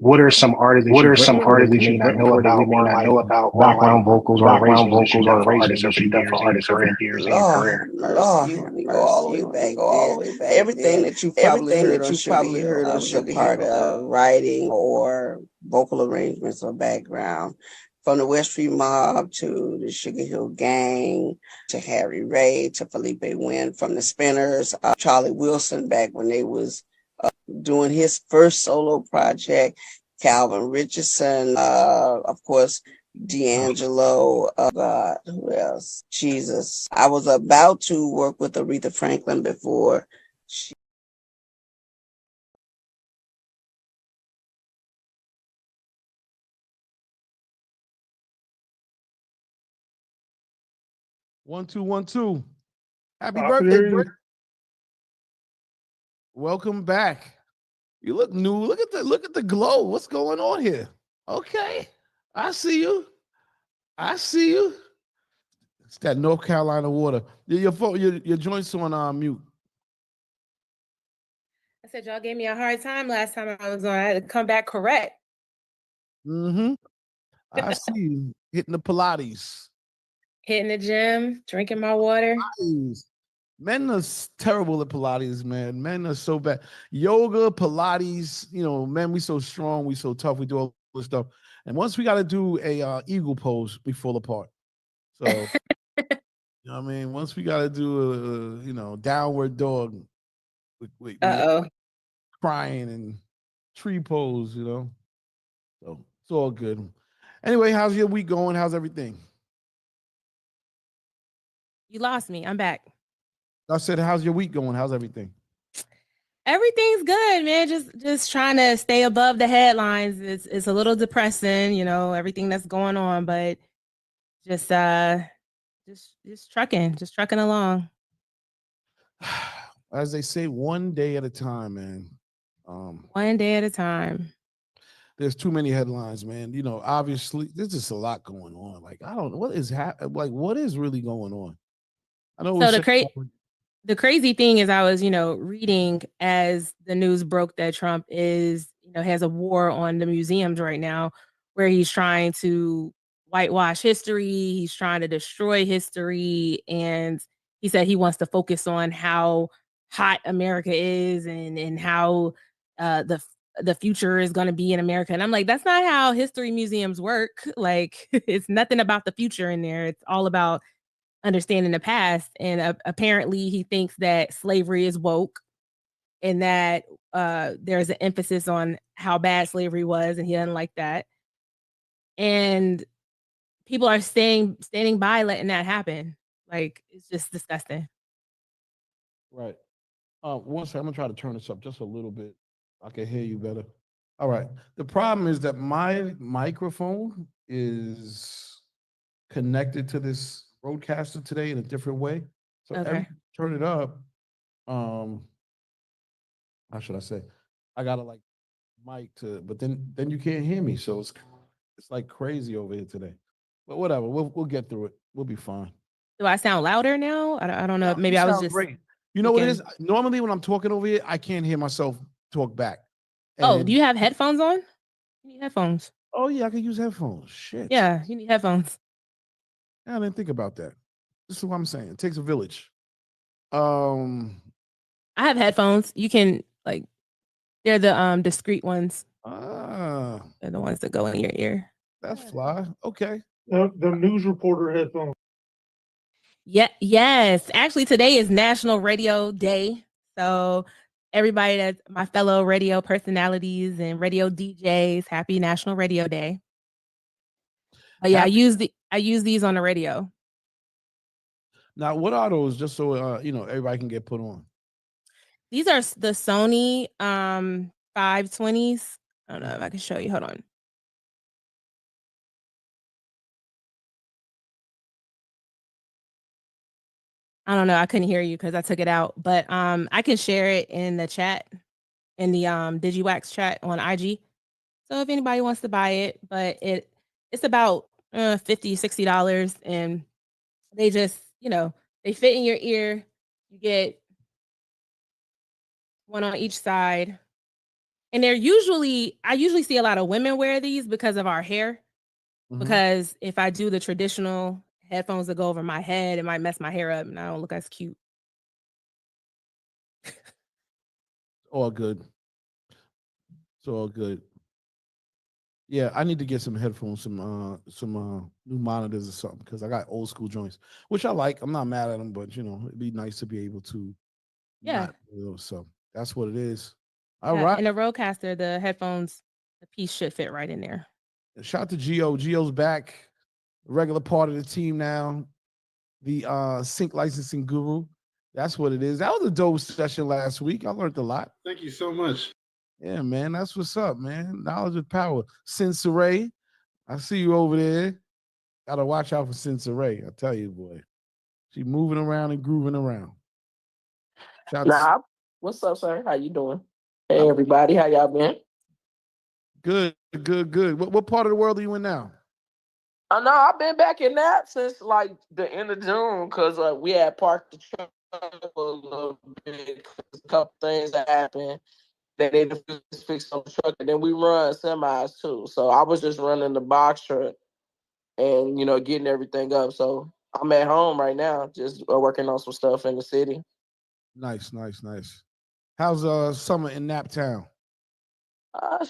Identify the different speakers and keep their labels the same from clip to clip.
Speaker 1: What are some artists that you bring forward that we may not know about, or like background vocals or arrangements that you've done for artists in your years in your career?
Speaker 2: Mercy, we go all the way back there. Everything that you've probably heard on Sugar Hill, I was a part of writing or vocal arrangements or background. From the West Street Mob to the Sugar Hill Gang to Harry Ray to Felipe Wynn from the Spinners, Charlie Wilson back when they was doing his first solo project, Calvin Richardson, of course, D'Angelo, God, who else? Jesus. I was about to work with Aretha Franklin before she.
Speaker 3: One, two, 1, 2. Happy birthday, Britt. Welcome back. You look new. Look at the glow. What's going on here? Okay. I see you. It's that North Carolina water. Your phone, your joints on mute.
Speaker 4: I said y'all gave me a hard time last time I was on. I had to come back correct.
Speaker 3: Mm-hmm. I see you hitting the Pilates.
Speaker 4: Hitting the gym, drinking my water.
Speaker 3: Pilates. Men are terrible at Pilates, man. Men are so bad. Yoga, Pilates, men, we so strong, we so tough, we do all this stuff. And once we got to do a eagle pose, we fall apart. So, you know what I mean? Once we got to do a downward dog, we crying and tree pose, So it's all good. Anyway, how's your week going? How's everything?
Speaker 4: You lost me. I'm back.
Speaker 3: I said, how's your week going? How's everything?
Speaker 4: Everything's good, man. Just trying to stay above the headlines. It's a little depressing, everything that's going on, but just trucking along.
Speaker 3: As they say, one day at a time, man.
Speaker 4: One day at a time.
Speaker 3: There's too many headlines, man. Obviously, there's just a lot going on. Like, I don't know what is what is really going on. I know.
Speaker 4: So the crazy thing is, I was, reading as the news broke that Trump has a war on the museums right now, where he's trying to whitewash history. He's trying to destroy history, and he said he wants to focus on how hot America is and how the future is going to be in America. And I'm like, that's not how history museums work. Like, it's nothing about the future in there. It's all about understanding the past. And apparently he thinks that slavery is woke and that there's an emphasis on how bad slavery was, and he doesn't like that. And people are standing by letting that happen. Like, it's just disgusting.
Speaker 3: Right. One second, I'm gonna try to turn this up just a little bit. I can hear you better. All right. The problem is that my microphone is connected to this broadcaster today in a different way. So every turn it up. How should I say? I gotta like mic to, but then you can't hear me. So it's like crazy over here today. But whatever, we'll get through it. We'll be fine.
Speaker 4: Do I sound louder now? I don't know. Maybe I was just
Speaker 3: great. You know what it is? Normally when I'm talking over here, I can't hear myself talk back.
Speaker 4: And do you have headphones on? You need headphones.
Speaker 3: Oh yeah, I can use headphones. Shit.
Speaker 4: Yeah, you need headphones.
Speaker 3: I didn't think about that. This is what I'm saying. It takes a village. I
Speaker 4: have headphones. You can they're the discreet ones.
Speaker 3: They're
Speaker 4: the ones that go in your ear.
Speaker 3: That's fly. Okay.
Speaker 5: The news reporter headphones.
Speaker 4: Yeah, yes. Actually, today is National Radio Day. So everybody that's my fellow radio personalities and radio DJs, happy National Radio Day. But yeah, I use these on the radio.
Speaker 3: Now, what are those? Just so everybody can get put on.
Speaker 4: These are the Sony 520s. I don't know if I can show you. Hold on. I don't know. I couldn't hear you because I took it out, but I can share it in the chat, in the Digiwaxx chat on IG. So if anybody wants to buy it, but it's about $50, $60, and they just they fit in your ear. You get one on each side, And I usually see a lot of women wear these because of our hair.
Speaker 3: Mhm.
Speaker 4: Because if I do the traditional headphones that go over my head, it might mess my hair up and I don't look as cute.
Speaker 3: All good. It's all good. Yeah, I need to get some headphones, some new monitors or something because I got old school joints, which I like. I'm not mad at them, but it'd be nice to be able to
Speaker 4: Yeah.
Speaker 3: not. So that's what it is. All
Speaker 4: Yeah,
Speaker 3: right.
Speaker 4: and the Rodecaster, the headphones, the piece should fit right in there.
Speaker 3: Shout out to Gio. Gio's back, regular part of the team now. The sync licensing guru. That's what it is. That was a dope session last week. I learned a lot.
Speaker 6: Thank you so much.
Speaker 3: Yeah, man. That's what's up, man. Knowledge is power. Sensei, I see you over there. Gotta watch out for Sensei. I tell you, boy. She moving around and grooving around.
Speaker 7: What's up, sir? How you doing? Hey, everybody. How y'all been?
Speaker 3: Good. What part of the world are you in now?
Speaker 7: No, I've been back in that since like the end of June because we had parked the truck for a little bit. A couple things that happened. They needed to fix on the truck, and then we run semis too. So I was just running the box truck and getting everything up. So I'm at home right now, just working on some stuff in the city.
Speaker 3: Nice. How's summer in Naptown?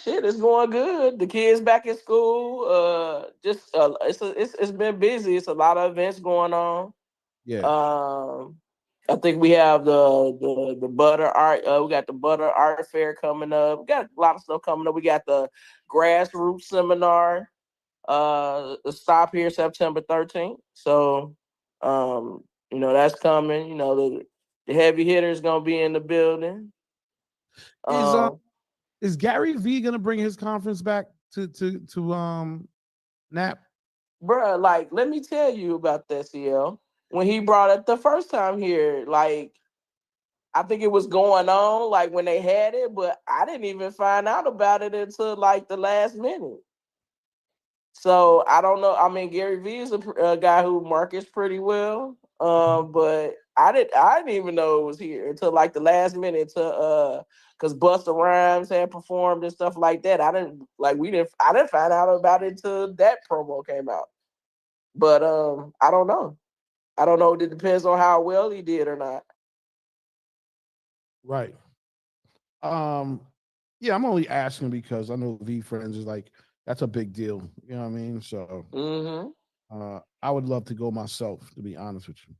Speaker 7: Shit, it's going good. The kids back in school. It's been busy. It's a lot of events going on.
Speaker 3: Yeah.
Speaker 7: I think we have the butter art. We got the butter art fair coming up. We got a lot of stuff coming up. We got the grassroots seminar. Stop here September 13th. So, that's coming. The heavy hitters gonna be in the building.
Speaker 3: Is Gary V gonna bring his conference back to Nap?
Speaker 7: Bruh, like, let me tell you about that, CL. When he brought it the first time here, like, I think it was going on, like, when they had it, but I didn't even find out about it until, like, the last minute. So, I don't know. I mean, Gary V is a guy who markets pretty well, but I didn't even know it was here until, like, the last minute to, because Busta Rhymes had performed and stuff like that. I didn't find out about it until that promo came out. But I don't know. It depends on how well he did or not.
Speaker 3: Right. Yeah, I'm only asking because I know V Friends is like that's a big deal. You know what I mean? So I would love to go myself, to be honest with you.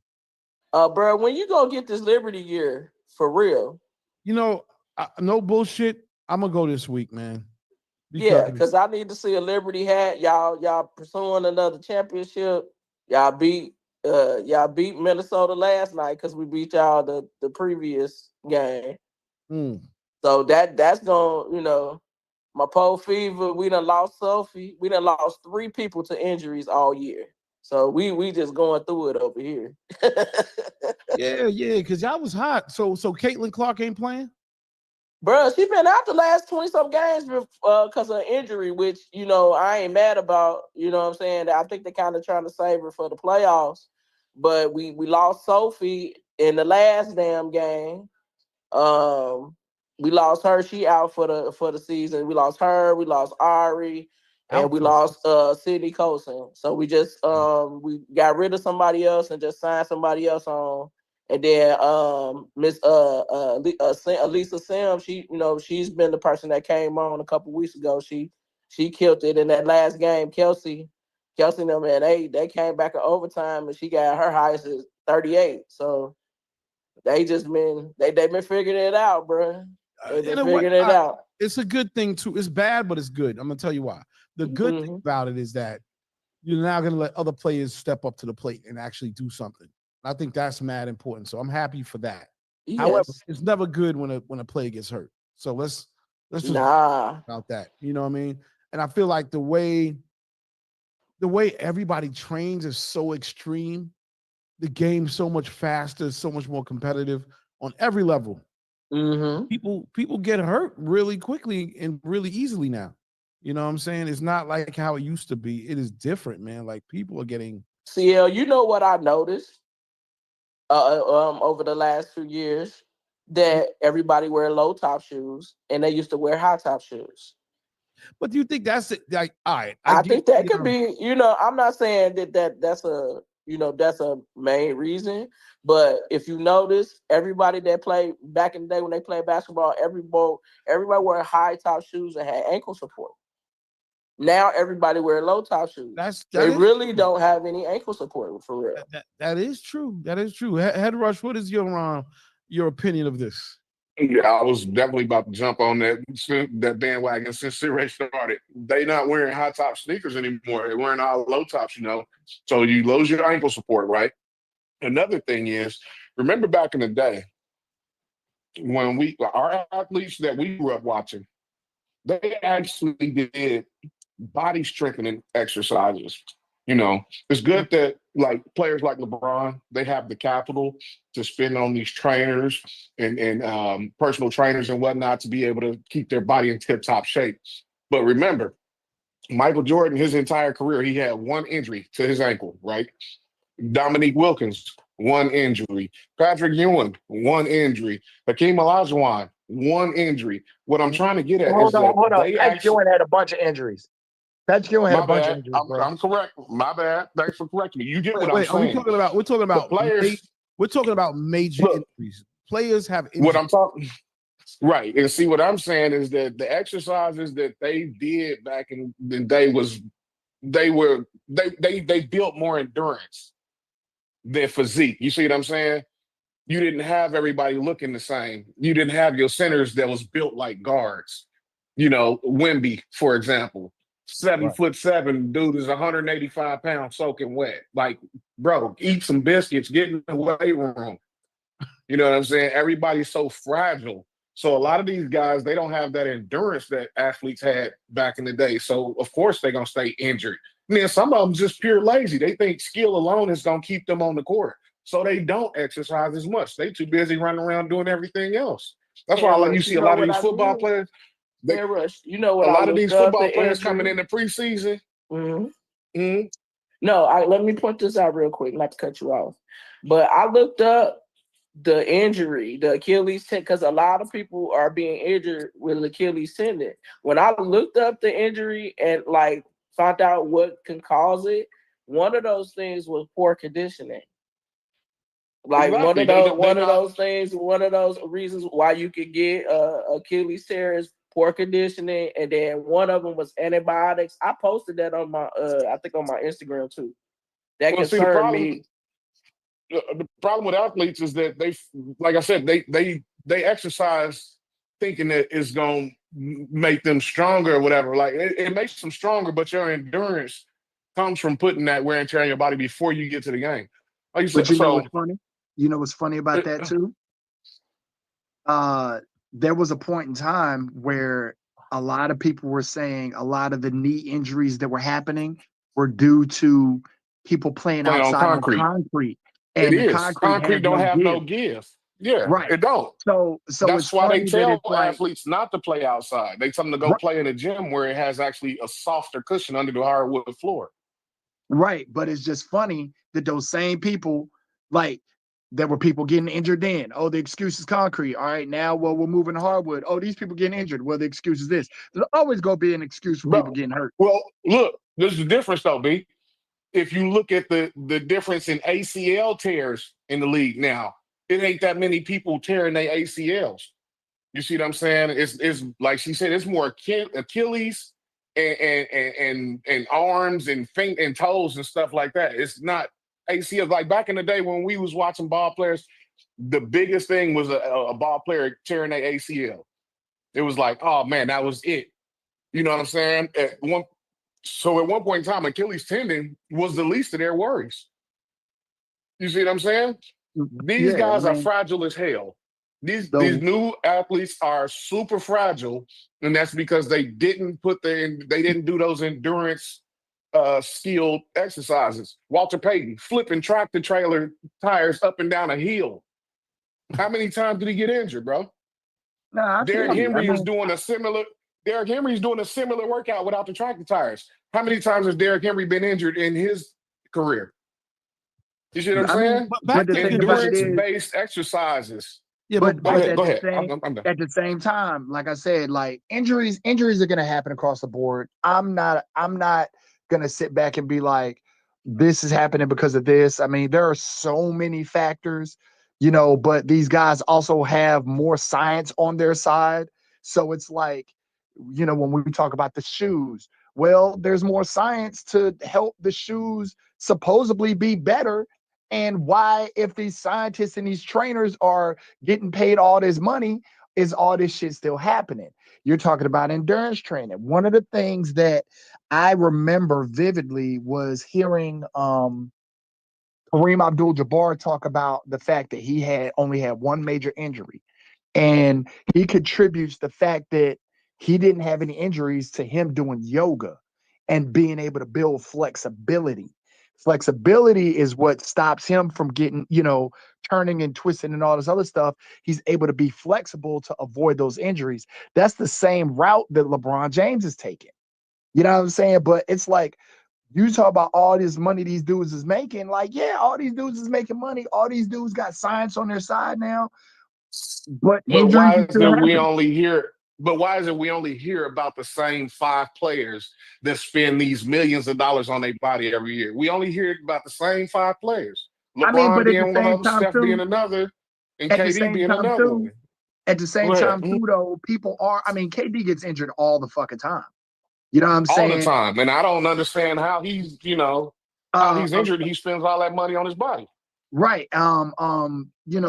Speaker 7: Bro, when you gonna get this Liberty gear for real?
Speaker 3: No bullshit. I'm gonna go this week, man.
Speaker 7: Because I need to see a Liberty hat. Y'all pursuing another championship. Y'all beat Minnesota last night because we beat y'all the previous game. So that's gonna, my pole fever. We done lost Sophie. We done lost 3 people to injuries all year. So we just going through it over here.
Speaker 3: Yeah, because y'all was hot. So Caitlin Clark ain't playing?
Speaker 7: Bro, she been out the last 20-some games because of injury, which, I ain't mad about. You know what I'm saying? I think they're kind of trying to save her for the playoffs. But we lost Sophie in the last damn game. We lost her. She out for the season. We lost her. We lost Ari. And we lost Sydney Colson. So we just we got rid of somebody else and just signed somebody else on. And then Miss Elisa Sims, she's been the person that came on a couple weeks ago. She killed it in that last game. Kelsey and them, man, they came back in overtime and she got her highest is 38. So they've been figuring it out, bro. They've been figuring it out.
Speaker 3: It's a good thing too. It's bad, but it's good. I'm gonna tell you why. The good thing about it is that you're now gonna let other players step up to the plate and actually do something. I think that's mad important. So I'm happy for that.
Speaker 7: Yes.
Speaker 3: However, it's never good when a player gets hurt. So let's just about that. You know what I mean? And I feel like the way everybody trains is so extreme. The game's so much faster, so much more competitive on every level. People get hurt really quickly and really easily now. You know what I'm saying? It's not like how it used to be. It is different, man. Like people are getting.
Speaker 7: CL, you know what I noticed over the last few years? that everybody wear low top shoes and they used to wear high top shoes.
Speaker 3: But do you think that's it? Like, all right,
Speaker 7: I think that could be, I'm not saying that's a main reason, but if you notice, everybody that played back in the day when they played basketball, everybody wore high top shoes and had ankle support. Now everybody wear low top shoes. They really don't have any ankle support for real.
Speaker 3: That is true. That is true. Head Rush, what is your opinion of this?
Speaker 6: Yeah, I was definitely about to jump on that bandwagon since the race started. They not wearing high top sneakers anymore. They're wearing all low tops, So you lose your ankle support, right? Another thing is, remember back in the day when our athletes that we grew up watching, they actually did body strengthening exercises. It's good that like players like LeBron, they have the capital to spend on these trainers and personal trainers and whatnot to be able to keep their body in tip-top shape. But remember, Michael Jordan, his entire career, he had one injury to his ankle, right? Dominique Wilkins, one injury. Patrick Ewing, one injury. Hakeem Olajuwon, one injury. What I'm trying to get at is that
Speaker 1: hold on.
Speaker 6: they
Speaker 1: Patrick Ewing had a bunch of injuries. Patrick Ewing had a bunch of injuries, bro.
Speaker 6: I'm correct. My bad. Thanks for correcting me. You get what I'm saying.
Speaker 3: We're talking about
Speaker 6: players.
Speaker 3: We're talking about major injuries. Players have injuries.
Speaker 6: What I'm talking. Right. And see, what I'm saying is that the exercises that they did back in the day they built more endurance than physique. You see what I'm saying? You didn't have everybody looking the same. You didn't have your centers that was built like guards. Wemby, for example, 7'7", dude is 185 pounds soaking wet. Like, bro, eat some biscuits, get in the weight room. You know what I'm saying? Everybody's so fragile. So a lot of these guys, they don't have that endurance that athletes had back in the day. So, of course, they're going to stay injured. And then some of them just pure lazy. They think skill alone is going to keep them on the court. So they don't exercise as much. They too busy running around doing everything else. That's why you see a lot of these football players.
Speaker 7: Rush,
Speaker 6: a lot of these football players coming in the preseason.
Speaker 7: No, let me point this out real quick, not to cut you off. But I looked up the injury, the Achilles tendon, because a lot of people are being injured with Achilles tendon. When I looked up the injury and found out what can cause it, one of those things was poor conditioning. One of those reasons why you could get Achilles tear is poor conditioning, and then one of them was antibiotics. I posted that on my I think on my Instagram too. That concerned me.
Speaker 6: The problem with athletes is that they, like I said, they exercise thinking that it's gonna make them stronger or whatever. Like it makes them stronger, but your endurance comes from putting that wear and tear on your body before you get to the game. Like you said,
Speaker 1: know what's funny? You know what's funny about that too? There was a point in time where a lot of people were saying a lot of the knee injuries that were happening were due to people playing outside on concrete. And
Speaker 6: the concrete don't have no give. Yeah,
Speaker 1: right.
Speaker 6: It don't.
Speaker 1: So
Speaker 6: that's why they tell athletes not to play outside. They tell them to go play in a gym where it has actually a softer cushion under the hardwood floor.
Speaker 1: Right, but it's just funny that those same people, there were people getting injured then. Oh, the excuse is concrete. All right, now, we're moving to hardwood. Oh, these people getting injured. Well, the excuse is this. There's always going to be an excuse for people getting hurt.
Speaker 6: Well, look, there's the difference, though, B. If you look at the difference in ACL tears in the league now, it ain't that many people tearing their ACLs. You see what I'm saying? It's like she said, it's more Achilles and arms and and toes and stuff like that. It's not ACL. Like back in the day when we was watching ball players, the biggest thing was a ball player tearing their ACL. It was like, oh man, that was it. You know what I'm saying? So at one point in time, Achilles tendon was the least of their worries. You see what I'm saying? These guys are fragile as hell. These new athletes are super fragile, and that's because they didn't do those endurance skilled exercises. Walter Payton flipping tractor trailer tires up and down a hill. How many times did he get injured, bro? Derrick Henry is doing a similar. Derrick Henry's doing a similar workout without the tractor tires. How many times has Derrick Henry been injured in his career? You see what I'm saying?
Speaker 3: But
Speaker 6: endurance-based exercises.
Speaker 3: Yeah,
Speaker 1: But
Speaker 6: Go ahead.
Speaker 1: at
Speaker 6: Go
Speaker 1: the
Speaker 6: ahead.
Speaker 1: same
Speaker 6: I'm done.
Speaker 1: at the same time, like I said, like injuries are going to happen across the board. I'm not going to sit back and be like, this is happening because of this. I mean, there are so many factors, but these guys also have more science on their side. So it's like, when we talk about the shoes, well, there's more science to help the shoes supposedly be better. And why, if these scientists and these trainers are getting paid all this money, is all this shit still happening? You're talking about endurance training. One of the things that I remember vividly was hearing Kareem Abdul-Jabbar talk about the fact that he had only had one major injury. And he contributes the fact that he didn't have any injuries to him doing yoga and being able to build flexibility. Flexibility is what stops him from getting, turning and twisting and all this other stuff. He's able to be flexible to avoid those injuries. That's the same route that LeBron James is taking. You know what I'm saying? But it's like, you talk about all this money these dudes is making. Like, yeah, all these dudes is making money. All these dudes got science on their side now. But
Speaker 6: But
Speaker 1: injuries
Speaker 6: why
Speaker 1: are
Speaker 6: is
Speaker 1: still
Speaker 6: it we
Speaker 1: happening.
Speaker 6: only hear? But why is it we only hear about the same 5 players that spend these millions of dollars on their body every year? We only hear about the same 5 players.
Speaker 1: I mean,
Speaker 6: LeBron
Speaker 1: but at the
Speaker 6: being one
Speaker 1: same
Speaker 6: of them,
Speaker 1: time
Speaker 6: Steph being
Speaker 1: too,
Speaker 6: another, and
Speaker 1: at the
Speaker 6: KD
Speaker 1: same
Speaker 6: being
Speaker 1: time
Speaker 6: another
Speaker 1: too,
Speaker 6: one.
Speaker 1: at the
Speaker 6: Go
Speaker 1: same
Speaker 6: ahead.
Speaker 1: time too, though, people are. I mean, KD gets injured all the fucking time. You know what I'm
Speaker 6: All the
Speaker 1: saying?
Speaker 6: time, and I don't understand how he's, how
Speaker 1: Uh,
Speaker 6: he's injured. And he spends all that money on his body.
Speaker 1: Right.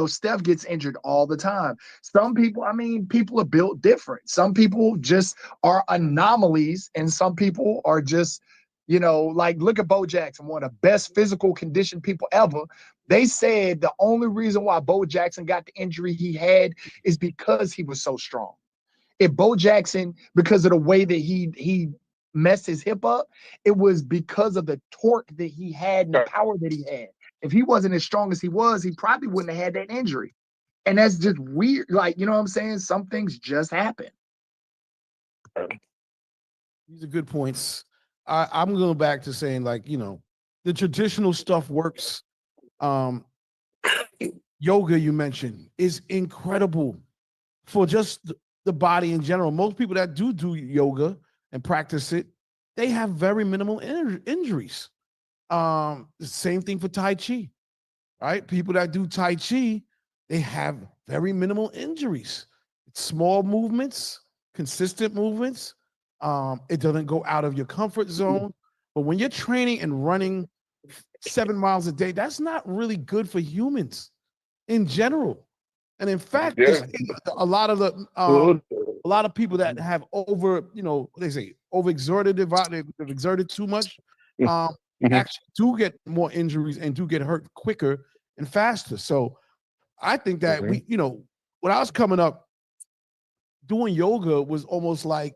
Speaker 1: Steph gets injured all the time. Some people, I mean, people are built different. Some people just are anomalies, and some people are just, like look at Bo Jackson, one of the best physical conditioned people ever. They said the only reason why Bo Jackson got the injury he had is because he was so strong. If Bo Jackson, because of the way that he messed his hip up, it was because of the torque that he had and the power that he had. If he wasn't as strong as he was, he probably wouldn't have had that injury. And that's just weird. Like, you know what I'm saying? Some things just happen.
Speaker 3: These are good points. I'm going back to saying, like, the traditional stuff works. Yoga, you mentioned, is incredible for just the body in general. Most people that do yoga and practice it, they have very minimal injuries. The same thing for Tai Chi, right? People that do Tai Chi, they have very minimal injuries. It's small movements, consistent movements. It doesn't go out of your comfort zone. But when you're training and running 7 miles a day, that's not really good for humans in general. And in fact, a lot of people that have they say overexerted, they've exerted too much, actually do get more injuries and do get hurt quicker and faster. So I think that when I was coming up, doing yoga was almost like,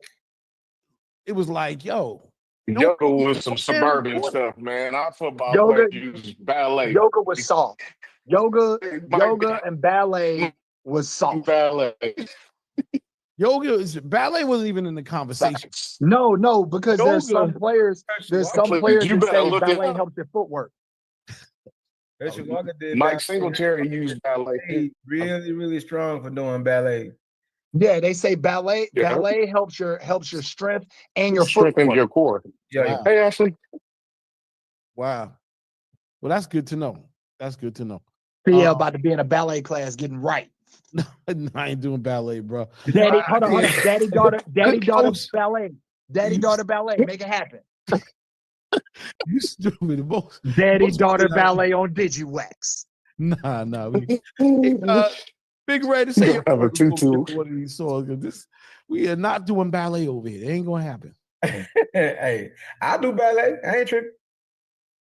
Speaker 3: it was like, yo,
Speaker 6: Yoga was some suburban stuff, man. Our football
Speaker 1: Yoga,
Speaker 6: players use ballet.
Speaker 1: yoga was soft. Yoga and ballet was soft.
Speaker 6: Ballet.
Speaker 3: Ballet wasn't even in the conversation.
Speaker 1: No, because there's some
Speaker 3: Yoga.
Speaker 1: players
Speaker 6: You
Speaker 1: that
Speaker 6: better
Speaker 1: say
Speaker 6: look it
Speaker 1: ballet
Speaker 6: up.
Speaker 1: helps their footwork.
Speaker 6: Mike Singletary used ballet.
Speaker 8: Really, really strong for doing ballet.
Speaker 1: Yeah, they say ballet helps your strength and your
Speaker 6: strengthens
Speaker 1: footwork.
Speaker 6: your core.
Speaker 8: Yeah.
Speaker 6: Hey, Ashley.
Speaker 3: Wow. Well, that's good to know. That's good to know.
Speaker 1: Yeah, about to be in a ballet class getting right.
Speaker 3: I ain't doing ballet, bro.
Speaker 1: Daddy, hold on. Daddy, daughter ballet. Daddy, daughter ballet. Make it happen.
Speaker 3: You stupid.
Speaker 1: Daddy, daughter ballet on Digiwaxx.
Speaker 3: Nah. Big Red, say
Speaker 6: have a tutu.
Speaker 3: one of these songs. We are not doing ballet over here. It ain't gonna happen.
Speaker 8: Hey, I do ballet. I ain't tripping.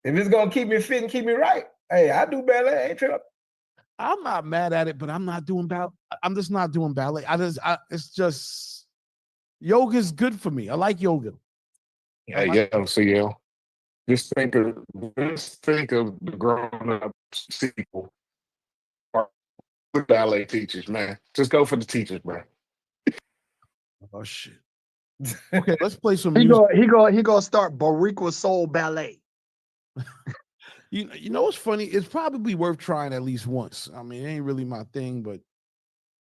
Speaker 8: If it's gonna keep me fit and keep me right, hey, I do ballet. I ain't tripping.
Speaker 3: I'm not mad at it, but I'm not doing ballet. I'm just not doing ballet. It's just yoga is good for me. I like yoga.
Speaker 6: CL. Just think of the grown-up people. The ballet teachers, man. Just go for the teachers, man.
Speaker 3: Oh shit. Okay, let's play some music.
Speaker 1: He gonna start Boricua Soul Ballet.
Speaker 3: You know what's funny? It's probably worth trying at least once. I mean, it ain't really my thing, but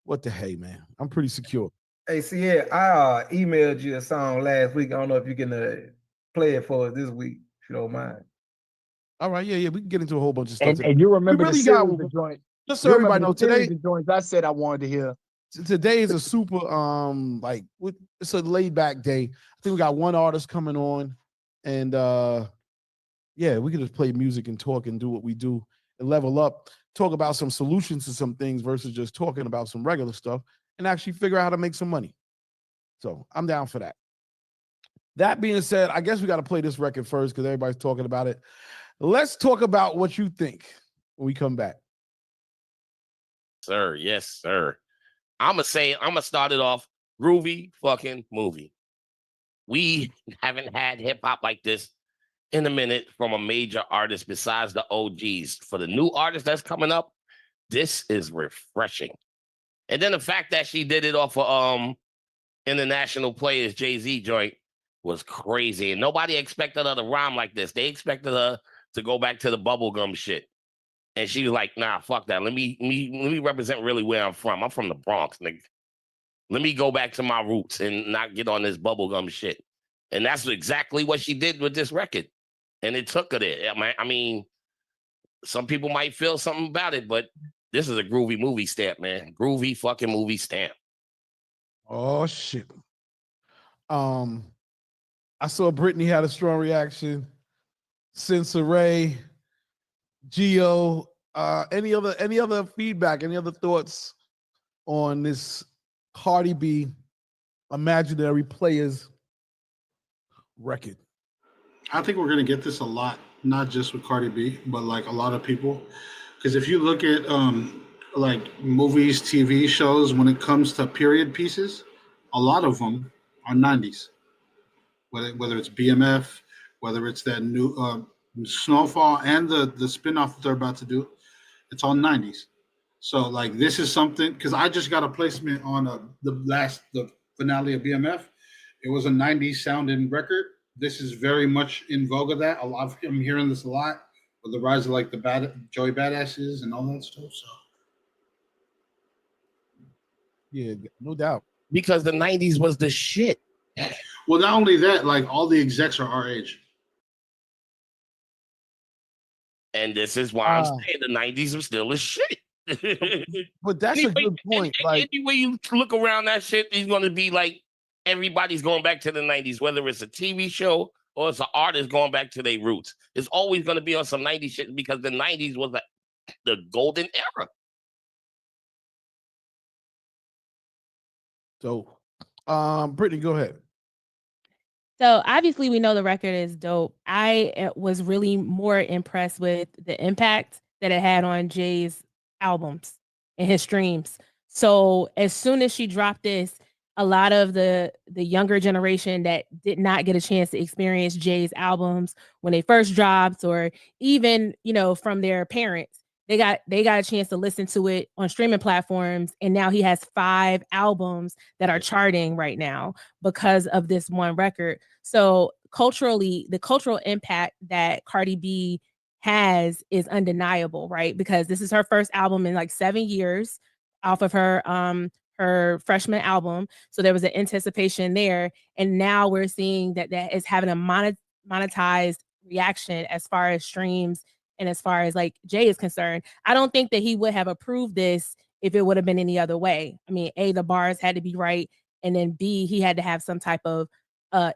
Speaker 3: what the hey, man? I'm pretty secure.
Speaker 8: Hey, see, yeah, I emailed you a song last week. I don't know if you can play it for us this week, if you don't mind.
Speaker 3: All right, yeah, we can get into a whole bunch of stuff.
Speaker 1: And you remember
Speaker 3: really
Speaker 1: the series of joints.
Speaker 3: Just so everybody knows, today
Speaker 1: the joints I said I wanted to hear.
Speaker 3: Today is a super it's a laid back day. I think we got one artist coming on, and yeah, we can just play music and talk and do what we do and level up, talk about some solutions to some things versus just talking about some regular stuff and actually figure out how to make some money. So I'm down for that. That being said, I guess we got to play this record first because everybody's talking about it. Let's talk about what you think when we come back.
Speaker 9: Sir, yes, sir. I'm gonna start it off. Groovy fucking movie. We haven't had hip hop like this in a minute from a major artist besides the OGs. For the new artist that's coming up, this is refreshing. And then the fact that she did it off of International Players Jay-Z joint was crazy. And nobody expected her to rhyme like this. They expected her to go back to the bubblegum shit. And she was like, nah, fuck that. Let me represent really where I'm from. I'm from the Bronx, nigga. Let me go back to my roots and not get on this bubblegum shit. And that's exactly what she did with this record. And it took her there. I mean, some people might feel something about it, but this is a groovy movie stamp, man. Groovy fucking movie stamp.
Speaker 3: Oh, shit. I saw Brittany had a strong reaction. Sensor Ray, Gio, any other feedback, any other thoughts on this Cardi B Imaginary Players record?
Speaker 10: I think we're going to get this a lot, not just with Cardi B, but like a lot of people. Because if you look at like movies, TV shows, when it comes to period pieces, a lot of them are 90s. Whether it's BMF, whether it's that new Snowfall and the spinoff that they're about to do, it's all 90s. So like this is something, because I just got a placement on the finale of BMF. It was a 90s sounding record. This is very much in vogue of that. I'm hearing this a lot with the rise of like the Joey Badasses and all that stuff. So
Speaker 3: yeah, no doubt.
Speaker 9: Because the 90s was the shit.
Speaker 10: Well, not only that, like all the execs are our age.
Speaker 9: And this is why I'm saying the 90s was still a shit.
Speaker 3: But that's a good point. Like
Speaker 9: anyway you look around that shit, it's gonna be like everybody's going back to the 90s, whether it's a TV show or it's an artist going back to their roots. It's always gonna be on some 90s shit because the 90s was the golden era.
Speaker 3: So Brittany, go ahead.
Speaker 4: So obviously we know the record is dope. I was really more impressed with the impact that it had on Jay's albums and his streams. So as soon as she dropped this, a lot of the younger generation that did not get a chance to experience Jay's albums when they first dropped, or even, from their parents, they got a chance to listen to it on streaming platforms. And now he has 5 albums that are charting right now because of this one record. So culturally, the cultural impact that Cardi B has is undeniable, right? Because this is her first album in like 7 years off of her freshman album. So there was an anticipation there. And now we're seeing that is having a monetized reaction as far as streams and as far as like Jay is concerned. I don't think that he would have approved this if it would have been any other way. I mean, A, the bars had to be right. And then B, he had to have some type of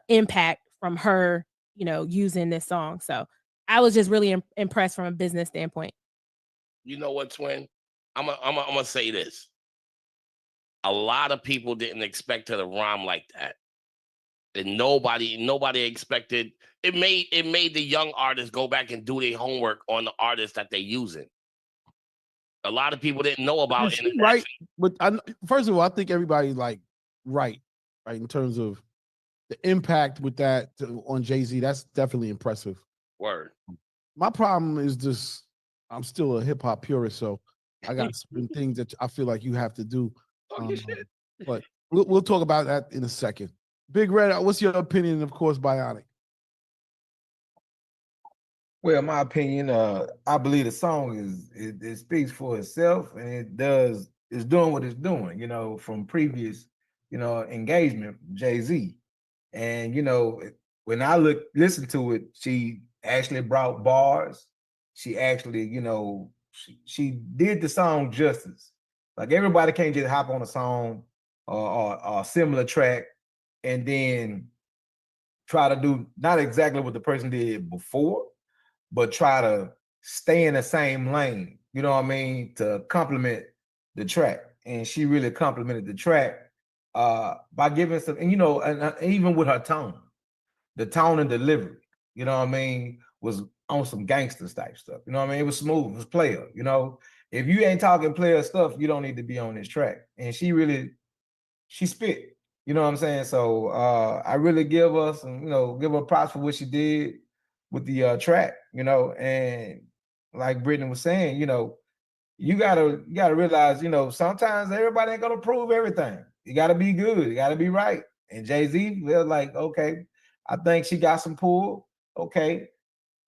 Speaker 4: impact from her, using this song. So I was just really impressed from a business standpoint.
Speaker 9: You know what, Twin? I'm gonna say this. A lot of people didn't expect her to rhyme like that. And nobody expected it. Made the young artists go back and do their homework on the artists that they're using. A lot of people didn't know about it.
Speaker 3: Right, but first of all, I think everybody's like right in terms of the impact with that on Jay-Z. That's definitely impressive.
Speaker 9: Word.
Speaker 3: My problem is just I'm still a hip hop purist, so I got certain things that I feel like you have to do. But we'll talk about that in a second. Big Red, what's your opinion? Of course, Bionic.
Speaker 8: Well, my opinion, I believe the song it speaks for itself, and it does is doing what it's doing, from previous, engagement, Jay-Z. And when I listen to it, she actually brought bars. She actually, she did the song justice. Like everybody can't just hop on a song or a similar track and then try to do not exactly what the person did before, but try to stay in the same lane, you know what I mean, to complement the track. And she really complimented the track by giving some, and and even with her tone, the tone and delivery, you know what I mean, was on some gangster type stuff. You know what I mean? It was smooth, it was player, If you ain't talking player stuff, you don't need to be on this track. And she spit, you know what I'm saying? So I really give her some, give her props for what she did with the track, and like Brittany was saying, you gotta realize, sometimes everybody ain't gonna prove everything. You gotta be good, you gotta be right. And Jay-Z, they're like, okay, I think she got some pull. Okay,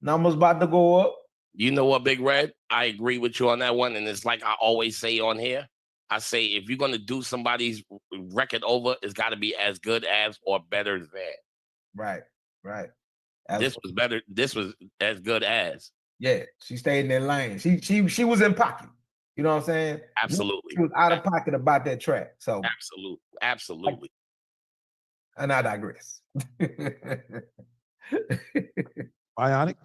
Speaker 8: numbers about to go up.
Speaker 9: You know what, Big Red? I agree with you on that one. And it's like I always say on here, I say, if you're going to do somebody's record over, it's got to be as good as or better than.
Speaker 8: Right.
Speaker 9: This was better. This was as good as.
Speaker 8: Yeah, she stayed in that lane. She was in pocket. You know what I'm saying?
Speaker 9: Absolutely.
Speaker 8: She was out of pocket about that track. So
Speaker 9: absolutely.
Speaker 8: And I digress.
Speaker 3: Bionic.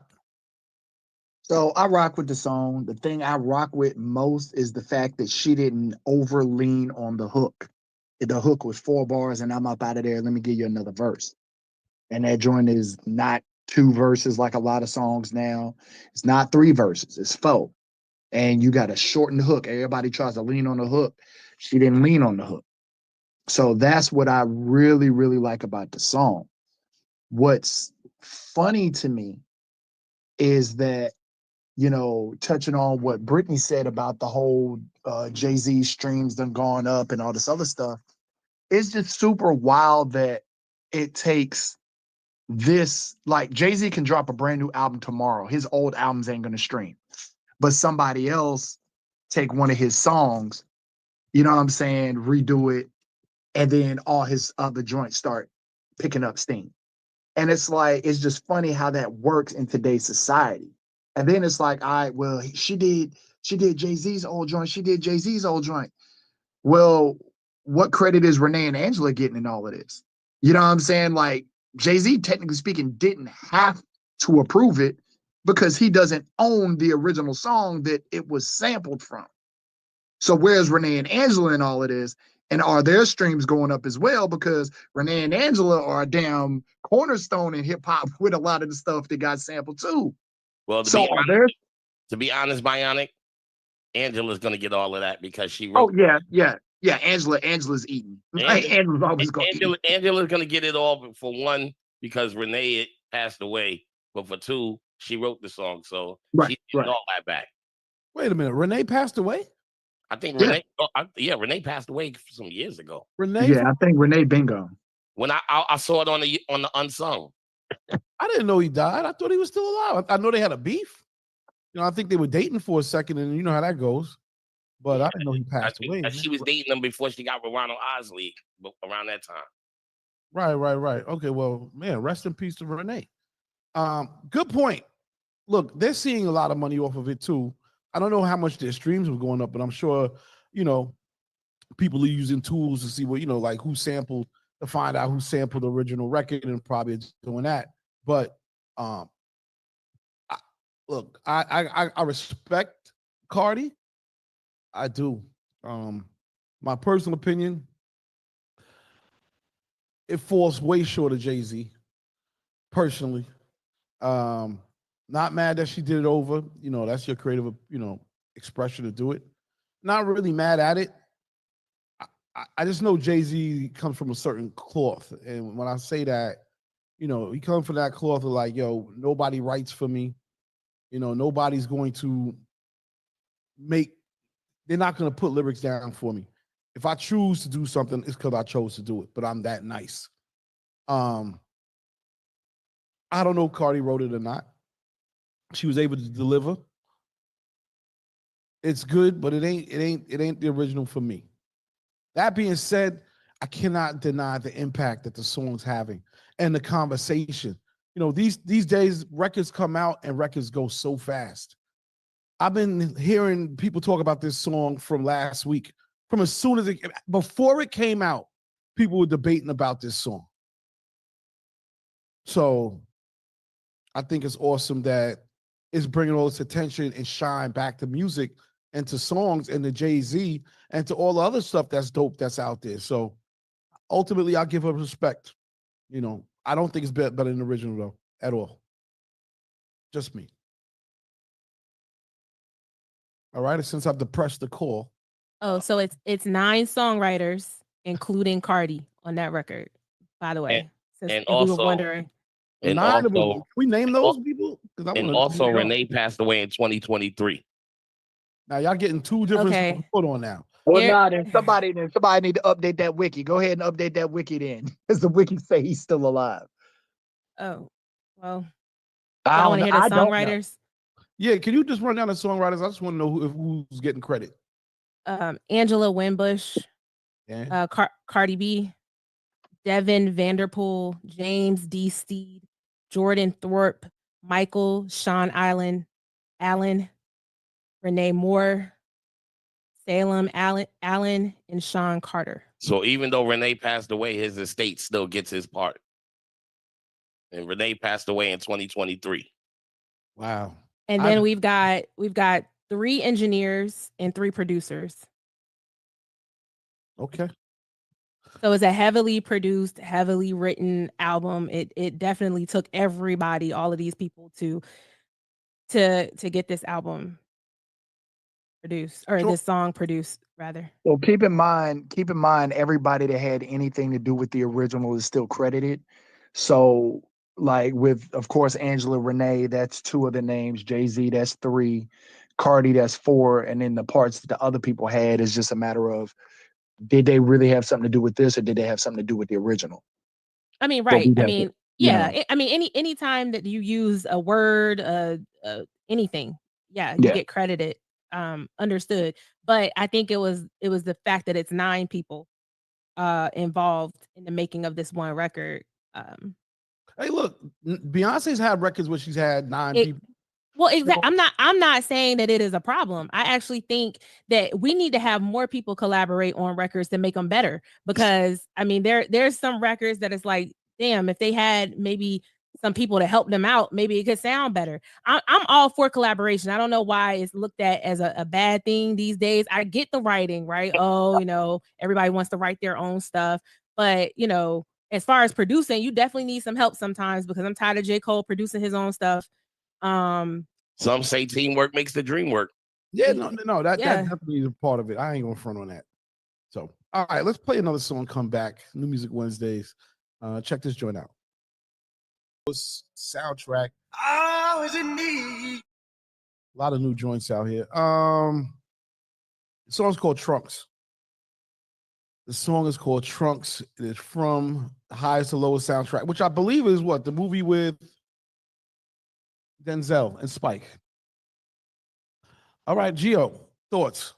Speaker 1: So I rock with the song. The thing I rock with most is the fact that she didn't over lean on the hook. The hook was 4 bars and I'm up out of there. Let me give you another verse. And that joint is not 2 verses like a lot of songs now. It's not 3 verses, it's 4. And you got to shorten the hook. Everybody tries to lean on the hook. She didn't lean on the hook. So that's what I really, really like about the song. What's funny to me is that, touching on what Brittany said about the whole Jay-Z streams done gone up and all this other stuff, it's just super wild that it takes this, like Jay-Z can drop a brand new album tomorrow. His old albums ain't gonna stream. But somebody else take one of his songs, you know what I'm saying, redo it, and then all his other joints start picking up steam. And it's like, it's just funny how that works in today's society. And then it's like, all right, well, she did Jay-Z's old joint. She did Jay-Z's old joint. Well, what credit is Renee and Angela getting in all of this? You know what I'm saying? Like, Jay-Z, technically speaking, didn't have to approve it because he doesn't own the original song that it was sampled from. So where's Renee and Angela in all of this? And are their streams going up as well? Because Renee and Angela are a damn cornerstone in hip hop with a lot of the stuff that got sampled too.
Speaker 9: Well, to be honest, Bionic, Angela's gonna get all of that because she wrote.
Speaker 1: Oh yeah. Angela's eating. Angela's always gonna eat.
Speaker 9: Angela's gonna get it all for one because Renee passed away, but for 2, she wrote the song, so she did all that back.
Speaker 3: Wait a minute, Renee passed away?
Speaker 9: I think Renee. Renee passed away some years ago.
Speaker 3: Renee.
Speaker 1: Yeah, I think Renee bingo.
Speaker 9: When I saw it on the Unsung.
Speaker 3: I didn't know he died. I thought he was still alive. I know they had a beef. I think they were dating for a second, and you know how that goes. But I didn't know he passed away.
Speaker 9: She was dating him before she got with Ronald Osley around that time.
Speaker 3: Right. Okay, well, man, rest in peace to Renee. Good point. Look, they're seeing a lot of money off of it too. I don't know how much their streams were going up, but I'm sure, people are using tools to see what, like who sampled, to find out who sampled the original record and probably doing that. But I respect Cardi. I do. My personal opinion, it falls way short of Jay-Z, personally. Not mad that she did it over. That's your creative, expression to do it. Not really mad at it. I just know Jay-Z comes from a certain cloth. And when I say that, he comes from that cloth of like, yo, nobody writes for me. Nobody's going to they're not going to put lyrics down for me. If I choose to do something, it's because I chose to do it, but I'm that nice. I don't know if Cardi wrote it or not. She was able to deliver. It's good, but it ain't the original for me. That being said, I cannot deny the impact that the song's having and the conversation. You know, these days records come out and records go so fast. I've been hearing people talk about this song from last week. From as soon as before it came out, people were debating about this song. So I think it's awesome that it's bringing all this attention and shine back to music and to songs and to Jay-Z and to all the other stuff that's dope that's out there. So ultimately, I'll give her respect. You know, I don't think it's better than the original though, at all. Just me. All right, since I've depressed the call.
Speaker 4: Oh, so it's 9 songwriters, including Cardi, on that record. By the way,
Speaker 9: and
Speaker 4: we
Speaker 9: also
Speaker 4: were wondering.
Speaker 9: And
Speaker 3: 9 of them.
Speaker 9: also,
Speaker 3: Can we name those people?
Speaker 9: And also, Renee passed away in 2023.
Speaker 3: Now y'all getting 2 different songs put on now.
Speaker 1: Well, nah, then somebody need to update that wiki. Go ahead and update that wiki then, because the wiki say he's still alive.
Speaker 4: Oh, well,
Speaker 1: I
Speaker 4: want to hear the songwriters?
Speaker 3: Yeah, can you just run down the songwriters? I just want to know who's getting credit.
Speaker 4: Angela Winbush, Cardi B, Devin Vanderpool, James D. Steed, Jordan Thorpe, Michael Sean Allen, Renee Moore, Salem Allen, and Sean Carter.
Speaker 9: So even though Renee passed away, his estate still gets his part. And Renee passed away in 2023.
Speaker 3: Wow.
Speaker 4: And then we've got 3 engineers and 3 producers.
Speaker 3: Okay.
Speaker 4: So it's a heavily produced, heavily written album. It definitely took everybody, all of these people to get this album produced, or this song produced rather.
Speaker 1: Well, keep in mind, everybody that had anything to do with the original is still credited. So, like with, of course, Angela Renee, that's 2 of the names. Jay-Z, that's 3. Cardi, that's 4. And then the parts that the other people had is just a matter of, did they really have something to do with this, or did they have something to do with the original?
Speaker 4: I mean, right. I mean, yeah. I mean, any time that you use a word, anything, you get credited. Understood. But I think it was the fact that it's 9 people involved in the making of this one record.
Speaker 3: Hey, look, Beyonce's had records where she's had 9 people.
Speaker 4: Well, exactly. I'm not saying that it is a problem. I actually think that we need to have more people collaborate on records to make them better. Because I mean, there's some records that it's like, damn, if they had maybe some people to help them out, maybe it could sound better. I'm all for collaboration. I don't know why it's looked at as a bad thing these days. I get the writing, right? Oh, everybody wants to write their own stuff. But, as far as producing, you definitely need some help sometimes, because I'm tired of J. Cole producing his own stuff.
Speaker 9: Some say teamwork makes the dream work.
Speaker 3: Yeah, no, that definitely is a part of it. I ain't gonna front on that. So, all right, let's play another song. Come back. New Music Wednesdays. Check this joint out. Soundtrack. I was in need. A lot of new joints out here. The song's called Trunks. The song is called Trunks. It is from Highest to Lowest soundtrack, which I believe is what? The movie with Denzel and Spike. All right, Gio, thoughts?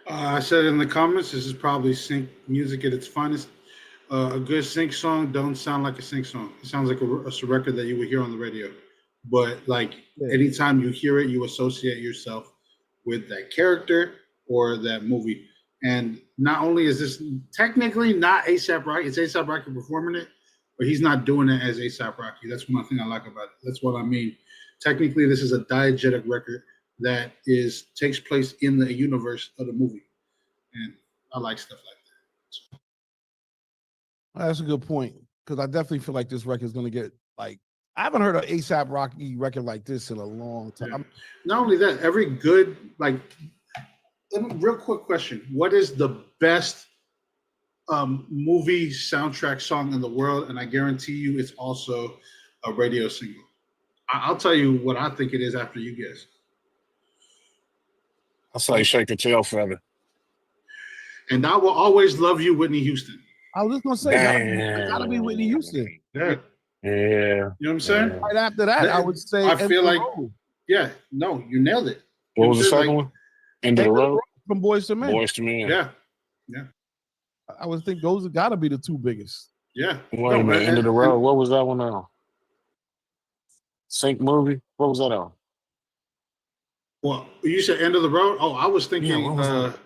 Speaker 10: I said in the comments, this is probably sync music at its finest. A good sync song don't sound like a sync song. It sounds like a record that you would hear on the radio. But like anytime you hear it, you associate yourself with that character or that movie. And not only is this technically not A$AP Rocky, it's A$AP Rocky performing it, but he's not doing it as A$AP Rocky. That's one thing I like about it. That's what I mean. Technically, this is a diegetic record that takes place in the universe of the movie. And I like stuff like that.
Speaker 3: So. That's a good point, because I definitely feel like this record is going to get, like, I haven't heard an A$AP Rocky record like this in a long time.
Speaker 10: Yeah. Not only that, every good, like, real quick question. What is the best movie soundtrack song in the world? And I guarantee you it's also a radio single. I'll tell you what I think it is after you guess.
Speaker 6: I'll say Shake a Tail Feather.
Speaker 10: And I Will Always Love You, Whitney Houston.
Speaker 3: I was just going to say, gotta be Whitney Houston.
Speaker 10: Yeah.
Speaker 6: Yeah.
Speaker 10: You know what I'm saying?
Speaker 3: Right after that, I would say.
Speaker 10: I feel like, yeah, no, you nailed it.
Speaker 6: What was the second one? End of the Road?
Speaker 3: From Boys to Men.
Speaker 6: Boys to Men.
Speaker 10: Yeah.
Speaker 3: I would think those have got to be the two biggest.
Speaker 10: Yeah.
Speaker 6: Wait a minute. End of the Road. What was that one on? Sync movie? What was that on?
Speaker 10: Well, you said End of the Road? Oh, I was thinking End of the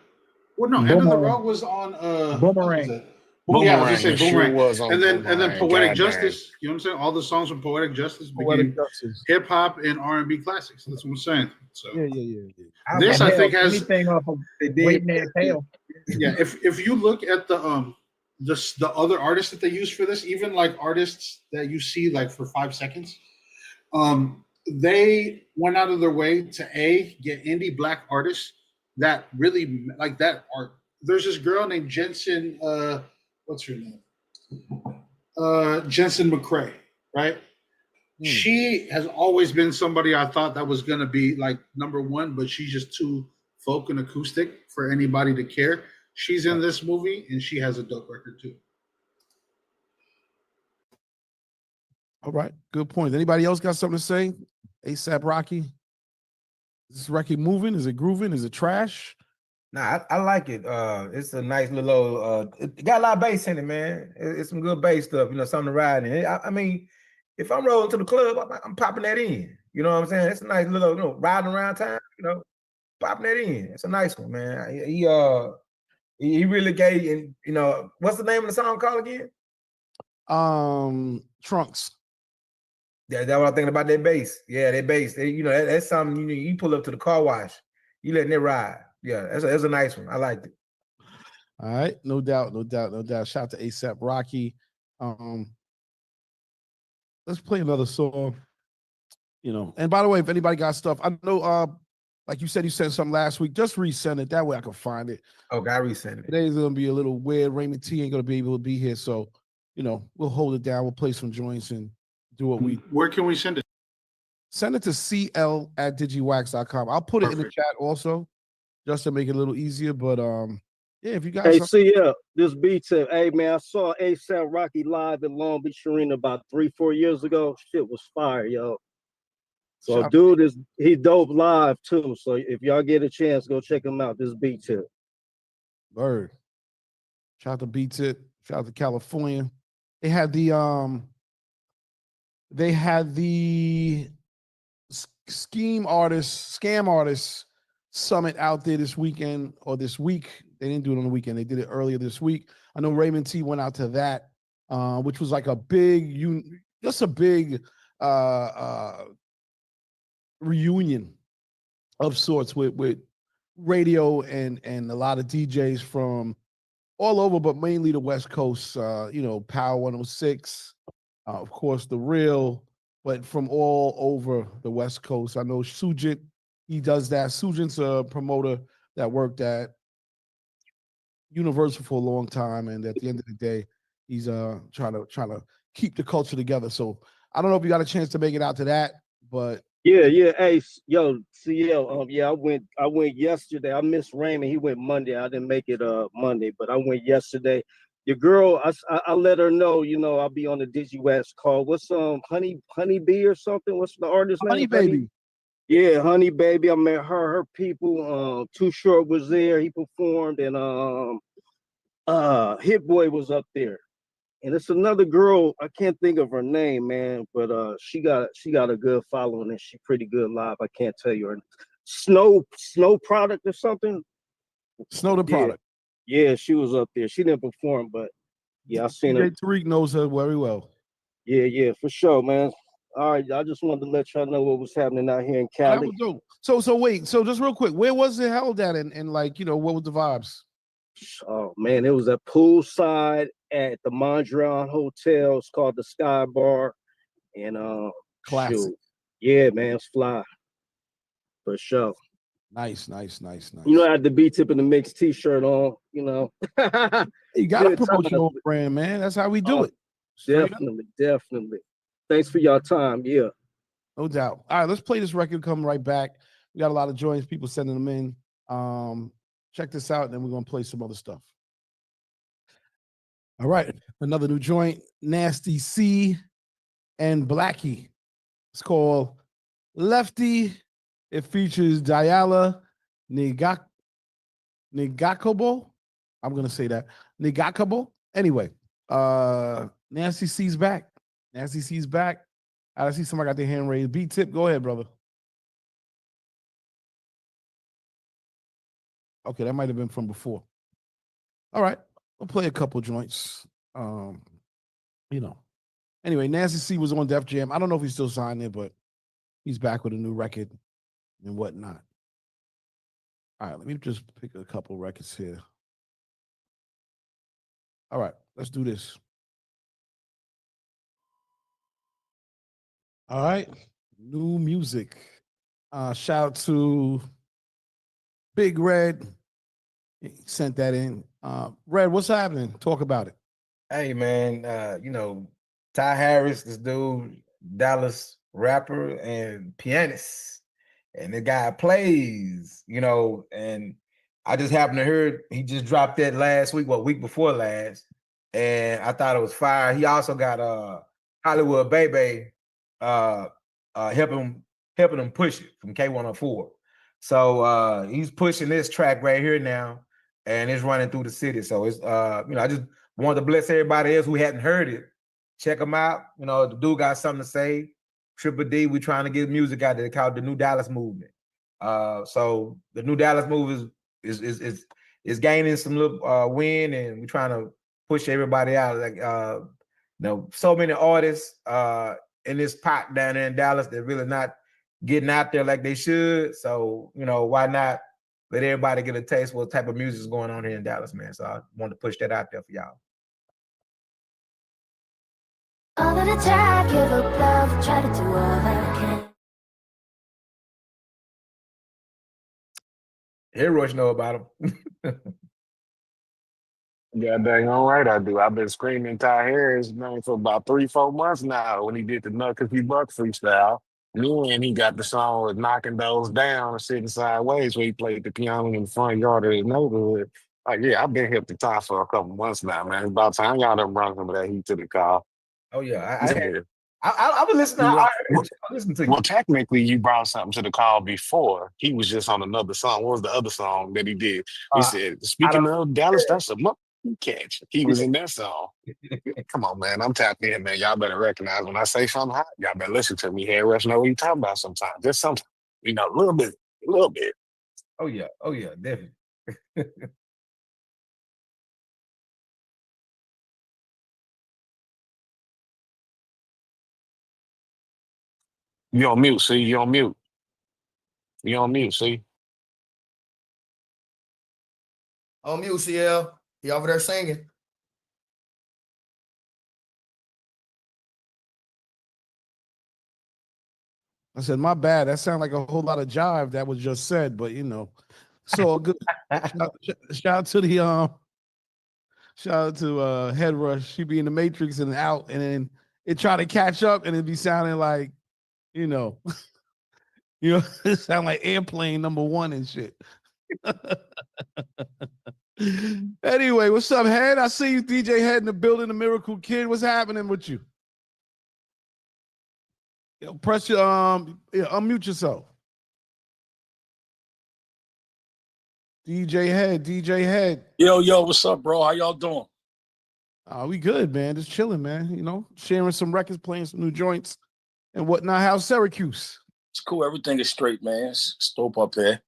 Speaker 10: Road was on
Speaker 1: Boomerang.
Speaker 10: Yeah, I was just saying Boomerang.
Speaker 6: Sure was on
Speaker 10: and then Poetic
Speaker 6: God
Speaker 10: Justice. You know what I'm saying? All the songs from Poetic Justice became hip hop and R&B classics. That's what I'm saying. So
Speaker 3: Yeah.
Speaker 10: This I think has
Speaker 1: anything off of Waiting and Pale.
Speaker 10: Yeah, if you look at the other artists that they use for this, even like artists that you see like for 5 seconds, they went out of their way to get indie black artists that really like that art. There's this girl named Jensen, what's her name? Jensen McCrae, right? She has always been somebody I thought that was gonna be like number one, but she's just too folk and acoustic for anybody to care. She's in this movie and she has a dope record too.
Speaker 3: All right, good point. Anybody else got something to say? ASAP Rocky? Is this Rocky moving? Is it grooving? Is it trash?
Speaker 8: Nah, I like it. It's a nice little. It got a lot of bass in it, man. It's some good bass stuff. You know, something to ride in. I mean, if I'm rolling to the club, I'm popping that in. You know what I'm saying? It's a nice little, riding around town. Popping that in. It's a nice one, man. He really gave. What's the name of the song called again?
Speaker 3: Trunks.
Speaker 8: Yeah, that's what I'm thinking about. That bass. Yeah, that bass. That's something you pull up to the car wash. You letting it ride. Yeah, that's a nice one. I liked it.
Speaker 3: All right, no doubt. Shout out to ASAP Rocky. Let's play another song. And by the way, if anybody got stuff, I know, like you said, you sent something last week. Just resend it. That way I can find it.
Speaker 8: Okay, I resend it.
Speaker 3: Today's gonna be a little weird. Raymond T ain't gonna be able to be here, so we'll hold it down. We'll play some joints and do what we.
Speaker 10: Where can we send it?
Speaker 3: Send it to cl@digiwaxx.com. I'll put it in the chat also, just to make it a little easier. But yeah, if you guys.
Speaker 11: Hey, CL, this beat tip. Hey man, I saw ASAP Rocky live in Long Beach Arena about 3-4 years ago. Shit was fire, yo. So dude he's dope live too. So if y'all get a chance, go check him out. This beat tip.
Speaker 3: Bird. Shout out to Beat Tip. Shout out to California. They had the scam artists summit out there this weekend or this week. They didn't do it on the weekend. They did it earlier this week. I know Raymond T went out to that, which was like a big reunion of sorts with radio and a lot of DJs from all over, but mainly the West Coast. Power 106, of course, The Real, but from all over the West Coast. I know Sujit, he does that. Sujit's a promoter that worked at Universal for a long time, and at the end of the day, he's trying to keep the culture together. So I don't know if you got a chance to make it out to that, but
Speaker 11: yeah. Hey, yo, CL. I went yesterday. I missed Raymond. He went Monday. I didn't make it Monday, but I went yesterday. Your girl, I let her know. I'll be on the Digiwaxx call. What's Honey Bee or something? What's the artist name?
Speaker 3: Honey Baby.
Speaker 11: Yeah, Honey Baby. I met her people. Too Short was there. He performed, and Hit Boy was up there. And it's another girl, I can't think of her name, man, but she got a good following and she's pretty good live. I can't tell you her name. Snow Product or something.
Speaker 3: Snow the Product.
Speaker 11: Yeah, she was up there. She didn't perform, but yeah, I seen her.
Speaker 3: Tariq knows her very well.
Speaker 11: Yeah, for sure, man. All right, I just wanted to let y'all know what was happening out here in Cali.
Speaker 3: So wait, so just real quick, where was it held at, and like, what was the vibes?
Speaker 11: Oh man, it was at poolside at the Mondrian Hotel. It's called the Sky Bar, and
Speaker 3: classic.
Speaker 11: Shoot. Yeah, man, it's fly for sure.
Speaker 3: Nice.
Speaker 11: I had the B Tip in the Mix T-shirt on.
Speaker 3: You gotta promote your own brand, man. That's how we do it.
Speaker 11: Definitely. Thanks for your time. Yeah,
Speaker 3: no doubt. All right, let's play this record. Come right back. We got a lot of joints. People sending them in. Check this out, and then we're gonna play some other stuff. All right, another new joint, Nasty C and Blackie. It's called Lefty It features Diala Nigakobo. I'm gonna say that. Nigakobo. Anyway, Nancy C's back. Nancy C's back. I see somebody got their hand raised. B-Tip, go ahead, brother. Okay, that might have been from before. All right, we'll play a couple joints. You know. Anyway, Nancy C was on Def Jam. I don't know if he's still signed there, but he's back with a new record and whatnot. All right, let me just pick a couple records here. All right, let's do this. All right, new music. Shout out to Big Red. He sent that in. Red, what's happening? Talk about it.
Speaker 8: Hey man, you know, Ty Harris, this dude, Dallas rapper and pianist, and the guy plays, you know, and I just happened to hear he just dropped that last week, week before last, and I thought it was fire. He also got Hollywood Baby helping him push it from K104. So he's pushing this track right here now, and it's running through the city. So it's you know, I just wanted to bless everybody else who hadn't heard it. Check him out. You know, the dude got something to say. Triple D, we trying to get music out there called the New Dallas Movement. So the New Dallas Movement is gaining some little win, and we're trying to push everybody out. Like you know, so many artists in this pot down there in Dallas that really not getting out there like they should. So, you know, why not let everybody get a taste of what type of music is going on here in Dallas, man. So I wanted to push that out there for y'all.
Speaker 12: All of the time, give up love, try to do all I can.
Speaker 8: Here, Rush know about him.
Speaker 6: Yeah, dang all right I do. I've been screaming Ty Harris, man, for about 3-4 months now when he did the Nut Cookie Buck freestyle. Then he got the song with Knocking Those Down and Sitting Sideways where he played the piano in the front yard of his neighborhood. Like, yeah, I've been hip to Ty for a couple months now, man. It's about time y'all done brought some of that heat to the call.
Speaker 8: Oh, yeah.
Speaker 6: Yeah.
Speaker 8: I've been listening.
Speaker 6: Well,
Speaker 8: I listen to you.
Speaker 6: Well, technically, you brought something to the call before. He was just on another song. What was the other song that he did? He said, "Speaking of Dallas, that's a catch." He was in that song. Come on, man. I'm tapped in, man. Y'all better recognize when I say something hot. Y'all better listen to me. Head Rush know what you talking about sometimes. Just sometimes, you know, a little bit.
Speaker 8: Oh, yeah. Oh, yeah, definitely.
Speaker 6: You on mute, see? You on mute. You on mute, see?
Speaker 13: On mute, CL. He over there singing.
Speaker 3: I said, my bad. That sounded like a whole lot of jive that was just said, but you know, so good. shout out to the shout out to Head Rush. She be in the Matrix and out, and then it try to catch up, and it be sounding like, you know, it sound like Airplane #1 and shit. Anyway, what's up, Head? I see you, DJ Head, in the building, the Miracle Kid. What's happening with you? Yo, press your unmute yourself. DJ Head.
Speaker 14: Yo, what's up, bro? How y'all doing?
Speaker 3: We good, man. Just chilling, man. You know, sharing some records, playing some new joints and whatnot. How's Syracuse?
Speaker 14: It's cool. Everything is straight, man. It's dope up there.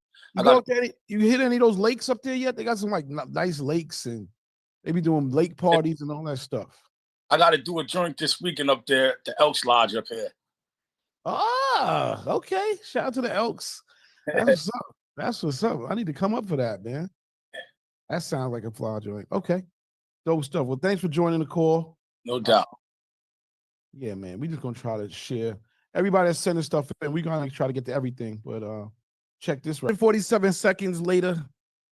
Speaker 3: You hit any of those lakes up there yet? They got some like nice lakes, and they be doing lake parties and all that stuff.
Speaker 14: I got to do a joint this weekend up there at the Elks Lodge up here.
Speaker 3: Ah, okay. Shout out to the Elks. That's what's up. I need to come up for that, man. That sounds like a fly joint. Okay. Dope stuff. Well, thanks for joining the call.
Speaker 14: No doubt.
Speaker 3: Yeah, man. We just gonna try to share. Everybody that's sending stuff in, we're gonna try to get to everything. But check this right. 47 seconds later,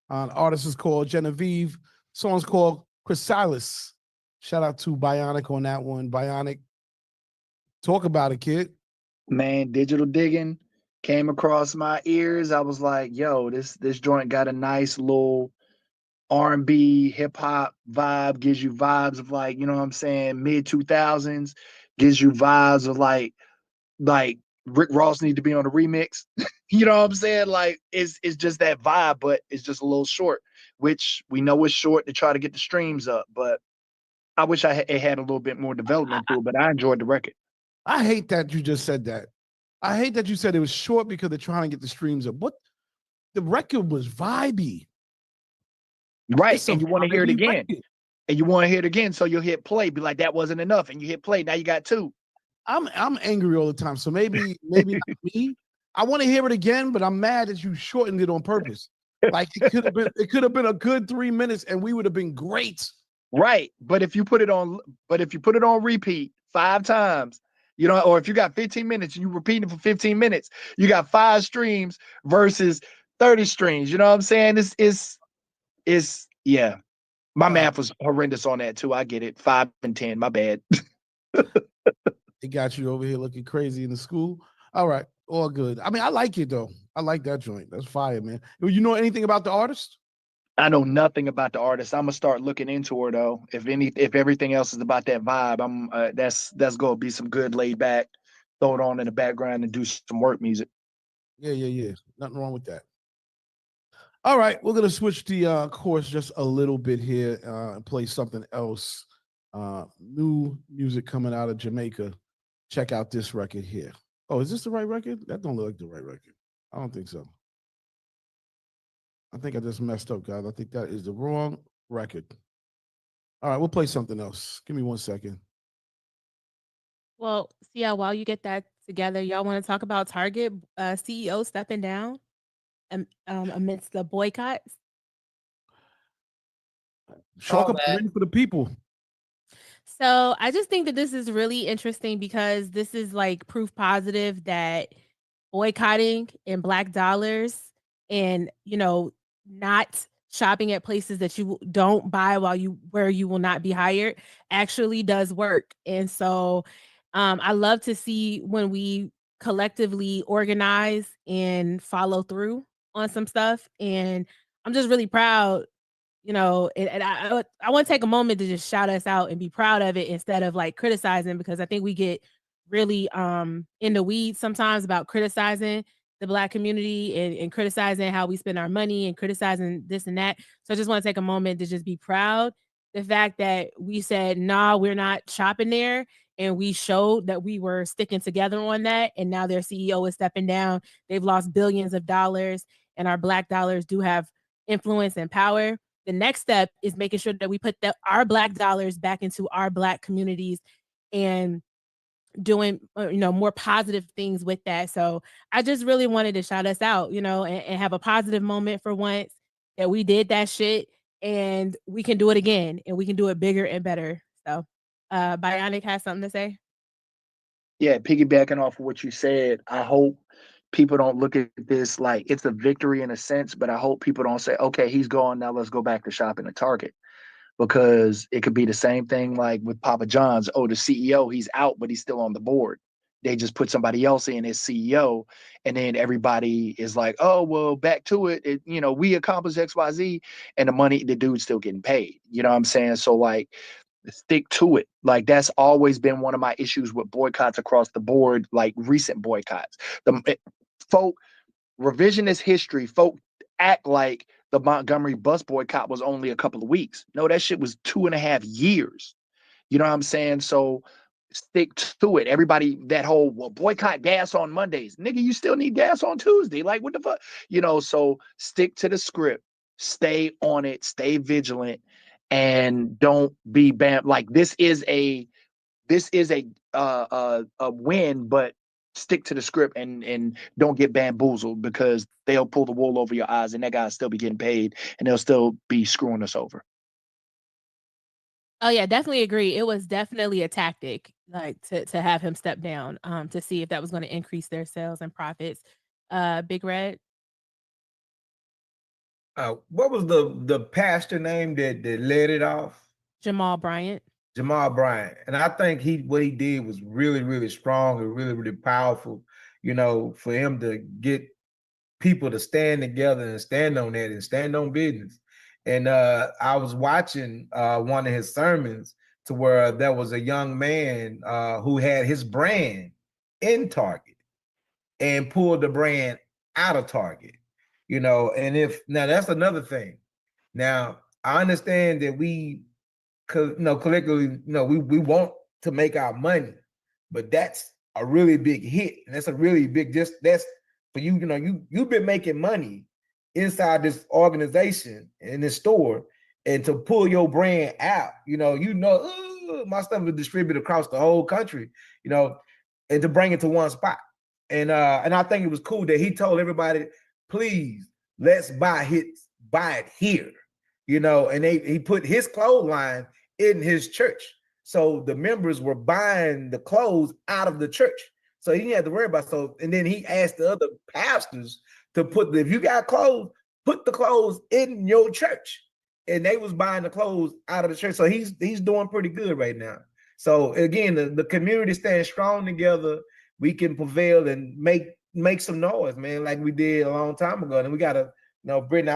Speaker 3: artist is called Genevieve. Song's called Chrysalis. Shout out to Bionic on that one. Bionic. Talk about it, kid.
Speaker 1: Man, digital digging came across my ears. I was like, yo, this joint got a nice little R&B hip hop vibe, gives you vibes of like, you know what I'm saying, mid 2000s, gives you vibes of like Rick Ross need to be on the remix. You know what I'm saying? Like it's just that vibe, but it's just a little short, which we know is short to try to get the streams up. But I wish it had a little bit more development to it, but I enjoyed the record.
Speaker 3: I hate that you just said that. I hate that you said it was short because they're trying to get the streams up. What? The record was vibey.
Speaker 1: Right. And you want to hear it again. Record. And you want to hear it again. So you'll hit play, be like, that wasn't enough. And you hit play. Now you got two.
Speaker 3: I'm angry all the time. So maybe not me. I want to hear it again, but I'm mad that you shortened it on purpose. Like it could have been a good 3 minutes and we would have been great.
Speaker 1: Right. But if you put it on repeat 5 times, you know, or if you got 15 minutes and you repeat it for 15 minutes, you got 5 streams versus 30 streams. You know what I'm saying? It's yeah. My math was horrendous on that too. I get it. 5 and 10. My bad.
Speaker 3: It got you over here looking crazy in the school. All right. All good. I mean, I like it though. I like that joint. That's fire, man. You know anything about the artist?
Speaker 1: I know nothing about the artist. I'm gonna start looking into her though. If everything else is about that vibe, I'm that's gonna be some good laid back, throw it on in the background and do some work music.
Speaker 3: Yeah. Nothing wrong with that. All right, we're gonna switch the course just a little bit here and play something else. New music coming out of Jamaica. Check out this record here. Oh, is this the right record? That don't look like the right record. I don't think so. I think I just messed up, guys. I think that is the wrong record. All right, we'll play something else. Give me 1 second.
Speaker 4: Well, yeah, while you get that together, y'all want to talk about Target CEO stepping down amidst the boycotts?
Speaker 3: Talk about win for the people.
Speaker 4: So I just think that this is really interesting because this is like proof positive that boycotting and black dollars and, you know, not shopping at places that you don't buy where you will not be hired actually does work. And so I love to see when we collectively organize and follow through on some stuff. And I'm just really proud, you know, and I want to take a moment to just shout us out and be proud of it instead of like criticizing, because I think we get really in the weeds sometimes about criticizing the Black community and criticizing how we spend our money and criticizing this and that. So I just want to take a moment to just be proud the fact that we said, nah, we're not shopping there. And we showed that we were sticking together on that. And now their CEO is stepping down. They've lost billions of dollars, and our Black dollars do have influence and power. The next step is making sure that we put our Black dollars back into our Black communities and doing more positive things with that. So I just really wanted to shout us out, and have a positive moment for once that we did that shit, and we can do it again, and we can do it bigger and better. So Bionic has something to say.
Speaker 1: Yeah, piggybacking off of what you said, I hope people don't look at this like it's a victory in a sense, but I hope people don't say, okay, he's gone, now let's go back to shopping at Target. Because it could be the same thing like with Papa John's. Oh, the CEO, he's out, but he's still on the board. They just put somebody else in as CEO, and then everybody is like, oh, well, back to it. We accomplished XYZ, and the dude's still getting paid. You know what I'm saying? So like, stick to it. Like that's always been one of my issues with boycotts across the board, like recent boycotts. Folk revisionist history, folk act like the Montgomery bus boycott was only a couple of weeks. No, that shit was 2.5 years. You know what I'm saying? So stick to it. Everybody, that whole boycott gas on Mondays. Nigga, you still need gas on Tuesday. Like, what the fuck? So stick to the script, stay on it, stay vigilant, and don't be bam. Like this is a win, but stick to the script and don't get bamboozled, because they'll pull the wool over your eyes and that guy'll still be getting paid and they'll still be screwing us over.
Speaker 4: Oh yeah, definitely agree. It was definitely a tactic, like to have him step down, to see if that was going to increase their sales and profits. Big Red.
Speaker 8: What was the pastor name that led it off?
Speaker 4: Jamal Bryant.
Speaker 8: Jamal Bryant. And I think what he did was really, really strong and really, really powerful, for him to get people to stand together and stand on that and stand on business. And I was watching one of his sermons to where there was a young man who had his brand in Target. and pull the brand out of Target, you know. And if now that's another thing. Now I understand that we, collectively, we want to make our money, but that's a really big hit, and that's a really big that's for you. You know, you've been making money inside this organization in this store, and to pull your brand out, my stuff is distributed across the whole country, and to bring it to one spot. And I think it was cool that he told everybody, please, let's buy it here, and he put his clothesline in his church. So the members were buying the clothes out of the church. So he didn't have to worry about and then he asked the other pastors to if you got clothes, put the clothes in your church. And they was buying the clothes out of the church. So he's doing pretty good right now. So again, the community stands strong together. We can prevail and make some noise, man, like we did a long time ago. And we gotta, Brittany,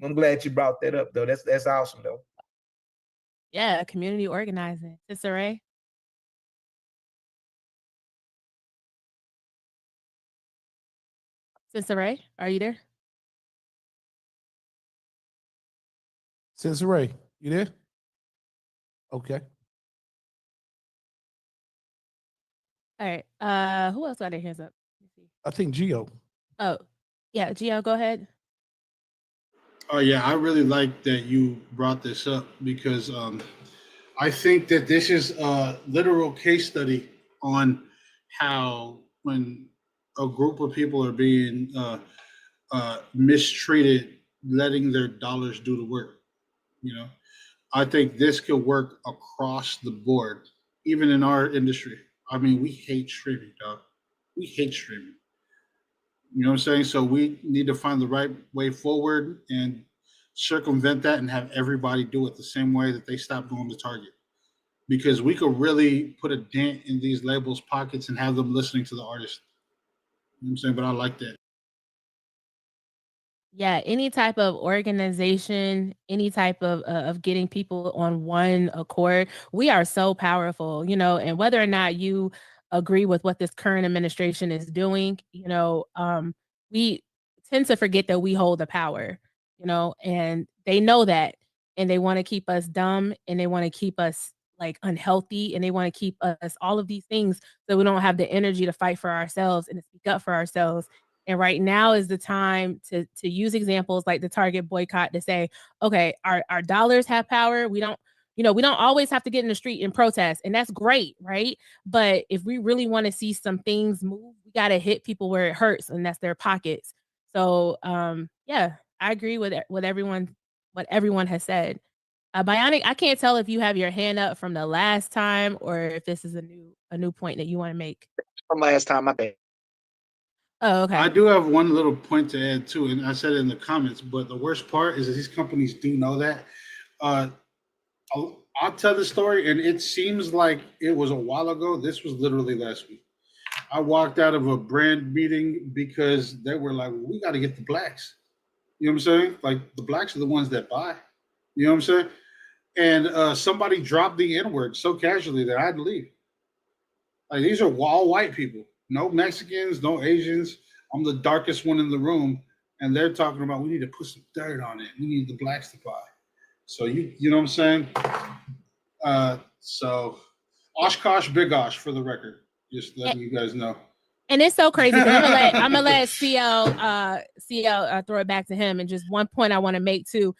Speaker 8: I'm glad you brought that up, though. That's awesome, though.
Speaker 4: Yeah, community organizing. Sister Ray? Sister Ray, are you there?
Speaker 3: Sister Ray, you there? Okay.
Speaker 4: All right. Who else got their hands up?
Speaker 3: I think Gio.
Speaker 4: Oh, yeah, Gio, go ahead.
Speaker 10: Oh yeah, I really like that you brought this up because I think that this is a literal case study on how when a group of people are being mistreated, letting their dollars do the work. I think this could work across the board, even in our industry. I mean, we hate streaming, dog. We hate streaming. You know what I'm saying? So we need to find the right way forward and circumvent that and have everybody do it the same way that they stop going to Target. Because we could really put a dent in these labels' pockets and have them listening to the artist. You know what I'm saying? But I like that.
Speaker 4: Yeah, any type of organization, any type of getting people on one accord, we are so powerful, and whether or not you agree with what this current administration is doing, we tend to forget that we hold the power, and they know that, and they want to keep us dumb, and they want to keep us like unhealthy, and they want to keep us all of these things so we don't have the energy to fight for ourselves and to speak up for ourselves. And right now is the time to use examples like the Target boycott to say, okay, our dollars have power. We don't always have to get in the street and protest, and that's great, right? But if we really want to see some things move, we got to hit people where it hurts, and that's their pockets. So, yeah, I agree with what everyone has said. Bionic, I can't tell if you have your hand up from the last time or if this is a new point that you want to make.
Speaker 1: From last time, I think.
Speaker 4: Oh, okay.
Speaker 10: I do have one little point to add too, and I said it in the comments, but the worst part is that these companies do know that. I'll tell the story, and it seems like it was a while ago. This was literally last week. I walked out of a brand meeting because they were like, we got to get the blacks. You know what I'm saying? Like, the blacks are the ones that buy. You know what I'm saying? And somebody dropped the N-word so casually that I had to leave. Like, these are all white people. No Mexicans, no Asians. I'm the darkest one in the room, and they're talking about we need to put some dirt on it. We need the blacks to buy. So you know what I'm saying? So Oshkosh, Big Osh for the record. Just letting you guys know.
Speaker 4: And it's so crazy. I'm gonna let CL throw it back to him. And just one point I want to make too.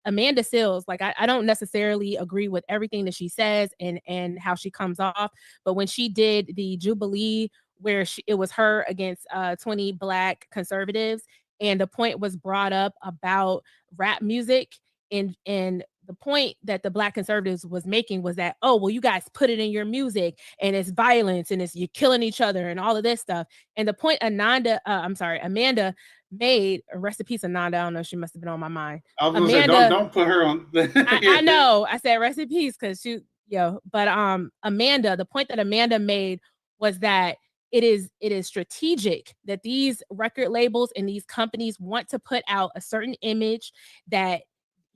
Speaker 4: Amanda Seales, like I don't necessarily agree with everything that she says and how she comes off, but when she did the Jubilee where it was her against 20 Black conservatives, and the point was brought up about rap music, and the point that the Black conservatives was making was that, oh, well, you guys put it in your music and it's violence and you're killing each other and all of this stuff. And the point Amanda made, rest in peace, Ananda. I don't know, she must have been on my mind.
Speaker 10: I was gonna say, don't put her on.
Speaker 4: I know. I said rest in peace because but Amanda, the point that Amanda made was that it is strategic that these record labels and these companies want to put out a certain image that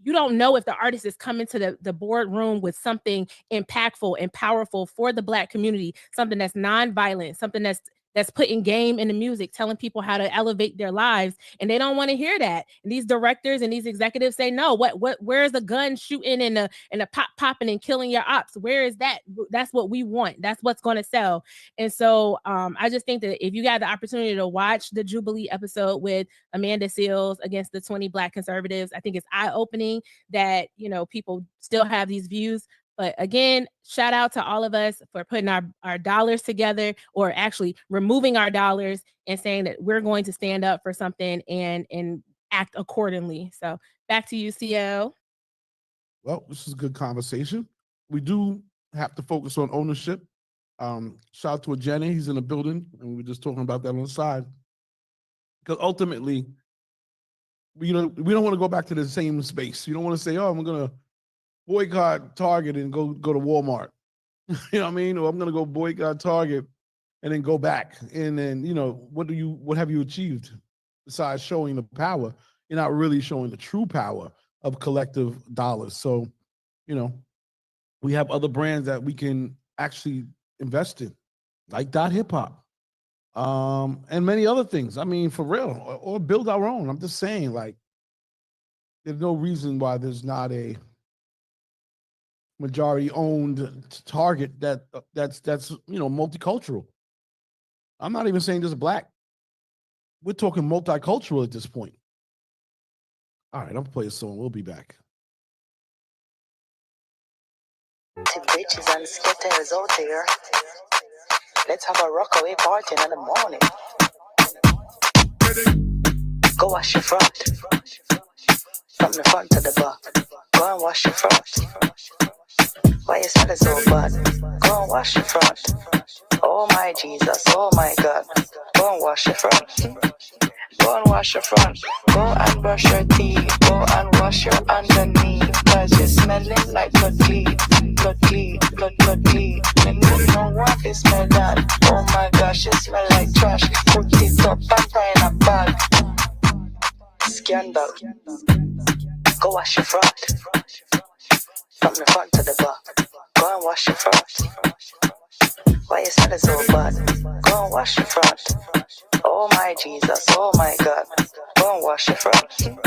Speaker 4: you don't know if the artist is coming to the boardroom with something impactful and powerful for the Black community, something that's nonviolent, something that's that's putting game in the music, telling people how to elevate their lives, and they don't want to hear that. And these directors and these executives say, no, where's the gun shooting and the pop popping and killing your ops? Where is that? That's what we want. That's what's going to sell. And so I just think that if you got the opportunity to watch the Jubilee episode with Amanda Seales against the 20 Black conservatives, I think it's eye-opening that, you know, people still have these views. But again, shout out to all of us for putting our dollars together, or actually removing our dollars and saying that we're going to stand up for something and act accordingly. So back to you, CL.
Speaker 3: Well, this is a good conversation. We do have to focus on ownership. Shout out to Jenny, he's in the building, and we were just talking about that on the side. Because ultimately, we don't want to go back to the same space. You don't want to say, oh, I'm going to boycott Target and go to Walmart. You know what I mean? Or I'm going to go boycott Target and then go back. And then, you know, what have you achieved besides showing the power? You're not really showing the true power of collective dollars. So, you know, we have other brands that we can actually invest in, like Hip Hop, and many other things. I mean, for real, or build our own. I'm just saying, like, there's no reason why there's not a majority owned Target that's you know, multicultural. I'm not even saying just Black. We're talking multicultural at this point. All right, I'm gonna play a song. We'll be back.
Speaker 15: Bitches and skitters out there. Let's have a rockaway party in the morning. Go wash your front, from the front to the back. Go and wash your front. Why you smell so bad? Go and wash your front. Oh my Jesus, oh my God. Go and wash your front. Go and wash your front. Go and brush your teeth. Go and wash your underneath. Cause you're smelling like blood bleed. Blood bleed, blood bleed. And you know what they smell that? Oh my gosh, you smell like trash. Put it up and tie in a bag. Scandal. Go wash your front. From the front to the back. Go and wash your front. Why you smelling so bad? Go and wash your front. Oh my Jesus, oh my God. Go and wash your front.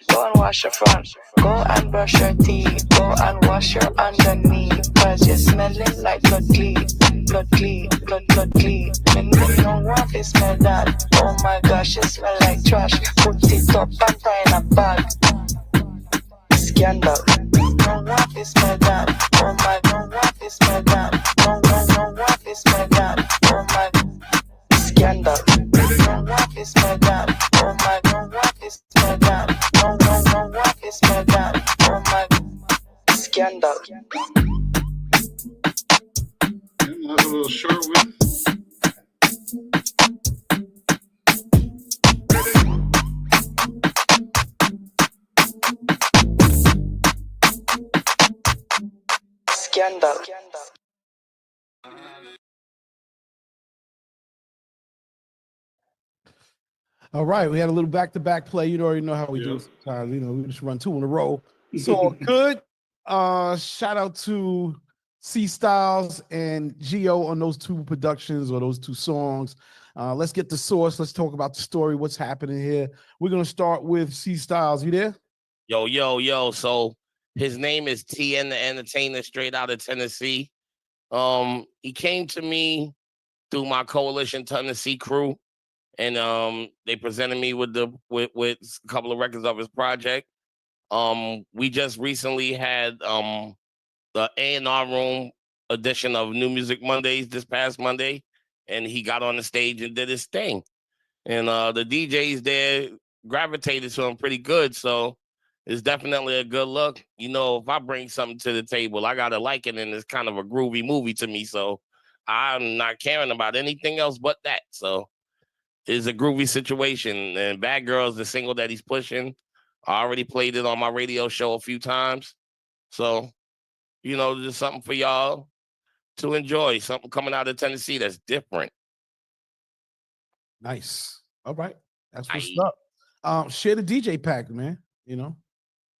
Speaker 15: Go and wash your front. Go and brush your teeth. Go and wash your underneath. Cause you're smelling like blood bleed. Blood bleed, blood bleed. And you know what they smell that? Oh my gosh, you smell like trash. Put it up and tie in a bag. Scandal. No what they smell that? Oh my, no what they smell that? No what they smell that? Oh my, scandal. No what they smell that? Oh my, no what they smell that? No what they smell that? Oh my, scandal.
Speaker 10: That's a little short one.
Speaker 15: Scandal.
Speaker 3: All right, we had a little back-to-back play. You already know how we do it sometimes. You know, we just run two in a row. So good. Shout out to C Styles and Geo on those two productions or those two songs. Let's get the source. Let's talk about the story. What's happening here? We're gonna start with C Styles. You there?
Speaker 9: Yo. So his name is TN the Entertainer, straight out of Tennessee. He came to me through my Coalition Tennessee crew, and they presented me with a couple of records of his project. We just recently had the A&R Room edition of New Music Mondays this past Monday, and he got on the stage and did his thing. And the DJs there gravitated to him pretty good, so it's definitely a good look. You know, if I bring something to the table, I gotta like it, and it's kind of a groovy movie to me, so I'm not caring about anything else but that. So it's a groovy situation. And Bad Girls, the single that he's pushing, I already played it on my radio show a few times. So, you know, there's something for y'all to enjoy, something coming out of Tennessee that's different.
Speaker 3: Nice. All right. That's what's up. Share the DJ pack, man. You know,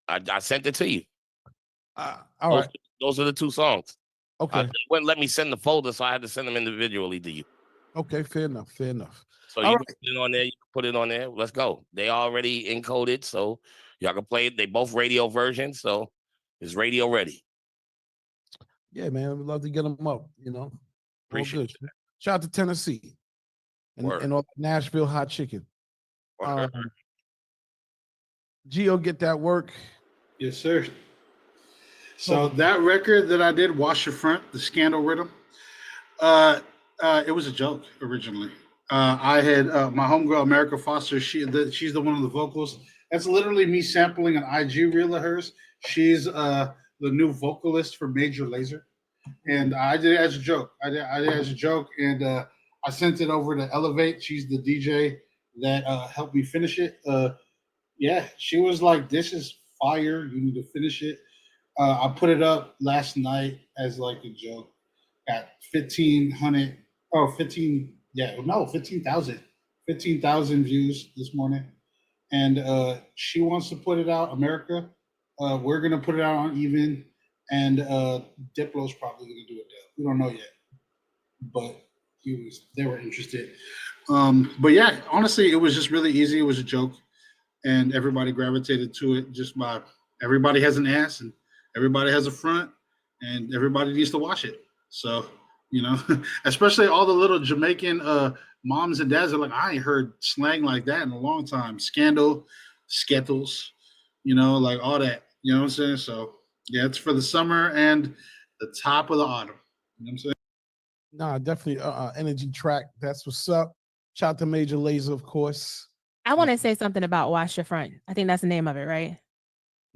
Speaker 9: I sent it to you.
Speaker 3: All right.
Speaker 9: Those are the two songs.
Speaker 3: Okay.
Speaker 9: They wouldn't let me send the folder, so I had to send them individually to you.
Speaker 3: Okay, fair enough. Fair enough.
Speaker 9: So
Speaker 3: All
Speaker 9: you
Speaker 3: right.
Speaker 9: can put it on there. You can put it on there. Let's go. They already encoded, so y'all can play it. They both radio versions, so it's radio ready.
Speaker 3: Yeah, man, we'd love to get them up. All
Speaker 9: Appreciate
Speaker 3: good. Shout out to Tennessee and all that Nashville hot chicken. Gio, get that work.
Speaker 10: Yes, sir. So that record that I did, Wash Your Front, the Scandal Rhythm, it was a joke originally. I had my homegirl America Foster. She's the one of the vocals. That's literally me sampling an IG reel of hers. She's the new vocalist for Major Lazer, and I did it as a joke. I did it as a joke, and I sent it over to Elevate. She's the DJ that helped me finish it. Yeah, she was like, "This is fire. You need to finish it." I put it up last night as like a joke. Got 15,000 views this morning. And she wants to put it out, America. We're going to put it out on Even. And Diplo's probably going to do it there. We don't know yet. But they were interested. But yeah, honestly, it was just really easy. It was a joke. And everybody gravitated to it just by everybody has an ass and everybody has a front and everybody needs to wash it. So, especially all the little Jamaican moms and dads are like, I ain't heard slang like that in a long time. Scandal, skittles, like all that. You know what I'm saying? So, yeah, it's for the summer and the top of the autumn. You know what I'm saying?
Speaker 3: Nah, definitely energy track. That's what's up. Shout out to Major Lazer, of course.
Speaker 4: I want to say something about Wash Your Front. I think that's the name of it, right?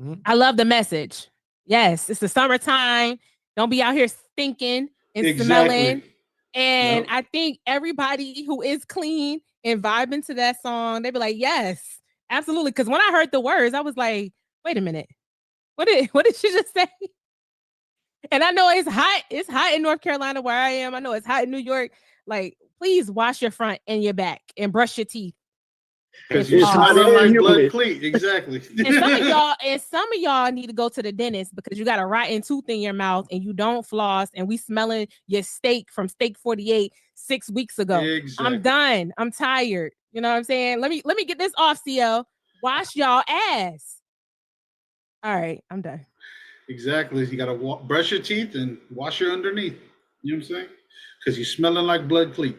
Speaker 3: Mm-hmm.
Speaker 4: I love the message. Yes, it's the summertime. Don't be out here stinking and smelling. And I think everybody who is clean and vibing to that song, they be like, yes, absolutely. Because when I heard the words, I was like, wait a minute. What did she just say? And I know it's hot. It's hot in North Carolina where I am. I know it's hot in New York. Like, please wash your front and your back and brush your teeth.
Speaker 10: Because you're smelling like blood cleat, exactly.
Speaker 4: and some of y'all need to go to the dentist because you got a rotten tooth in your mouth and you don't floss, and we smelling your steak from Steak 48 6 weeks ago.
Speaker 10: Exactly.
Speaker 4: I'm done. I'm tired. You know what I'm saying? Let me get this off, CL. Wash y'all ass. All right, I'm done.
Speaker 10: Exactly. You got to brush your teeth and wash your underneath. You know what I'm saying? Because you're smelling like blood cleat.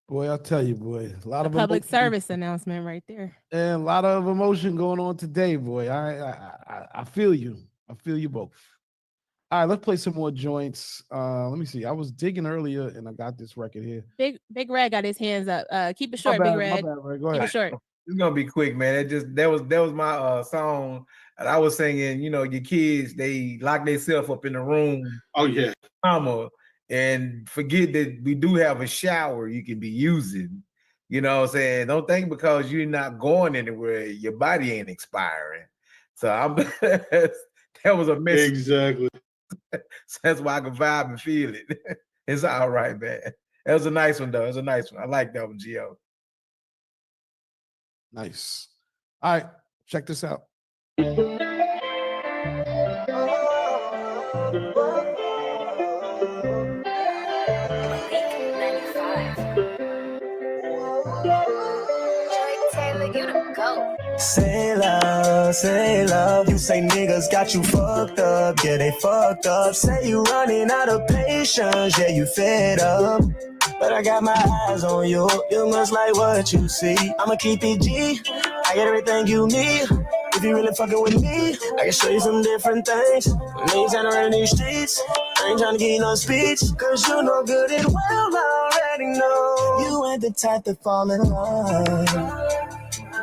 Speaker 3: Boy, I'll tell you, boy, a lot of
Speaker 4: public service announcement right there.
Speaker 3: And a lot of emotion going on today, boy. I feel you. I feel you both. All right, let's play some more joints. Let me see. I was digging earlier and I got this record here.
Speaker 4: Big Red got his hands up. Keep it short, Big Red.
Speaker 3: Go ahead.
Speaker 4: Keep it short.
Speaker 8: It's gonna be quick, man. That was my song that I was singing. Your kids, they lock themselves up in the room.
Speaker 10: Oh yeah,
Speaker 8: mama. And forget that we do have a shower you can be using. You know what I'm saying? Don't think because you're not going anywhere, your body ain't expiring. So that was a message.
Speaker 10: Exactly.
Speaker 8: So that's why I can vibe and feel it. It's all right, man. That was a nice one, though. It was a nice one. I like that one, Gio.
Speaker 3: Nice. All right, check this out.
Speaker 16: Say love, you say niggas got you fucked up, yeah they fucked up. Say you running out of patience, yeah you fed up. But I got my eyes on you, you must like what you see. I'ma keep it G, I got everything you need. If you really fucking with me, I can show you some different things. When niggas out around these streets, I ain't trying to give you no speech, cause you know good and well I already know you ain't the type to fall in love.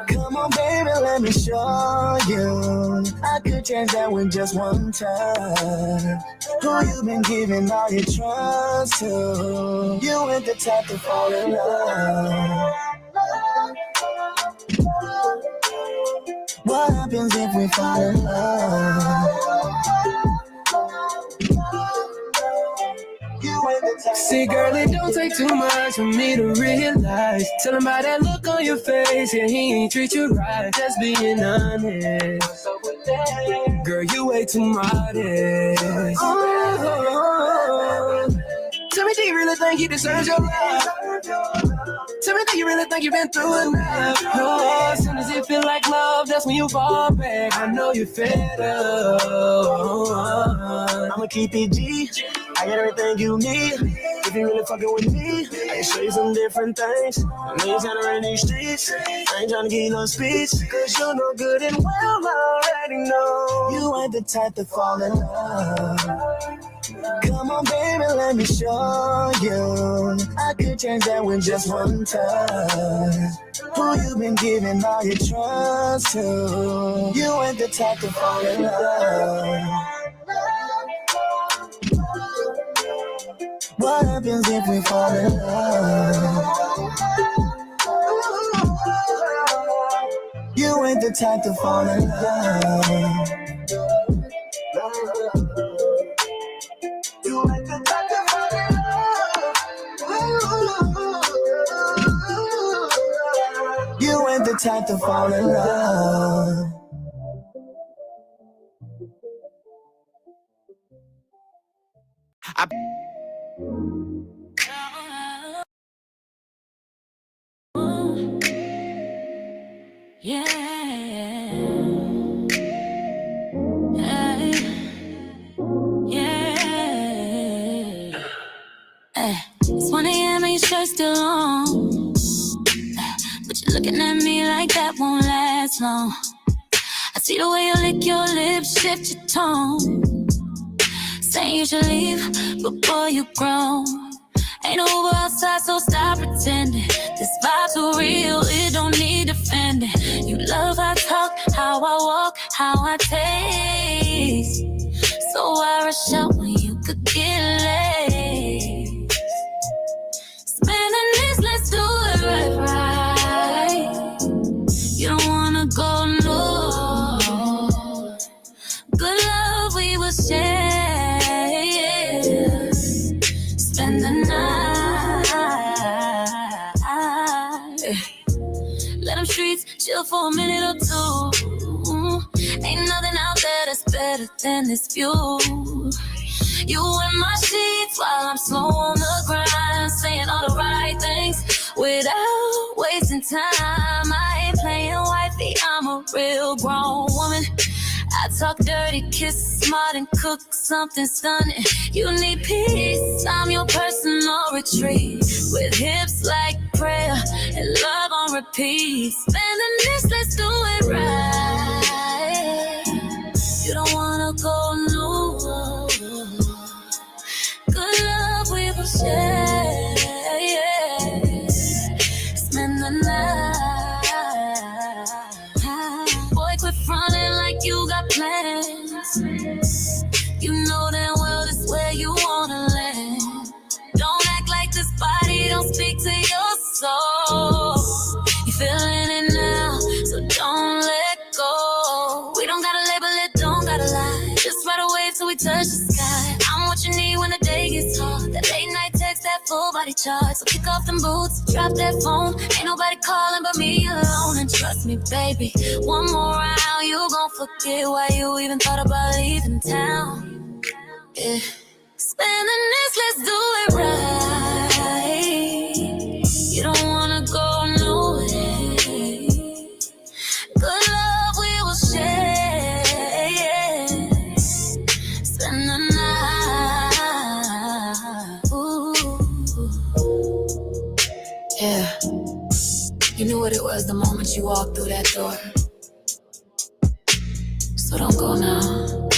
Speaker 16: Come on, baby, let me show you. I could change that with just one time. Who you been giving all your trust to? You ain't the type to fall in love. What happens if we fall in love?
Speaker 17: See, girl, it don't take too much for me to realize. Tell him about that look on your face, yeah, he ain't treat you right. Just being honest. Girl, you way too modest. Oh, tell me me, do you really think he deserves your love? Tell me, do you really think you've been through enough? Oh, as soon as it feel like love, that's when you fall back. I know you're fed up.
Speaker 16: I'ma keep it G. I got everything you need. If you really fucking with me, I can show you some different things. I know you're trying to run these streets. I ain't trying to give you no speech, cause you know good and well I already know you ain't the type to fall in love. Come on, baby, let me show you. I could change that with just one touch. Who you been giving all your trust to? You ain't the type to fall in love. What happens if we fall in love? You ain't the type to fall in love. You ain't the type to fall in love. You ain't the type to fall in love.
Speaker 12: Yeah. Hey. Yeah. It's 1 a.m. and your shirt's still on. But you're looking at me like that won't last long. I see the way you lick your lips, shift your tone. Saying you should leave, but boy, you grown. Ain't no Uber outside, so stop pretending. This vibe's so real, it don't need defending. You love how I talk, how I walk, how I taste. So I rush out when you could get late. Spending this, let's do it right. You don't wanna go no. Good love we will share. Spend the night. Let them streets chill for a minute or two. Ain't nothing out there that's better than this view. You in my sheets while I'm slow on the grind, saying all the right things without wasting time. I ain't playing wifey, I'm a real grown woman. I talk dirty, kiss smart, and cook something stunning. You need peace, I'm your personal retreat. With hips like prayer and love on repeat. Spending this, let's do it right. You don't wanna go no. Good love we will share. Spend the night. Boy, quit fronting like you got plans. You know damn well this where you wanna land. Don't act like this body don't speak to your soul. You feeling it now, so don't let go. We don't gotta label it, don't gotta lie. Just right away till we touch the sky. I'm what you need when the day gets hard. That late night text, that full body charge. So kick off them boots, drop that phone. Ain't nobody calling but me alone. And trust me, baby, one more round, you gon' forget why you even thought about leaving town. Yeah. Spending this, let's do it right. You don't wanna go nowhere. Good love we will share. Spend the night. Ooh. Yeah. You knew what it was the moment you walked through that door. So don't go now.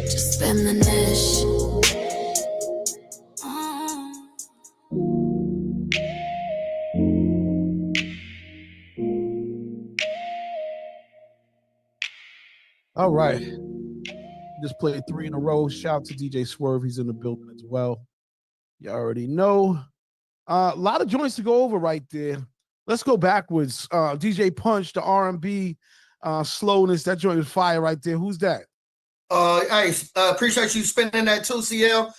Speaker 12: Just spend the niche.
Speaker 3: All right. Just played 3 in a row. Shout out to DJ Swerve. He's in the building as well. You already know. A lot of joints to go over right there. Let's go backwards. DJ Punch, the R&B slowness. That joint is fire right there. Who's that?
Speaker 13: Hey, appreciate you spending that too, CL.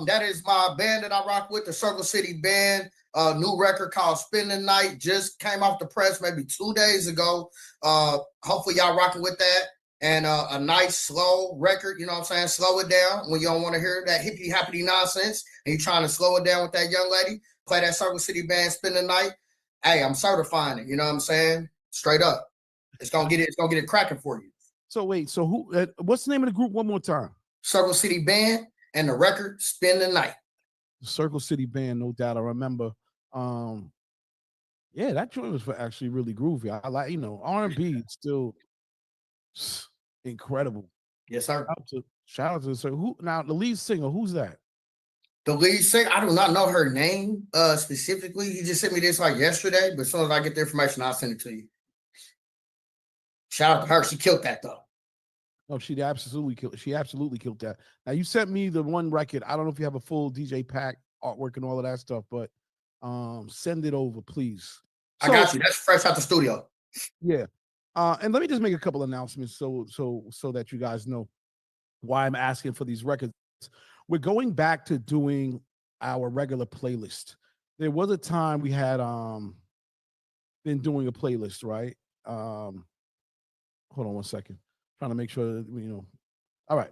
Speaker 13: That is my band that I rock with, the Circle City Band. New record called Spend the Night just came off the press maybe 2 days ago. Hopefully y'all rocking with that. and a nice slow record, you know what I'm saying? Slow it down when you don't want to hear that hippity happity nonsense and you're trying to slow it down with that young lady. Play that Circle City Band, Spend the Night. Hey, I'm certifying it, you know what I'm saying? Straight up. It's gonna get it cracking for you.
Speaker 3: So wait, so who what's the name of the group one more time?
Speaker 13: Circle City Band and the record Spend the Night.
Speaker 3: Circle City Band, no doubt. I remember. Yeah, that joint was actually really groovy. I like, R&B still incredible.
Speaker 13: Yes, sir.
Speaker 3: Shout out to who now the lead singer, who's that?
Speaker 13: The lead singer, I do not know her name specifically. He just sent me this like yesterday, but as soon as I get the information, I'll send it to you. Shout out to her. She killed that though.
Speaker 3: Oh, she absolutely killed that. Now you sent me the one record. I don't know if you have a full DJ pack, artwork, and all of that stuff, but send it over, please.
Speaker 13: I got you. That's fresh out the studio.
Speaker 3: Yeah. And let me just make a couple announcements so that you guys know why I'm asking for these records. We're going back to doing our regular playlist. There was a time we had been doing a playlist, right? Hold on one second. Trying to make sure that, all right.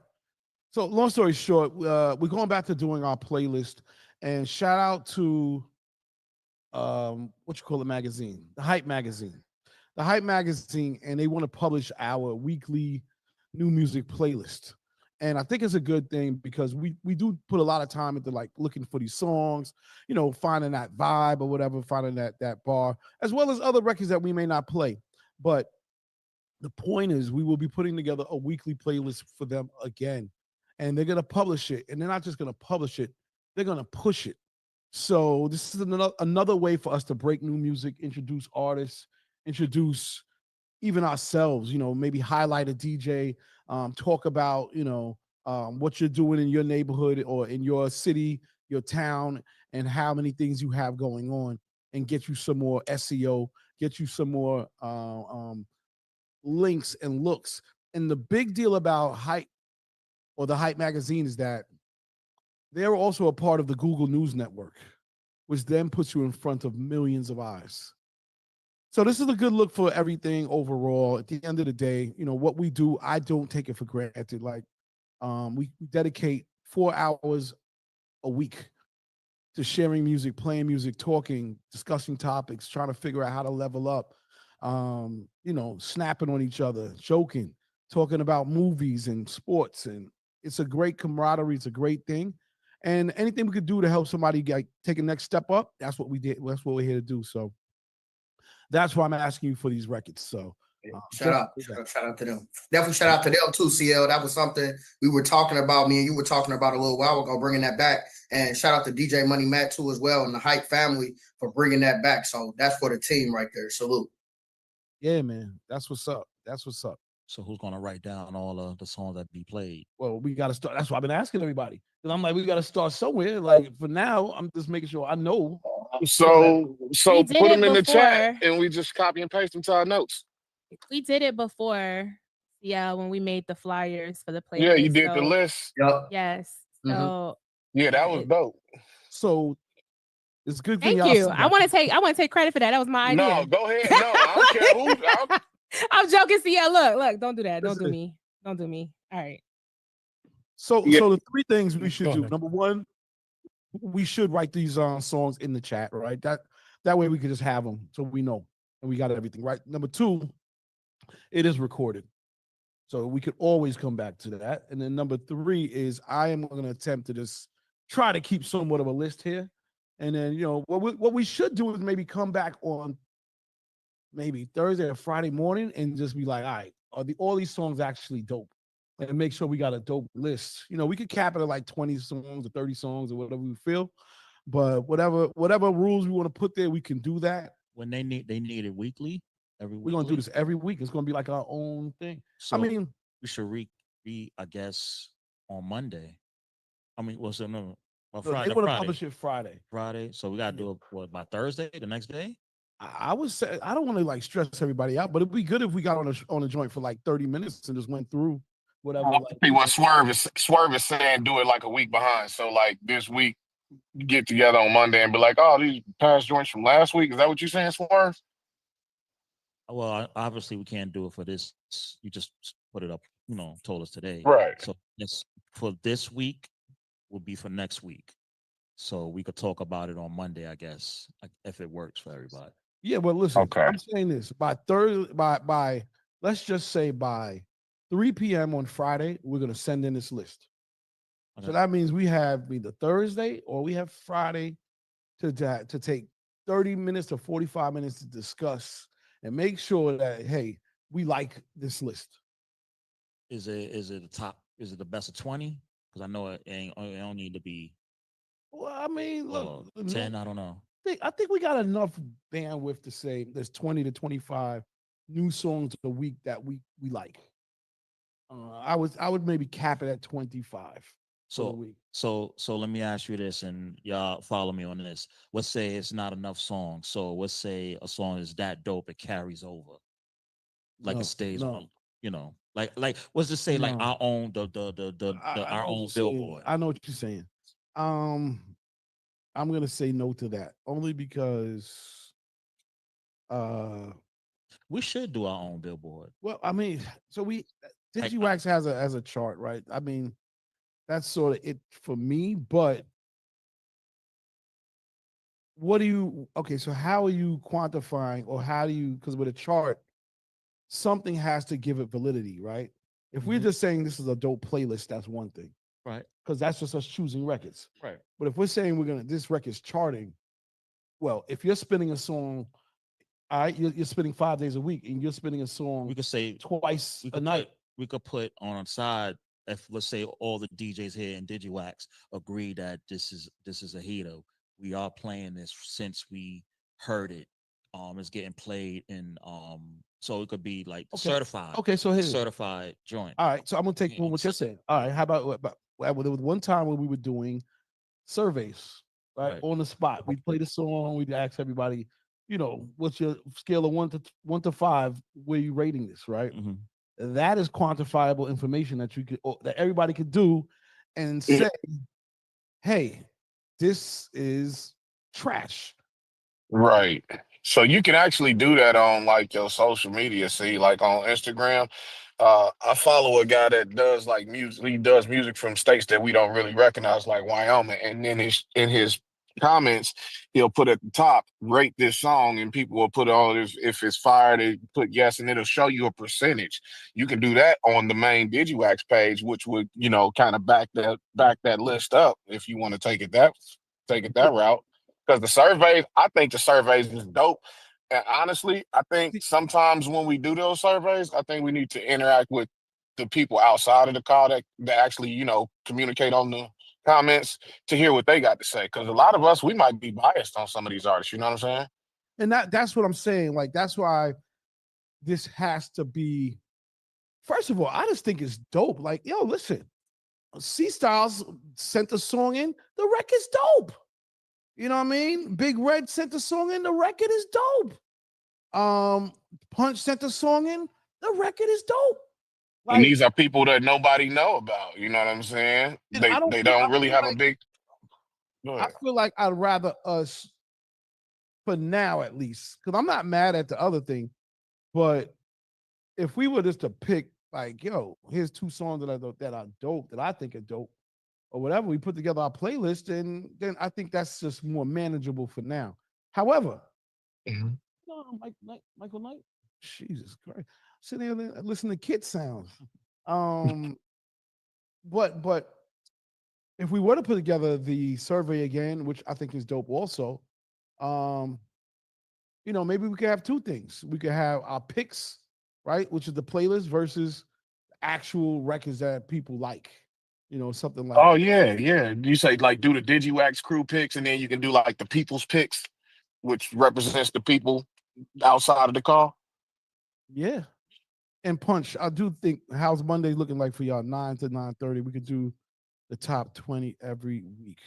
Speaker 3: So long story short, we're going back to doing our playlist, and shout out to magazine, the Hype magazine. The Hype magazine, and they want to publish our weekly new music playlist. And I think it's a good thing because we do put a lot of time into like looking for these songs, finding that vibe or whatever, finding that bar, as well as other records that we may not play. But the point is we will be putting together a weekly playlist for them again. And they're going to publish it. And they're not just going to publish it, they're going to push it. So this is another way for us to break new music, introduce artists, introduce even ourselves, maybe highlight a DJ, talk about, what you're doing in your neighborhood or in your city, your town, and how many things you have going on, and get you some more SEO, get you some more links and looks. And the big deal about Hype or the Hype magazine is that they're also a part of the Google News Network, which then puts you in front of millions of eyes. So this is a good look for everything overall. At the end of the day, what we do, I don't take it for granted. Like we dedicate 4 hours a week to sharing music, playing music, talking, discussing topics, trying to figure out how to level up, snapping on each other, joking, talking about movies and sports. And it's a great camaraderie. It's a great thing. And anything we could do to help somebody take a next step up, that's what we did. That's what we're here to do. So that's why I'm asking you for these records. So
Speaker 13: shout out to them. Definitely shout out to them too, CL. That was something we were talking about. Me and you were talking about a little while ago, bringing that back. And shout out to DJ Money Matt too as well, and the Hype family for bringing that back. So that's for the team right there. Salute.
Speaker 3: Yeah, man. That's what's up. That's what's up.
Speaker 18: So who's gonna write down all of the songs that be played?
Speaker 3: Well, we got to start. That's why I've been asking everybody. Because I'm like, we got to start somewhere. Like for now, I'm just making sure I know.
Speaker 6: So put them in the chat, and we just copy and paste them to our notes.
Speaker 4: We did it before, when we made the flyers for the playlist.
Speaker 6: Yeah, you did the list.
Speaker 13: Yep.
Speaker 4: Yes. So
Speaker 6: yeah, that was dope.
Speaker 3: So it's good.
Speaker 4: Thank you. I want to take credit for that. That was my idea.
Speaker 6: No, go ahead. No, I don't care who.
Speaker 4: I'm joking. Look, don't do that. Don't do me. Don't do me. All right.
Speaker 3: So the 3 things we should do. Number 1, we should write these songs in the chat, right? That way we can just have them so we know and we got everything right. Number 2, it is recorded, so we could always come back to that. And then number 3 is I am going to attempt to just try to keep somewhat of a list here. And then what we should do is maybe come back on maybe Thursday or Friday morning and just be like, all right, are all these songs actually dope? And make sure we got a dope list. We could cap it at like 20 songs or 30 songs or whatever we feel. But whatever rules we want to put there, we can do that.
Speaker 18: When they need it weekly, every week.
Speaker 3: We're gonna do this every week. It's gonna be like our own thing.
Speaker 18: So we should read, I guess, on Monday. Friday.
Speaker 3: They want to publish it Friday.
Speaker 18: Friday. So we gotta do it by Thursday, the next day.
Speaker 3: I would say I don't want to like stress everybody out, but it'd be good if we got on a joint for like 30 minutes and just went through whatever.
Speaker 6: I think what Swerve is saying, do it like a week behind. So like this week, get together on Monday and be like, oh, these past joints from last week. Is that what you're saying, Swerve?
Speaker 18: Well, obviously we can't do it for this. You just put it up, told us today.
Speaker 6: Right.
Speaker 18: So this for this week will be for next week. So we could talk about it on Monday, I guess, if it works for everybody.
Speaker 3: Yeah, well, listen,
Speaker 6: Okay.
Speaker 3: I'm saying this by Thursday, by let's just say by 3 p.m. on Friday, we're gonna send in this list.
Speaker 18: Okay.
Speaker 3: So that means we have either Thursday or we have Friday to take 30 minutes to 45 minutes to discuss and make sure that hey, we like this list.
Speaker 18: Is it the top? Is it the best of 20? Because I know it don't need to be.
Speaker 3: Well, I mean, look,
Speaker 18: 10. I don't know.
Speaker 3: I think we got enough bandwidth to say there's 20 to 25 new songs a week that we like. I would maybe cap it at 25 for the week.
Speaker 18: So let me ask you this, and y'all follow me on this. Let's say it's not enough songs. So let's say a song is that dope it carries over, like it stays on. Like let's just say like our own our own Billboard.
Speaker 3: I know what you're saying. I'm gonna say no to that only because
Speaker 18: we should do our own Billboard.
Speaker 3: Well, I mean, so Digiwaxx has a chart, right? I mean, that's sort of it for me. But so how are you quantifying, or how do you? Because with a chart, something has to give it validity, right? If we're just saying this is a dope playlist, that's one thing.
Speaker 18: Right.
Speaker 3: Because that's just us choosing records.
Speaker 18: Right.
Speaker 3: But if we're saying this record's charting, well, if you're spinning a song, all right, you're spinning 5 days a week, and you're spinning a song.
Speaker 18: We could say
Speaker 3: twice a night.
Speaker 18: We could put on the side, if let's say all the DJs here in Digiwaxx agree that this is a heater. We are playing this since we heard it. It's getting played in so it could be like certified.
Speaker 3: Okay, so here's
Speaker 18: certified joint.
Speaker 3: All right, so I'm gonna take what you're saying. All right, how about there was one time when we were doing surveys, right? On the spot. We played a song, we'd ask everybody, what's your scale of 1 to 5? Where are you rating this, right? That is quantifiable information that that everybody could do and say, hey, this is trash.
Speaker 6: Right. So you can actually do that on like your social media. See, like on Instagram. I follow a guy that does like music. He does music from states that we don't really recognize, like Wyoming. And then in his comments, he'll put at the top, rate this song, and people will put on if it's fire, they put yes, and it'll show you a percentage. You can do that on the main Digiwaxx page, which would, kind of back that list up if you want to take it that route. Because I think the surveys is dope. And honestly, I think sometimes when we do those surveys, I think we need to interact with the people outside of the call that actually, communicate on the comments to hear what they got to say. Because a lot of us, we might be biased on some of these artists. You know what I'm saying?
Speaker 3: And that's what I'm saying. Like, that's why this has to be. First of all, I just think it's dope. Like, yo, listen, C Styles sent a song in. The record's dope. You know what I mean? Big Red sent a song in. The record is dope. Punch sent a song in. The record is dope.
Speaker 6: Like, and these are people that nobody know about. You know what I'm saying? They don't really have a big.
Speaker 3: I feel like I'd rather us, for now at least, because I'm not mad at the other thing, but if we were just to pick, like, yo, here's 2 songs that are dope, that I think are dope, or whatever, we put together our playlist, and then I think that's just more manageable for now. However, Michael Knight, Jesus Christ, sitting there listening to kid sounds. But if we were to put together the survey again, which I think is dope also, maybe we could have 2 things. We could have our picks, right, which is the playlist, versus actual records that people like. Something like.
Speaker 6: Oh yeah. You say like do the Digiwaxx crew picks, and then you can do like the people's picks, which represents the people outside of the call.
Speaker 3: Yeah. And Punch, I do think, how's Monday looking like for y'all? 9 to 9:30. We could do the top 20 every week.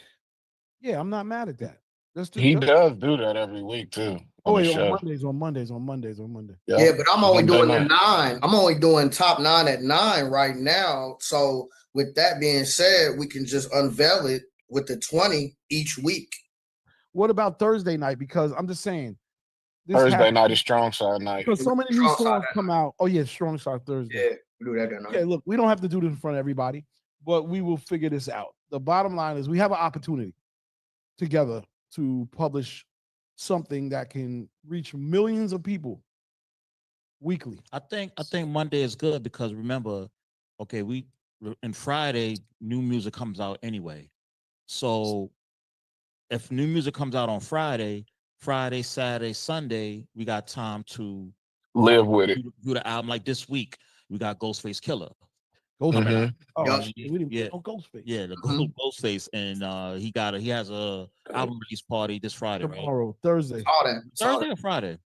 Speaker 3: Yeah, I'm not mad at that.
Speaker 6: He does do that every week too.
Speaker 3: On Mondays.
Speaker 13: Yeah, but I'm only doing the 9. I'm only doing top 9 at 9 right now. So with that being said, we can just unveil it with the 20 each week.
Speaker 3: What about Thursday night? Because I'm just saying,
Speaker 6: Thursday night is strong side night.
Speaker 3: Because so many new songs come out. Oh yeah, strong side Thursday.
Speaker 13: Yeah. Do that then.
Speaker 3: Yeah, look, we don't have to do this in front of everybody, but we will figure this out. The bottom line is we have an opportunity together to publish something that can reach millions of people weekly.
Speaker 18: I think Monday is good because remember, okay, and Friday new music comes out anyway. So if new music comes out on Friday, Saturday, Sunday, we got time to
Speaker 6: live with it.
Speaker 18: Do the album like this week. We got Ghostface Killer.
Speaker 3: Ghostface.
Speaker 18: Ghostface. Yeah, the Ghostface, and he has a album release party this Friday.
Speaker 3: Tomorrow,
Speaker 18: right?
Speaker 3: Thursday.
Speaker 18: Thursday or Friday?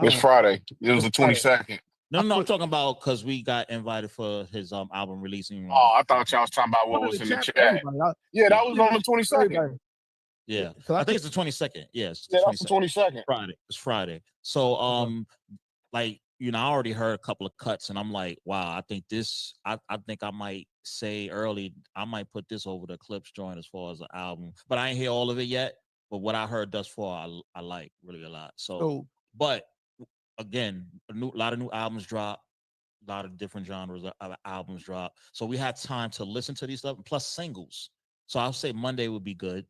Speaker 6: It's Friday. It was the 22nd.
Speaker 18: No, I'm talking about because we got invited for his album releasing.
Speaker 6: Oh, I thought y'all was talking about what was in the chat. Yeah, that was on the 22nd.
Speaker 18: Yeah, I think it's the 22nd. Yes,
Speaker 6: yeah, that's the 22nd.
Speaker 18: Friday. It's Friday. So, like, I already heard a couple of cuts, and I'm like, wow, I think this. I think I might say early. I might put this over the Clips joint as far as the album, but I ain't hear all of it yet. But what I heard thus far, I like really a lot. So, but again, a lot of new albums drop, a lot of different genres of albums drop. So we had time to listen to these stuff, plus singles. So I'll say Monday would be good.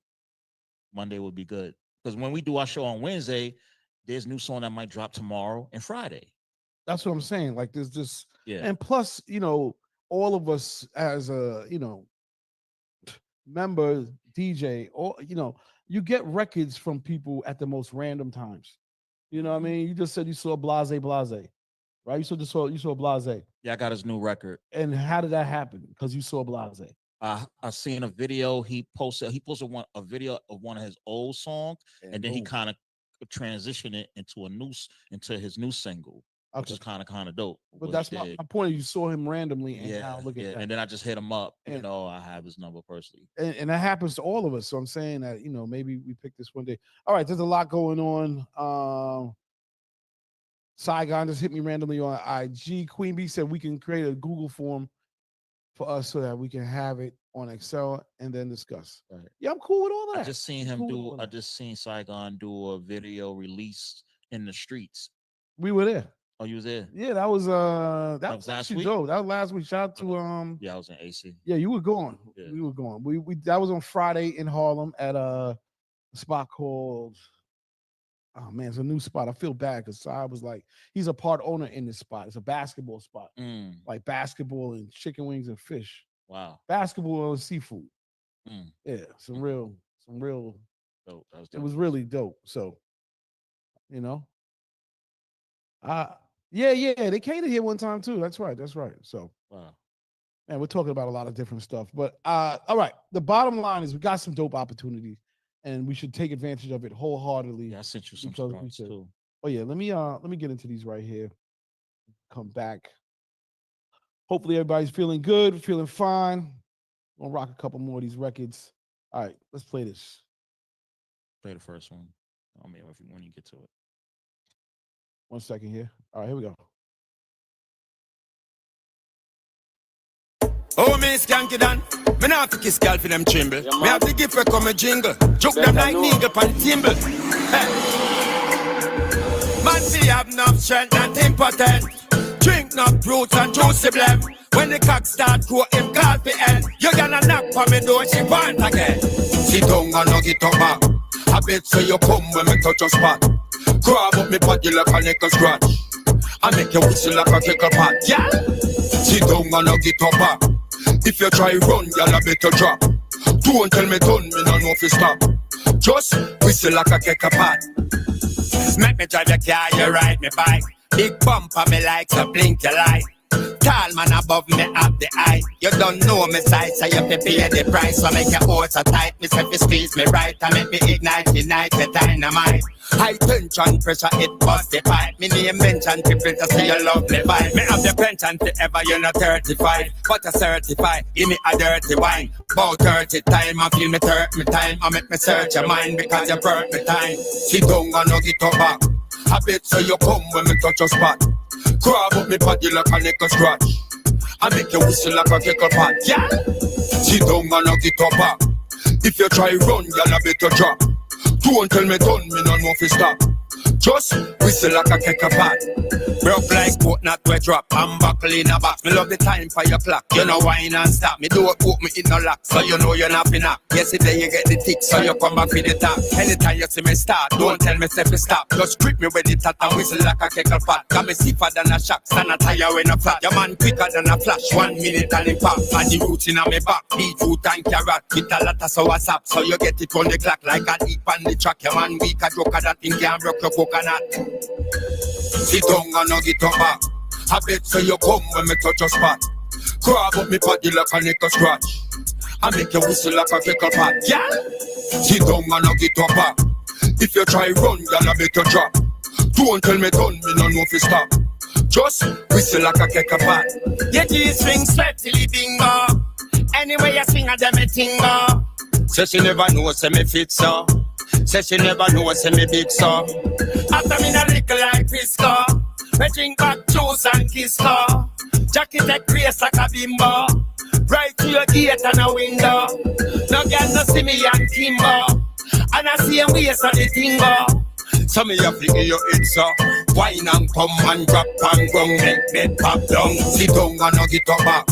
Speaker 18: Because when we do our show on Wednesday, there's new song that might drop tomorrow and Friday.
Speaker 3: That's what I'm saying. Like there's just and plus, all of us as a member, DJ, or you get records from people at the most random times. You know what I mean? You just said you saw Blase, right? You saw Blase.
Speaker 18: Yeah, I got his new record.
Speaker 3: And how did that happen? Because you saw Blase.
Speaker 18: I seen a video he posted. He posted a video of one of his old songs, and then he kind of transitioned it into his new single, which is kind of dope.
Speaker 3: But that's my point. You saw him randomly, and now look at that.
Speaker 18: And then I just hit him up. And, I have his number personally.
Speaker 3: And that happens to all of us. So I'm saying that maybe we pick this one day. All right, there's a lot going on. Saigon just hit me randomly on IG. Queen Bee said we can create a Google form for us so that we can have it on Excel and then discuss.
Speaker 18: Right.
Speaker 3: Yeah, I'm cool with all that.
Speaker 18: I just seen Saigon do a video release in the streets.
Speaker 3: We were there.
Speaker 18: Oh, you was there?
Speaker 3: Yeah, that was
Speaker 18: last week.
Speaker 3: Dope. That was last week. Shout out to
Speaker 18: Yeah, I was in AC.
Speaker 3: Yeah, you were going.
Speaker 18: Yeah.
Speaker 3: We were going. We that was on Friday in Harlem at a spot called. Oh man, it's a new spot. I feel bad because I was like, he's a part owner in this spot. It's a basketball spot, like basketball and chicken wings and fish.
Speaker 18: Wow,
Speaker 3: basketball and seafood. Yeah, some real
Speaker 18: dope. That was dope.
Speaker 3: It was really dope. So, yeah, they came to here one time too. That's right. So,
Speaker 18: wow.
Speaker 3: And we're talking about a lot of different stuff. But all right, the bottom line is we got some dope opportunities. And we should take advantage of it wholeheartedly.
Speaker 18: Yeah, I sent you some songs too.
Speaker 3: Oh yeah, let me get into these right here. Come back. Hopefully everybody's feeling good, feeling fine. We'll rock a couple more of these records. All right, let's play this.
Speaker 18: Play the first one. I mean, when you get to it.
Speaker 3: 1 second here. All right, here we go.
Speaker 19: Oh, me skanky dan. Me not have to kiss girl for them chimble. Me have to give her come a jingle. Joke them like nigga pan timble. Man see have enough strength and impotent. Drink enough fruits and juicy blem. When the cock start grow him call for end. You gonna knock on me door, she want again. Sit down and no get up back. I bet so you come when me touch your spot. Grab up me body like a nickel scratch. I make you whistle like a tickle pot. Yeah. Sit down and no get up back. If you try run, y'all a better drop. Don't tell me done, me no know if you stop. Just whistle like a kick a pot. Make me drive your car, you ride me bike. Big bumper me like, so blink your light. Tall man above me up the eye. You don't know me size, so you pay the price. So make your horse so tight, me say fi squeeze me right. And make me ignite the night, the dynamite. High tension pressure, it bust the pipe. Me name mention people to say you love me vibe. Me have the penchant to ever, you're not 35. But I certify, give me a dirty wine. About 30 time, I feel me 30 time. I make me search your mind because you burnt me time. Sit down and no get up back. I bet so you come when me touch your spot. Grab up me body like a nickel scratch. I make you whistle like a tickle pot. Yeah. Sit down and no get up back. If you try run, y'all a better drop. Don't tell me done, me no know if you stop. Just whistle like a kettle pot. Broke like boat not wet drop. I'm buckle in a box. Me love the time for your clock. You know wine and stop. Me do it put me in no lock. So you know you're not enough. Yesterday you get the tick. So you come back with the top. Anytime you see me start, don't tell me say stop. Just grip me with it and whistle like a kettle pot. Got me stiffer than a shock. Stand a tire when a flat. Your man quicker than a flash. 1 minute and in pop. And the roots in my back. Beetroot and carrot. With a lot of sour sap. So you get it on the clock like a deep on the track. Your man weak a joker that thing can broke your coconut. Sit down and no get up back. I bet so you come when me touch your spot. Grab up me body like a nickel scratch. I make you whistle like a pickle pot. Yeah. Sit down and no get up back. If you try run, y'all better drop. Don't tell me done, me no know if you stop. Just whistle like a kettle pot.
Speaker 20: Your G-string sweat till it bingo. Anyway you swing at them a tingo.
Speaker 19: Say she never know, say me fit so. Say she never know, say me big so.
Speaker 20: After me na lick like Frisco. We drink back juice and kiss her. Jackie take grace like a bimbo. Right to your gate and a window. No girl no see me and Kimbo. And I see him waist on the tingo.
Speaker 19: So me a fling in your head so. Wine and come and drop and gong. Make bed pop down. Sit down and no get up back.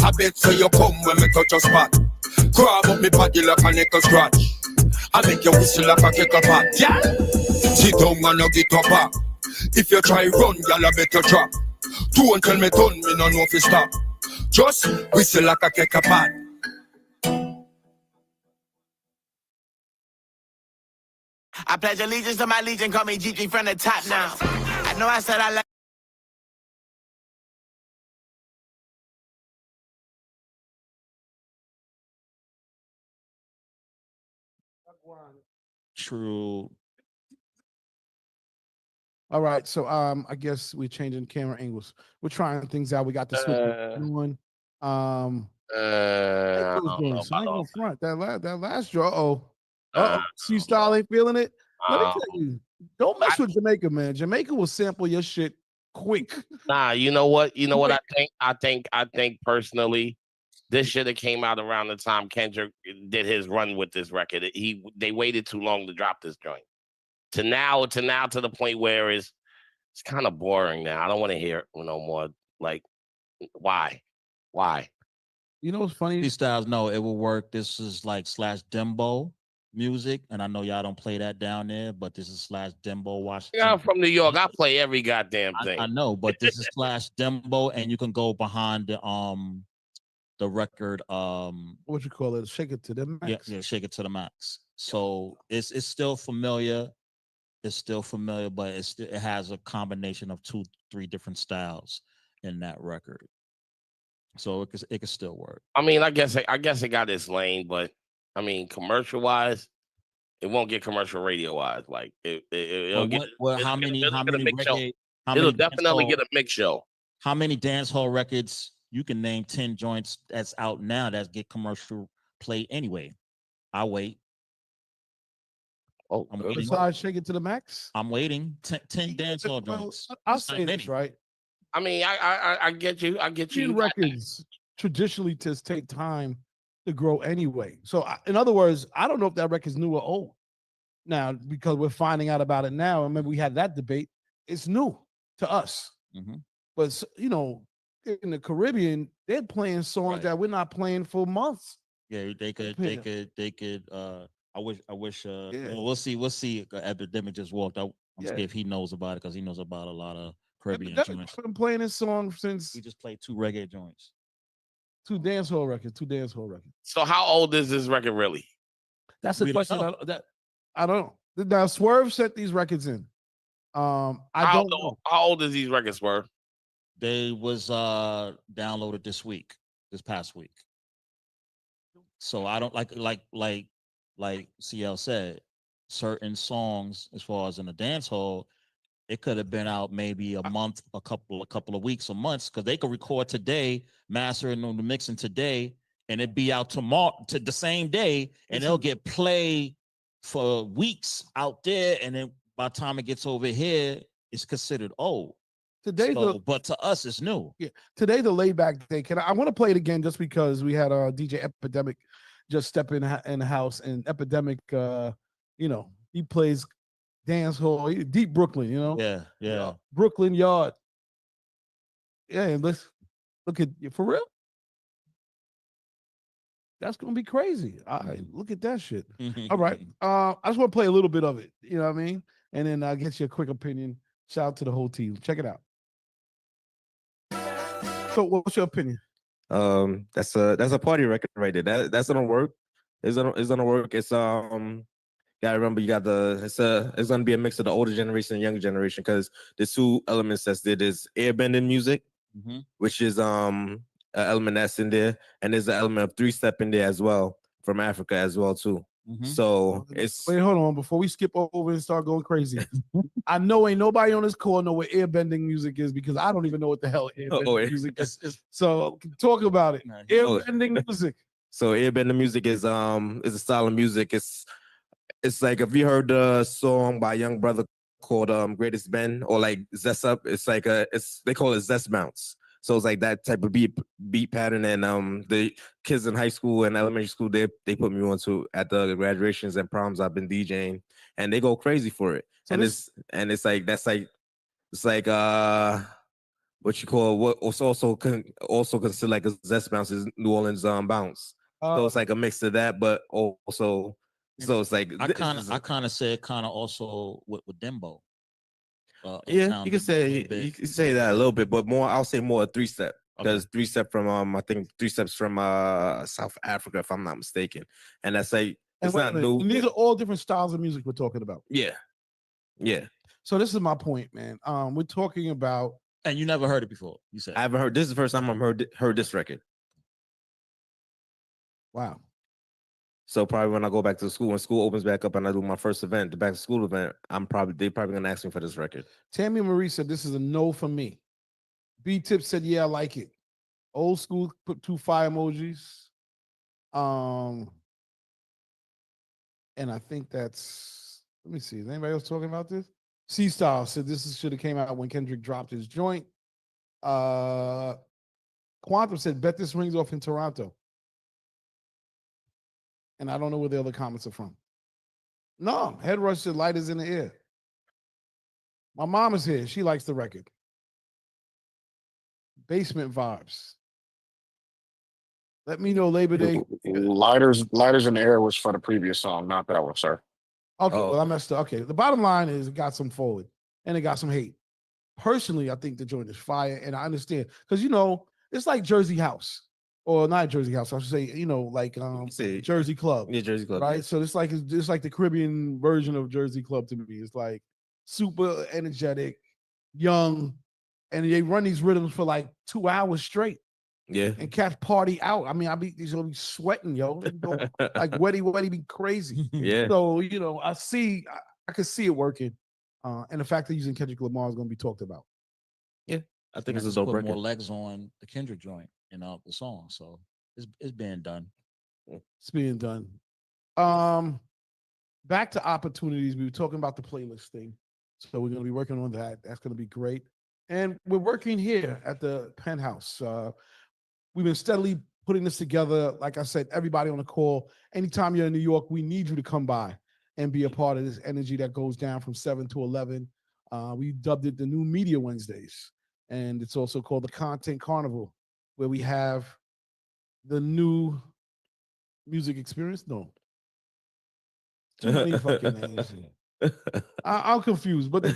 Speaker 19: I bet so you come when me touch your spot. Grab up me body like a nickel scratch. I make you whistle like a kettle pot. Yeah. Sit down and no get up back. If you try run, y'all better drop. Don't tell me done, me no know if you stop. Just whistle like a kettle pot.
Speaker 20: I pledge allegiance to my legion, call me GG from the top now. I know I said I like.
Speaker 18: True.
Speaker 3: All right, so I guess we're changing camera angles. We're trying things out. We got the switch one.
Speaker 9: I don't know
Speaker 3: I ain't
Speaker 9: about
Speaker 3: gonna front that last draw. C Style ain't feeling it. Let me tell you, don't mess with Jamaica, man. Jamaica will sample your shit quick.
Speaker 9: Nah, you know what? You know what I think personally, this should have came out around the time Kendrick did his run with this record. They waited too long to drop this joint. To now to the point where it's kind of boring now. I don't want to hear it no more. Like, why?
Speaker 3: You know what's funny?
Speaker 18: These styles, no, it will work. This is like /Dembo music, and I know y'all don't play that down there, but this is /Dembo Washington.
Speaker 9: Yeah, I'm from New York. I play every goddamn thing.
Speaker 18: I know, but this is /Dembo, and you can go behind the record.
Speaker 3: What you call it? Shake It to the Max.
Speaker 18: Yeah, Shake It to the Max. So it's still familiar. It's still familiar, but it has a combination of 2-3 different styles in that record. So it can still work.
Speaker 9: I mean, I guess it got its lane, but I mean, commercial wise, it won't get commercial radio wise. Like it'll get.
Speaker 18: How many reggae?
Speaker 9: It'll definitely get a mix show.
Speaker 18: How many dancehall records you can name? 10 joints that's out now that get commercial play anyway. I wait.
Speaker 9: Oh,
Speaker 18: I'm waiting.
Speaker 3: Besides Shake It to the Max,
Speaker 18: I'm waiting. 10 dancehall joints.
Speaker 3: I'll say this, right?
Speaker 9: I mean, I get you. I get you.
Speaker 3: Records traditionally just take time to grow anyway. So, in other words, I don't know if that record's new or old now because we're finding out about it now. I remember we had that debate. It's new to us, but you know, in the Caribbean, they're playing songs that we're not playing for months.
Speaker 18: Yeah, they could. I wish. We'll see. Epidemic just walked out. I'm see if he knows about it because he knows about a lot of Caribbean joints.
Speaker 3: I've been playing this song since
Speaker 18: we just played 2 reggae joints,
Speaker 3: 2 dancehall records.
Speaker 9: So how old is this record really?
Speaker 3: That's the question. I don't know. Now Swerve sent these records in. I don't know.
Speaker 9: How old is these records, Swerve?
Speaker 18: They was downloaded this past week. So I don't like CL said, certain songs as far as in the dance hall, it could have been out maybe a month, a couple of weeks or months, because they could record today, master and the mixing today, and it'd be out tomorrow to the same day, and they'll get play for weeks out there, and then by the time it gets over here, it's considered old. But to us, it's new.
Speaker 3: Yeah, today the laid back day. I want to play it again just because we had a DJ Epidemic just step in the house, and Epidemic, he plays dance hall, deep Brooklyn, you know?
Speaker 18: Yeah, yeah.
Speaker 3: Brooklyn Yard. Yeah, and let's look at for real. That's gonna be crazy. All right, look at that shit. All right. I just want to play a little bit of it. You know what I mean? And then I'll get you a quick opinion. Shout out to the whole team. Check it out. So what's your opinion?
Speaker 21: That's a party record right there. That's gonna work. It's gonna work. It's gotta remember you got it's gonna be a mix of the older generation and younger generation because the two elements that's there is airbending music, which is an element that's in there, and there's an element of 3-step in there as well from Africa as well too. So it's
Speaker 3: wait, hold on before we skip over and start going crazy. I know ain't nobody on this call know what airbending music is because I don't even know what the hell airbending music is. So talk about it. Airbending music.
Speaker 21: So airbending music is a style of music. It's like if you heard the song by a young brother called Greatest Ben or like Zest Up, it's like they call it Zest Bounce. So it's like that type of beat pattern, and the kids in high school and elementary school they put me on to at the graduations and proms I've been DJing, and they go crazy for it. So it's like what you call what also considered like a Zest Bounce is New Orleans bounce. So it's like a mix of that, but also so it's like
Speaker 18: I kind of say it kind of also with Dembo.
Speaker 21: Yeah, you can say that a little bit, but more I'll say more 3-step because 3-step from I think 3-steps from South Africa if I'm not mistaken, and that's like it's not new.
Speaker 3: And these are all different styles of music we're talking about.
Speaker 21: Yeah.
Speaker 3: So this is my point, man. We're talking about,
Speaker 18: and you never heard it before. You said
Speaker 21: I haven't heard. This is the first time I've heard this record.
Speaker 3: Wow.
Speaker 21: So probably when I go back to school, when school opens back up and I do my first event, the back to school event, they probably gonna ask me for this record.
Speaker 3: Tammy Marie said this is a no for me. B-Tip said, yeah, I like it. Old school put 2 fire emojis. And I think that's, let me see. Is anybody else talking about this? C-Style said this should have came out when Kendrick dropped his joint. Quantum said, bet this rings off in Toronto. And I don't know where the other comments are from. No, Head Rush said light is in the air. My mom is here. She likes the record. Basement vibes. Let me know Labor Day.
Speaker 6: Lighters in the air was for the previous song, not that one, sir.
Speaker 3: Okay, well, I messed up. Okay, the bottom line is it got some forward and it got some hate. Personally, I think the joint is fire, and I understand because it's like Jersey House. Or not Jersey House, I should say, like Jersey Club.
Speaker 21: Yeah, Jersey Club.
Speaker 3: Right?
Speaker 21: Yeah.
Speaker 3: So it's like the Caribbean version of Jersey Club to me. It's like super energetic, young, and they run these rhythms for like 2 hours straight.
Speaker 21: Yeah.
Speaker 3: And cats party out. I mean, these gonna be sweating, yo. Like wetty be crazy.
Speaker 21: Yeah.
Speaker 3: So, I can see it working. And the fact that using Kendrick Lamar is gonna be talked about.
Speaker 21: Yeah. I think it's a
Speaker 18: put
Speaker 21: dope record.
Speaker 18: more legs on the Kendrick joint. The song, so it's being done.
Speaker 3: It's being done. Back to opportunities. We were talking about the playlist thing, so we're going to be working on that. That's going to be great, and we're working here at the Penthouse. We've been steadily putting this together. Like I said, everybody on the call. Anytime you're in New York, we need you to come by and be a part of this energy that goes down from 7 to 11. We dubbed it the New Media Wednesdays, and it's also called the Content Carnival, where we have the new music experience. No. Too many fucking names here. I'm confused, but the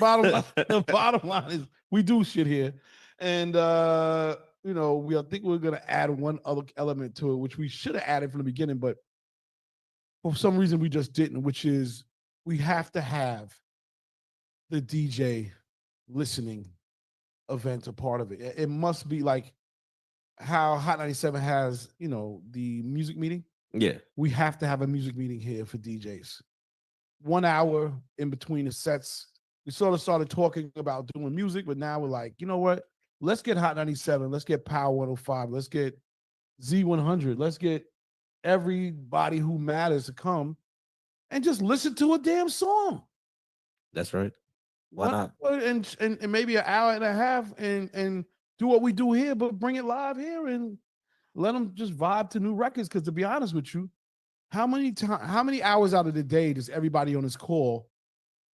Speaker 3: bottom line is we do shit here. And I think we're gonna add one other element to it, which we should have added from the beginning, but for some reason we just didn't, which is we have to have the DJ listening event a part of it. It must be like how Hot 97 has, the music meeting.
Speaker 21: Yeah.
Speaker 3: We have to have a music meeting here for DJs. 1 hour in between the sets. We sort of started talking about doing music, but now we're like, you know what? Let's get Hot 97. Let's get Power 105. Let's get Z100. Let's get everybody who matters to come and just listen to a damn song.
Speaker 21: That's right. Why not?
Speaker 3: And maybe an hour and a half and do what we do here, but bring it live here and let them just vibe to new records. Because to be honest with you, how many hours out of the day does everybody on this call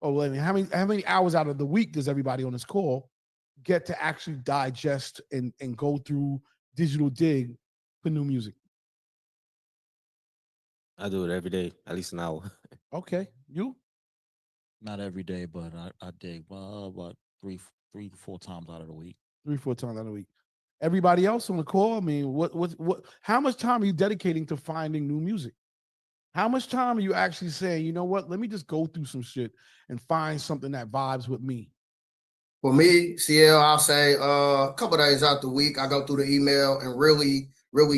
Speaker 3: Oh, I mean, how many hours out of the week does everybody on this call get to actually digest and go through digital dig for new music?
Speaker 21: I do it every day, at least an hour.
Speaker 3: Okay, you?
Speaker 18: Not every day, but I dig about three to four times out of the week.
Speaker 3: 3-4 times out of the week. Everybody else on the call, I mean, what? How much time are you dedicating to finding new music? How much time are you actually saying, you know what, let me just go through some shit and find something that vibes with me?
Speaker 13: For me, CL, I'll say a couple days out the week, I go through the email and really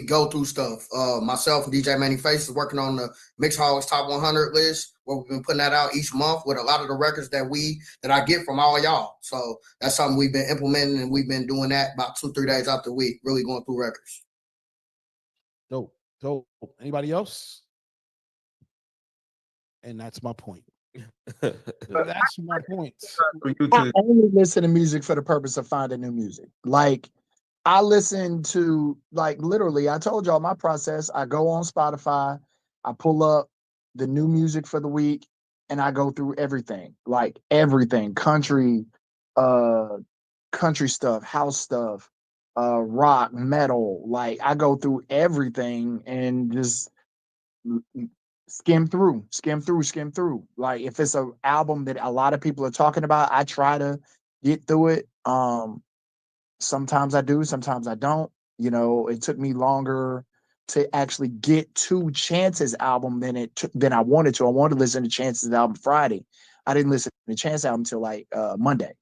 Speaker 13: go through stuff. Myself and DJ Manny Face is working on the Mix Hall's Top 100 list, where we've been putting that out each month with a lot of the records that I get from all y'all. So that's something we've been implementing, and we've been doing that about 2-3 days out the week, really going through records.
Speaker 3: Dope. Anybody else? And that's my point. That's my point.
Speaker 1: I only listen to music for the purpose of finding new music. Like, I listen to, like, literally, I told y'all my process. I go on Spotify, I pull up the new music for the week, and I go through everything. Like, everything. Country stuff, house stuff, rock, metal. Like, I go through everything and just skim through. Like, if it's an album that a lot of people are talking about, I try to get through it. Sometimes I do, sometimes I don't. You know, it took me longer to actually get to Chance's album than I wanted to. I wanted to listen to Chance's album Friday. I didn't listen to Chance's album until like Monday.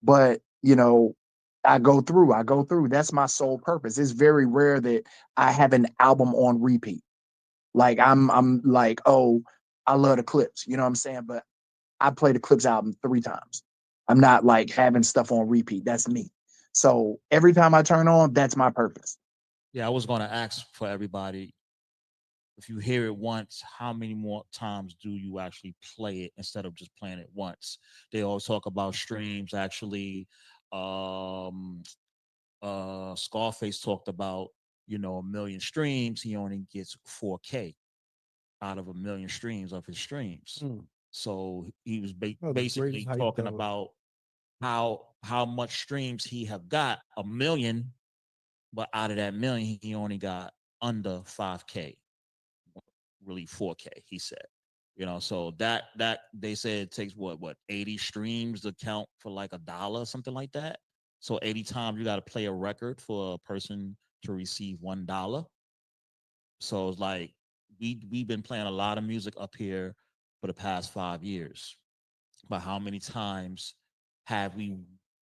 Speaker 1: But, you know, I go through. That's my sole purpose. It's very rare that I have an album on repeat. Like, I'm like, oh, I love the Clips, you know what I'm saying? But I play the Clips album 3 times. I'm not like having stuff on repeat. That's me. So every time I turn on, that's my purpose.
Speaker 18: Yeah, I was going to ask for everybody, if you hear it once, how many more times do you actually play it instead of just playing it once? They always talk about streams. Actually, Scarface talked about, 1 million streams. He only gets 4K out of 1 million streams of his streams. So he was basically talking about how much streams he have got, 1 million, but out of that million, he only got under 5K, really 4K, he said. So that they said it takes what 80 streams to count for like $1, something like that. So 80 times you got to play a record for a person to receive $1. So it's like we've been playing a lot of music up here for the past 5 years. But how many times have we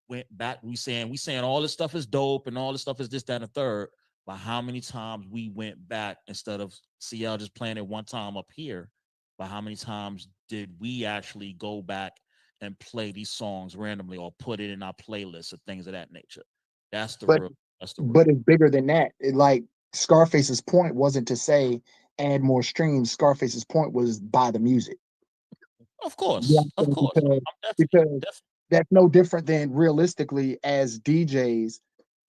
Speaker 18: went back? We saying all this stuff is dope and all this stuff is this, that, and the third. But how many times we went back instead of CL just playing it one time up here? But how many times did we actually go back and play these songs randomly or put it in our playlist or things of that nature? That's the real.
Speaker 1: But it's bigger than that. Like, Scarface's point wasn't to say add more streams. Scarface's point was buy the music.
Speaker 18: Of course,
Speaker 1: Yeah,
Speaker 18: of course.
Speaker 1: because that's no different than, realistically, as DJs,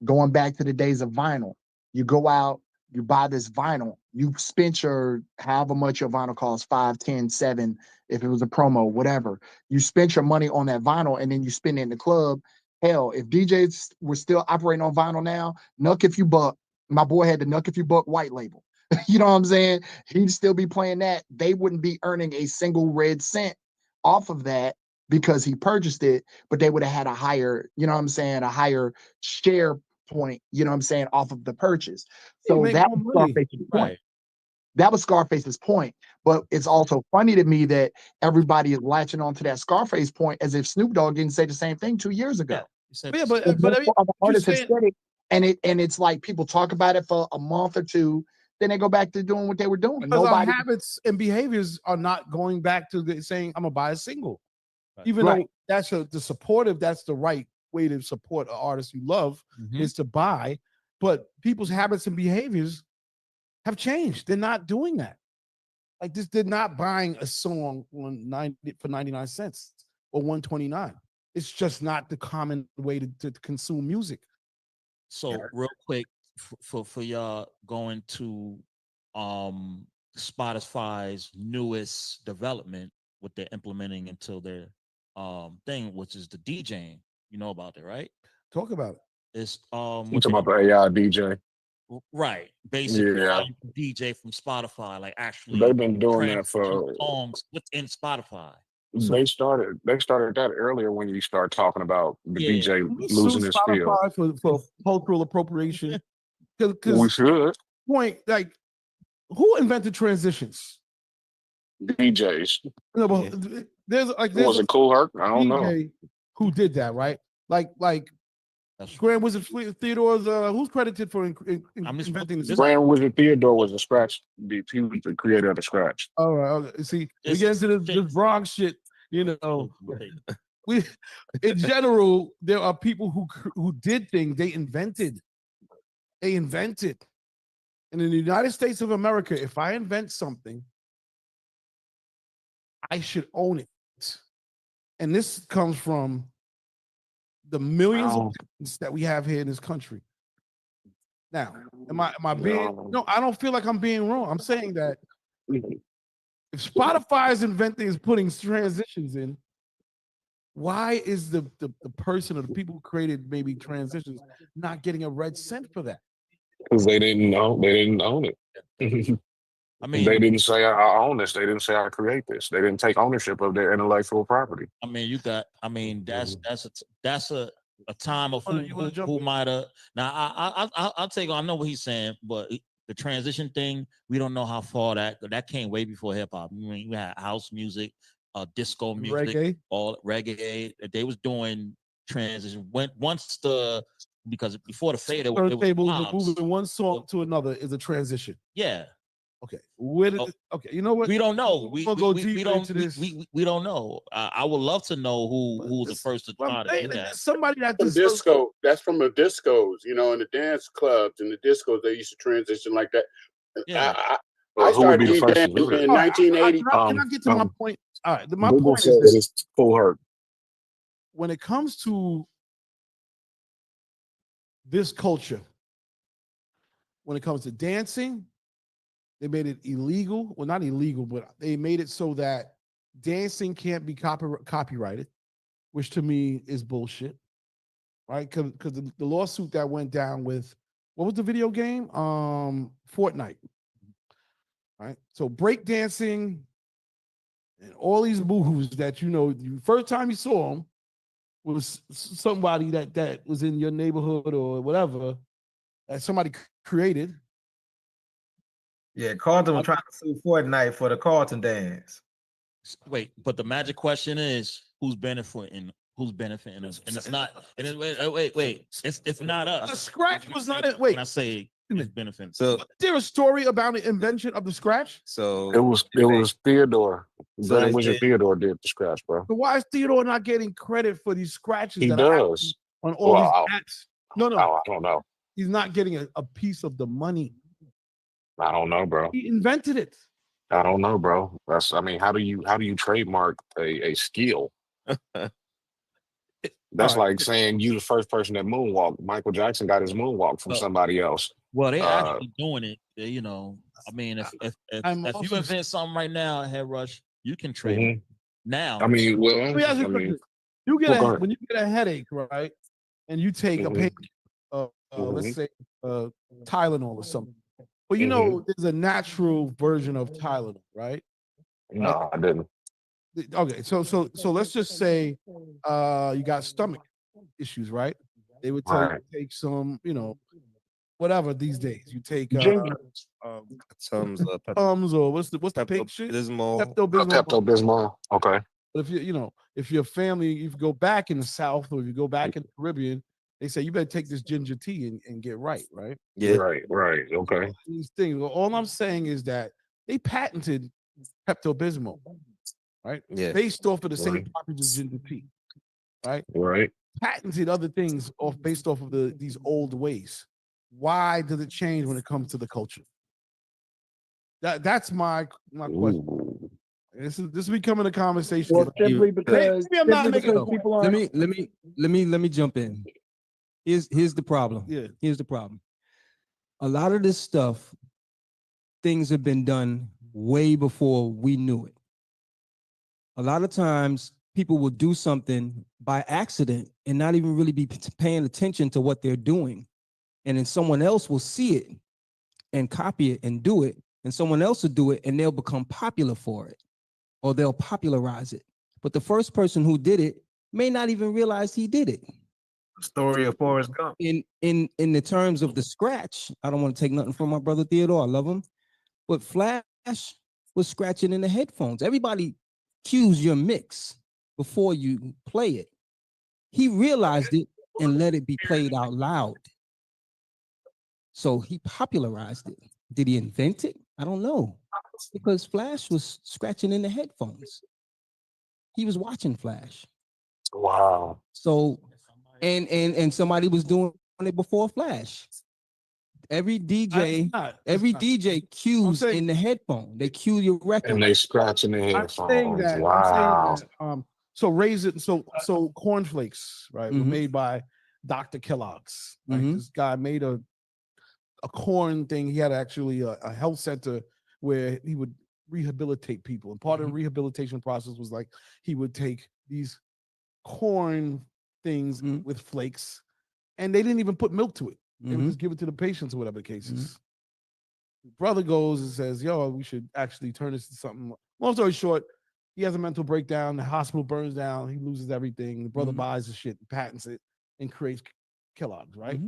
Speaker 1: going back to the days of vinyl. You go out, you buy this vinyl, you spent your however much your vinyl costs, 5, 10, 7, if it was a promo, whatever. You spent your money on that vinyl, and then you spend it in the club. Hell, if DJs were still operating on vinyl now, Nuck If You Buck, my boy had the Nuck If You Buck white label. You know what I'm saying? He'd still be playing that. They wouldn't be earning a single red cent off of that because he purchased it, but they would have had a higher, you know what I'm saying, a higher share point, you know what I'm saying, off of the purchase. So that was Scarface's point. That was Scarface's point. But it's also funny to me that everybody is latching on to that Scarface point as if Snoop Dogg didn't say the same thing 2 years ago.
Speaker 3: Yeah, but other
Speaker 1: artists have said it, and it's like people talk about it for a month or two, then they go back to doing what they were doing.
Speaker 3: Because our habits and behaviors are not going back to saying, I'm gonna buy a single. Even though that's the supportive, that's the right way to support an artist you love, is to buy. But people's habits and behaviors have changed. They're not doing that. Like this, they're not buying a song for 99 cents or 129. It's just not the common way to consume music.
Speaker 18: So real quick, for y'all going to Spotify's newest development, what they're implementing into their thing, which is the DJing. You know about it, right?
Speaker 3: Talk about it.
Speaker 18: It's
Speaker 6: You talking about the AI DJ?
Speaker 18: right. Basically,
Speaker 6: Yeah,
Speaker 18: how you can DJ from Spotify, like actually
Speaker 6: they've been doing that
Speaker 18: transition
Speaker 6: for.
Speaker 18: songs within Spotify.
Speaker 6: They started that earlier when you start talking about the
Speaker 18: Yeah.
Speaker 6: DJ
Speaker 3: We
Speaker 6: losing
Speaker 3: sue
Speaker 6: his feel.
Speaker 3: Spotify for cultural appropriation.
Speaker 6: We
Speaker 3: Because
Speaker 6: should.
Speaker 3: point, like, who invented transitions?
Speaker 6: DJs.
Speaker 3: No, but there's
Speaker 6: Was
Speaker 3: a
Speaker 6: it Cool Herc? I don't know.
Speaker 3: DJ who did that, right? Like Grand Wizard Theodore's. Who's credited for inventing this?
Speaker 6: Grand Wizard Theodore was a scratch beat. He was the creator of the scratch.
Speaker 3: All right, okay. See, we get into this Bronx shit. You know, we in general there are people who did things. They invented. And in the United States of America, if I invent something, I should own it. And this comes from the millions of things that we have here in this country. Now, am I being no, I don't feel like I'm being wrong. I'm saying that if Spotify is putting transitions in, why is the person or the people who created maybe transitions not getting a red cent for that?
Speaker 6: Because they didn't know. They didn't own it.
Speaker 18: I mean,
Speaker 6: they didn't say I own this. They didn't say I create this. They didn't take ownership of their intellectual property.
Speaker 18: I mean, that's a time of who might have. Now, I'll take. I know what he's saying, but the transition thing, we don't know how far that came way before hip hop. I mean, we had house music, disco music,
Speaker 3: reggae,
Speaker 18: all reggae. They was doing transition because before the fade, it was
Speaker 3: moving one song to another is a transition.
Speaker 18: Yeah.
Speaker 3: Okay. Okay. You know what?
Speaker 18: We don't know. We don't
Speaker 3: into this.
Speaker 18: We don't know. I would love to know who was the first to try to do that.
Speaker 3: Somebody that
Speaker 2: from disco. That's from the discos. You know, in the dance clubs and the discos, they used to transition like that.
Speaker 18: Yeah.
Speaker 2: I started DJing in 1980.
Speaker 3: Can I get to my point? All right. My
Speaker 6: Google
Speaker 3: point
Speaker 6: said
Speaker 3: is this.
Speaker 6: it's Cool Herc.
Speaker 3: When it comes to this culture, when it comes to dancing, they made it illegal. Well, not illegal, but they made it so that dancing can't be copyrighted, which to me is bullshit, right? Because the lawsuit that went down with, what was the video game? Fortnite, right? So breakdancing and all these moves that, the first time you saw them was somebody that was in your neighborhood or whatever that somebody created.
Speaker 8: Yeah, Carlton was trying to sue Fortnite for the Carlton dance.
Speaker 18: Wait, but the magic question is who's benefiting us? And it's not. And wait. It's not us.
Speaker 3: The scratch was not it. Wait.
Speaker 18: When I say it's benefiting.
Speaker 21: So
Speaker 3: is there a story about the invention of the scratch?
Speaker 21: So
Speaker 6: it was Theodore.
Speaker 21: So
Speaker 6: Grand Wizard Theodore did the scratch, bro.
Speaker 3: So why is Theodore not getting credit for these scratches?
Speaker 6: He
Speaker 3: that
Speaker 6: does
Speaker 3: on all these apps? No.
Speaker 6: I don't know.
Speaker 3: He's not getting a piece of the money.
Speaker 6: I don't know, bro.
Speaker 3: He invented it.
Speaker 6: I don't know, bro. How do you trademark a skill? That's like saying you the first person that moonwalked. Michael Jackson got his moonwalk from somebody else.
Speaker 18: Well, they're actually doing it. I mean, if you invent something right now, Head Rush, you can trade it now.
Speaker 6: I mean,
Speaker 3: when you get a headache, right, and you take a pain, let's say Tylenol or something. Well, there's a natural version of Tylenol, right?
Speaker 6: No, I didn't.
Speaker 3: Okay, so let's just say you got stomach issues, right? They would tell you to take some, whatever these days. You take
Speaker 21: Tums
Speaker 3: or what's the pink shit?
Speaker 6: Pepto-Bismol. Okay.
Speaker 3: But if your family, if you go back in the South or if you go back in the Caribbean, they say you better take this ginger tea and get right.
Speaker 6: Yeah. Right. Okay.
Speaker 3: These things. Well, all I'm saying is that they patented Pepto-Bismol, right?
Speaker 21: Yeah.
Speaker 3: Based off of the same properties as ginger tea, right?
Speaker 6: Right.
Speaker 3: Patented other things based off of these old ways. Why does it change when it comes to the culture? That's my question. This is becoming a conversation.
Speaker 22: Well, simply because
Speaker 21: people are. Let me jump in. Here's the problem.
Speaker 3: Yeah.
Speaker 21: Here's the problem. A lot of this stuff, things have been done way before we knew it. A lot of times
Speaker 5: people will do something by accident and not even really be paying attention to what they're doing. And then someone else will see it and copy it and do it. And someone else will do it and they'll become popular for it, or they'll popularize it. But the first person who did it may not even realize he did it.
Speaker 8: Story of Forrest Gump.
Speaker 5: In the terms of the scratch, I don't want to take nothing from my brother Theodore. I love him. But Flash was scratching in the headphones. Everybody cues your mix before you play it. He realized it and let it be played out loud. So he popularized it. Did he invent it? I don't know. Because Flash was scratching in the headphones. He was watching Flash.
Speaker 6: Wow.
Speaker 5: So, and somebody was doing it before Flash. Every DJ cues in the headphone. They cue your record.
Speaker 6: And they scratching their
Speaker 3: I'm saying
Speaker 6: headphones.
Speaker 3: that.
Speaker 6: Wow.
Speaker 3: I'm saying that. So raisin, so cornflakes, right, were
Speaker 5: Mhm.
Speaker 3: made by Dr. Kellogg's. Right?
Speaker 5: Mhm.
Speaker 3: This guy made a corn thing. He had actually a health center where he would rehabilitate people, and part of the rehabilitation process was like he would take these corn things with flakes, and they didn't even put milk to it. They would just give it to the patients or whatever the case is. Brother goes and says, yo, we should actually turn this to something. Long story short, he has a mental breakdown. The hospital burns down. He loses everything. The brother buys the shit, patents it, and creates Kellogg's, right?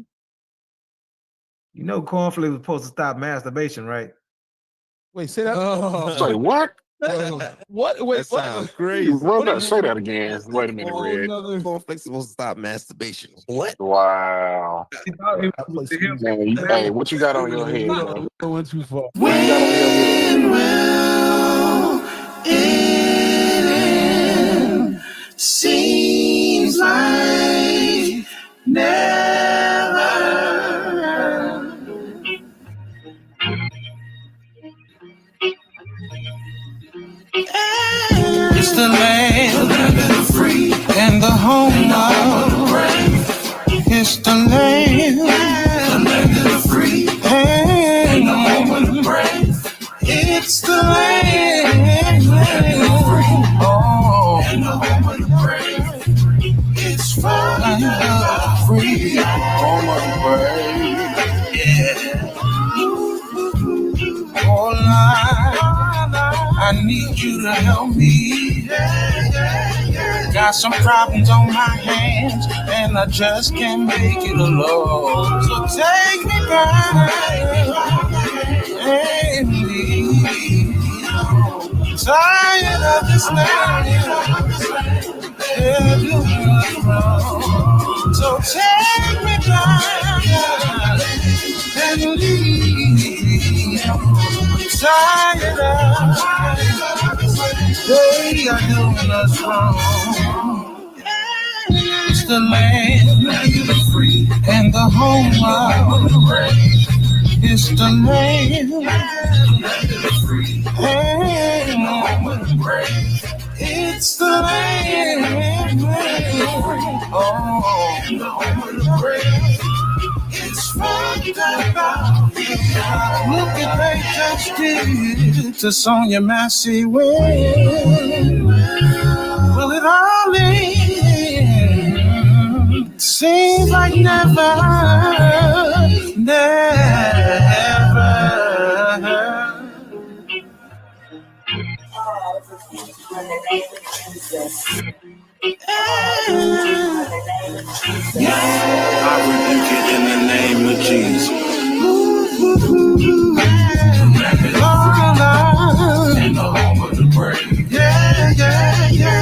Speaker 8: You know, cornflakes was supposed to stop masturbation, right?
Speaker 3: Wait, say that.
Speaker 6: Say what?
Speaker 3: What? Wait,
Speaker 21: That sounds
Speaker 3: what?
Speaker 21: crazy.
Speaker 6: Run that, say that again. Wait a minute,
Speaker 21: Oh,
Speaker 6: Red.
Speaker 21: cornflakes supposed to stop masturbation. What?
Speaker 6: Wow. Man, hey, what you got on your head, bro?
Speaker 3: I went too far.
Speaker 6: What you got on your head?
Speaker 19: Seems like never. It's the land of the free and the home of the brave. It's the land of the free and the home of the brave. It's the land of the free, oh, and the home of the brave. It's the land of the free, home of the brave. Yeah. Oh, Lord, I need you to help me. Got some problems on my hands, and I just can't make it alone. So take me back and leave. Tired of this land, they're doing us wrong. So take me back and leave. Tired of they are doing us wrong. It's the land of the free and the home of the brave. It's the land of the free and the home of the brave. It's the land of the free, oh, and the home of the brave. It's fucked up. Look at they just did to Sonia Massey. Will it all end? Seems like never, never. I rebuke it in the name of Jesus. In the home of the brave. Yeah, yeah, yeah.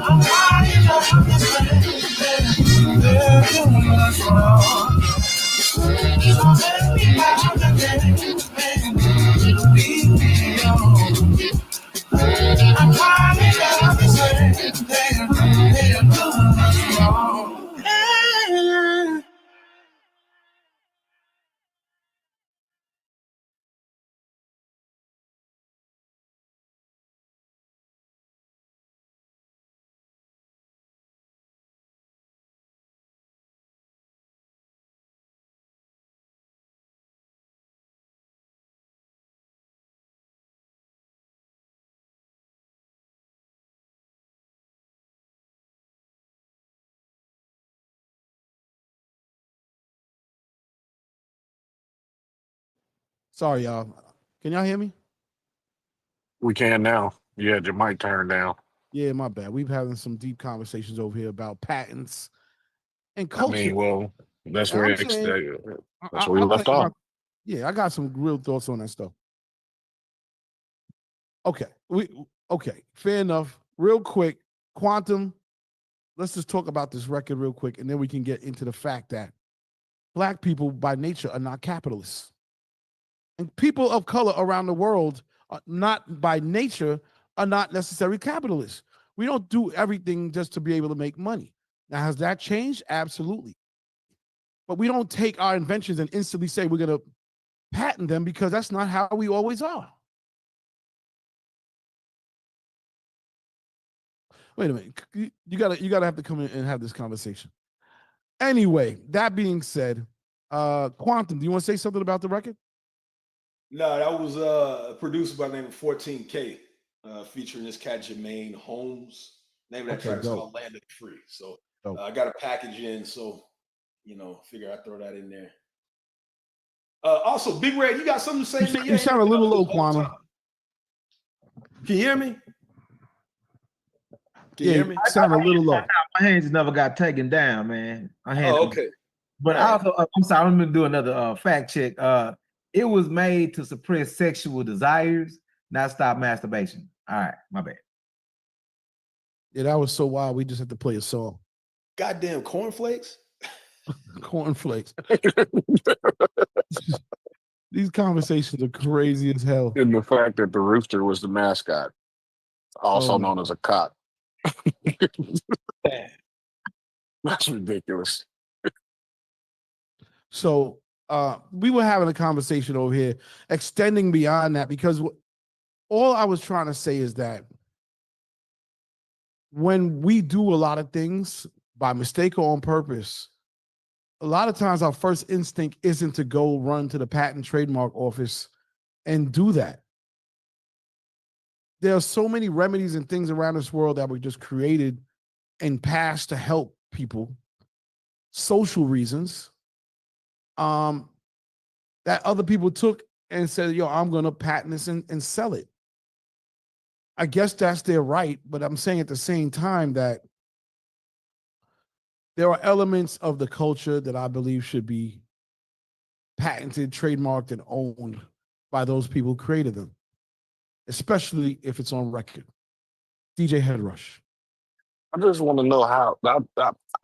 Speaker 19: I'm tired of they're doing us wrong. So let me out again and leave me alone. I'm tired of the same thing. They're doing us wrong.
Speaker 3: Sorry, y'all. Can y'all hear me?
Speaker 6: We can now. You had your mic turned down.
Speaker 3: Yeah, my bad. We've having some deep conversations over here about patents and
Speaker 6: I
Speaker 3: culture.
Speaker 6: mean, well, that's
Speaker 3: And
Speaker 6: where
Speaker 3: I'm
Speaker 6: that's
Speaker 3: saying,
Speaker 6: where we
Speaker 3: I'll
Speaker 6: left
Speaker 3: tell you
Speaker 6: off.
Speaker 3: I got some real thoughts on that stuff. Okay, fair enough. Real quick, Quantum. Let's just talk about this record real quick, and then we can get into the fact that Black people by nature are not capitalists. And people of color around the world are not by nature are not necessarily capitalists. We don't do everything just to be able to make money. Now, has that changed? Absolutely. But we don't take our inventions and instantly say we're going to patent them because that's not how we always are. Wait a minute. You gotta have to come in and have this conversation. Anyway, that being said, Quantum, do you want to say something about the record?
Speaker 7: No, that was produced by the name of 14K, featuring this cat Jermaine Holmes. Name of that track is called Land of the Free. So I got a package in, so figure I'd throw that in there. Also, Big Red, you got something to say?
Speaker 3: You sound a little low, Quantum.
Speaker 7: Can you hear me? Can
Speaker 3: you
Speaker 7: hear me?
Speaker 3: You sound a little low.
Speaker 8: My hands never got taken down, man.
Speaker 7: Okay.
Speaker 8: But also, I'm sorry, I'm gonna do another fact check. It was made to suppress sexual desires, not stop masturbation. All right, my bad.
Speaker 3: Yeah, that was so wild. We just had to play a song.
Speaker 7: Goddamn cornflakes.
Speaker 3: Cornflakes. These conversations are crazy as hell.
Speaker 6: And the fact that the rooster was the mascot, also known as a cock. That's ridiculous.
Speaker 3: So we were having a conversation over here, extending beyond that, because all I was trying to say is that when we do a lot of things by mistake or on purpose, a lot of times our first instinct isn't to go run to the patent trademark office and do that. There are so many remedies and things around this world that were just created and passed to help people, social reasons, that other people took and said, yo, I'm going to patent this and sell it. I guess that's their right, but I'm saying at the same time that there are elements of the culture that I believe should be patented, trademarked, and owned by those people who created them, especially if it's on record. DJ Headrush.
Speaker 6: I just want to know how.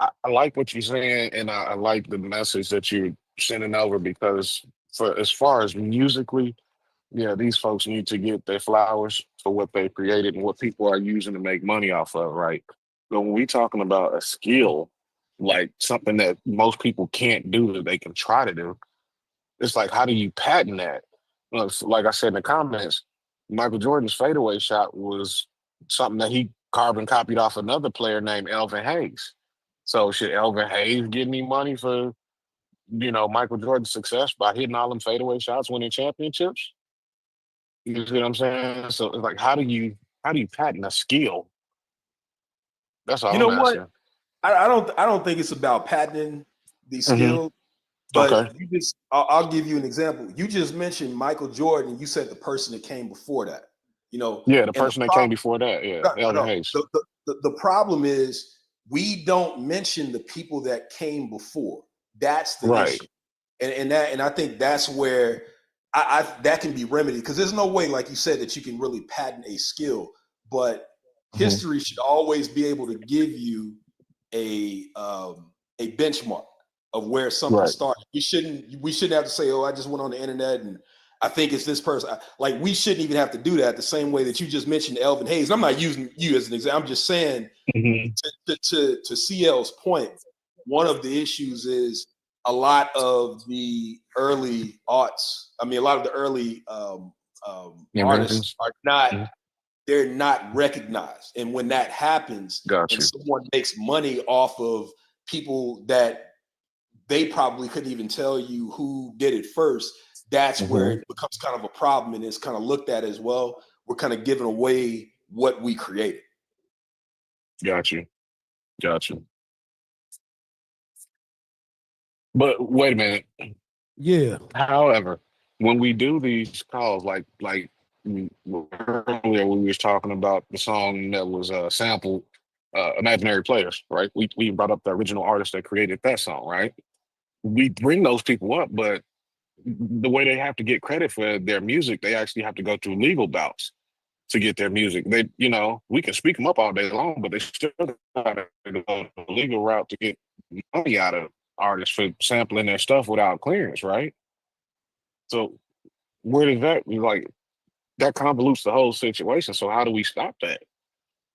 Speaker 6: I like what you're saying, and I like the message that you're sending over, because for as far as musically, yeah, these folks need to get their flowers for what they created and what people are using to make money off of, right? But when we talking about a skill, like something that most people can't do that they can try to do, it's like, how do you patent that? Well, like I said in the comments, Michael Jordan's fadeaway shot was something that he carbon copied off another player named Elvin Hayes. So should Elvin Hayes get any money for, Michael Jordan's success by hitting all them fadeaway shots, winning championships? You see what I'm saying? So it's like, how do you patent a skill? That's all
Speaker 7: You know
Speaker 6: I'm
Speaker 7: what?
Speaker 6: asking.
Speaker 7: I don't think it's about patenting these skills, but
Speaker 6: Okay.
Speaker 7: I'll give you an example. You just mentioned Michael Jordan, and you said the person that came before that.
Speaker 6: Yeah, the person that came before that, Elvin Hayes.
Speaker 7: The problem is we don't mention the people that came before. That's the issue, and I think that's where I that can be remedied, because there's no way, like you said, that you can really patent a skill, but history should always be able to give you a benchmark of where something started. We shouldn't have to say, oh, I just went on the internet and I think it's this person. Like, we shouldn't even have to do that, the same way that you just mentioned Elvin Hayes. I'm not using you as an example. I'm just saying, to CL's point, one of the issues is a lot of the early artists are not, they're not recognized. And when that happens, and someone makes money off of people that they probably couldn't even tell you who did it first, that's where it becomes kind of a problem, and it's kind of looked at as, well, we're kind of giving away what we created.
Speaker 6: Got you. But wait a minute.
Speaker 3: Yeah.
Speaker 6: However, when we do these calls, like earlier we was talking about the song that was sampled, Imaginary Players, right? We brought up the original artist that created that song, right? We bring those people up, but the way they have to get credit for their music, they actually have to go through legal bouts to get their music. They, we can speak them up all day long, but they still got to go the legal route to get money out of artists for sampling their stuff without clearance, right? So where does that convolutes the whole situation? So how do we stop that?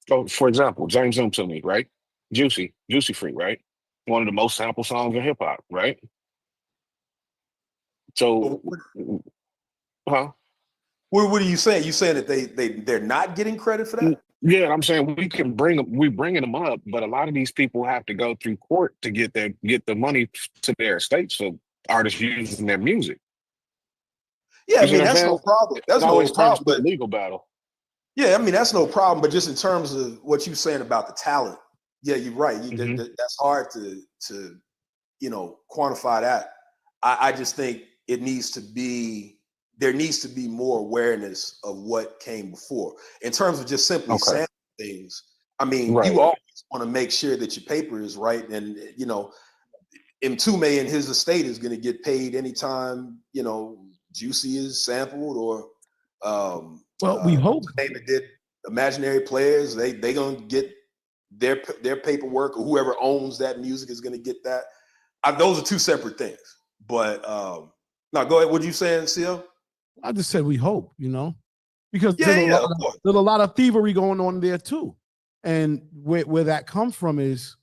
Speaker 6: So, for example, James M. to me, right? Juicy Free, right? One of the most sampled songs in hip hop, right? So, huh?
Speaker 7: What are you saying? You saying that they're not getting credit for that?
Speaker 6: Yeah, I'm saying we're bringing them up, but a lot of these people have to go through court to get the money to their estates for artists using their music.
Speaker 7: Yeah, I mean that's no problem. That's no problem.
Speaker 6: But legal battle.
Speaker 7: Yeah, I mean that's no problem. But just in terms of what you're saying about the talent, yeah, you're right. That's hard to quantify that. I just think there needs to be more awareness of what came before. In terms of just simply sampling things, I mean, you always want to make sure that your paper is right, and M2 and his estate is going to get paid anytime Juicy is sampled, or
Speaker 3: we hope
Speaker 7: they did Imaginary Players. They gonna get their paperwork, or whoever owns that music is going to get that. Those are two separate things. But no, go ahead. What you saying, CL?
Speaker 3: I just said we hope, because there's a lot of thievery going on there too, and where that comes from is,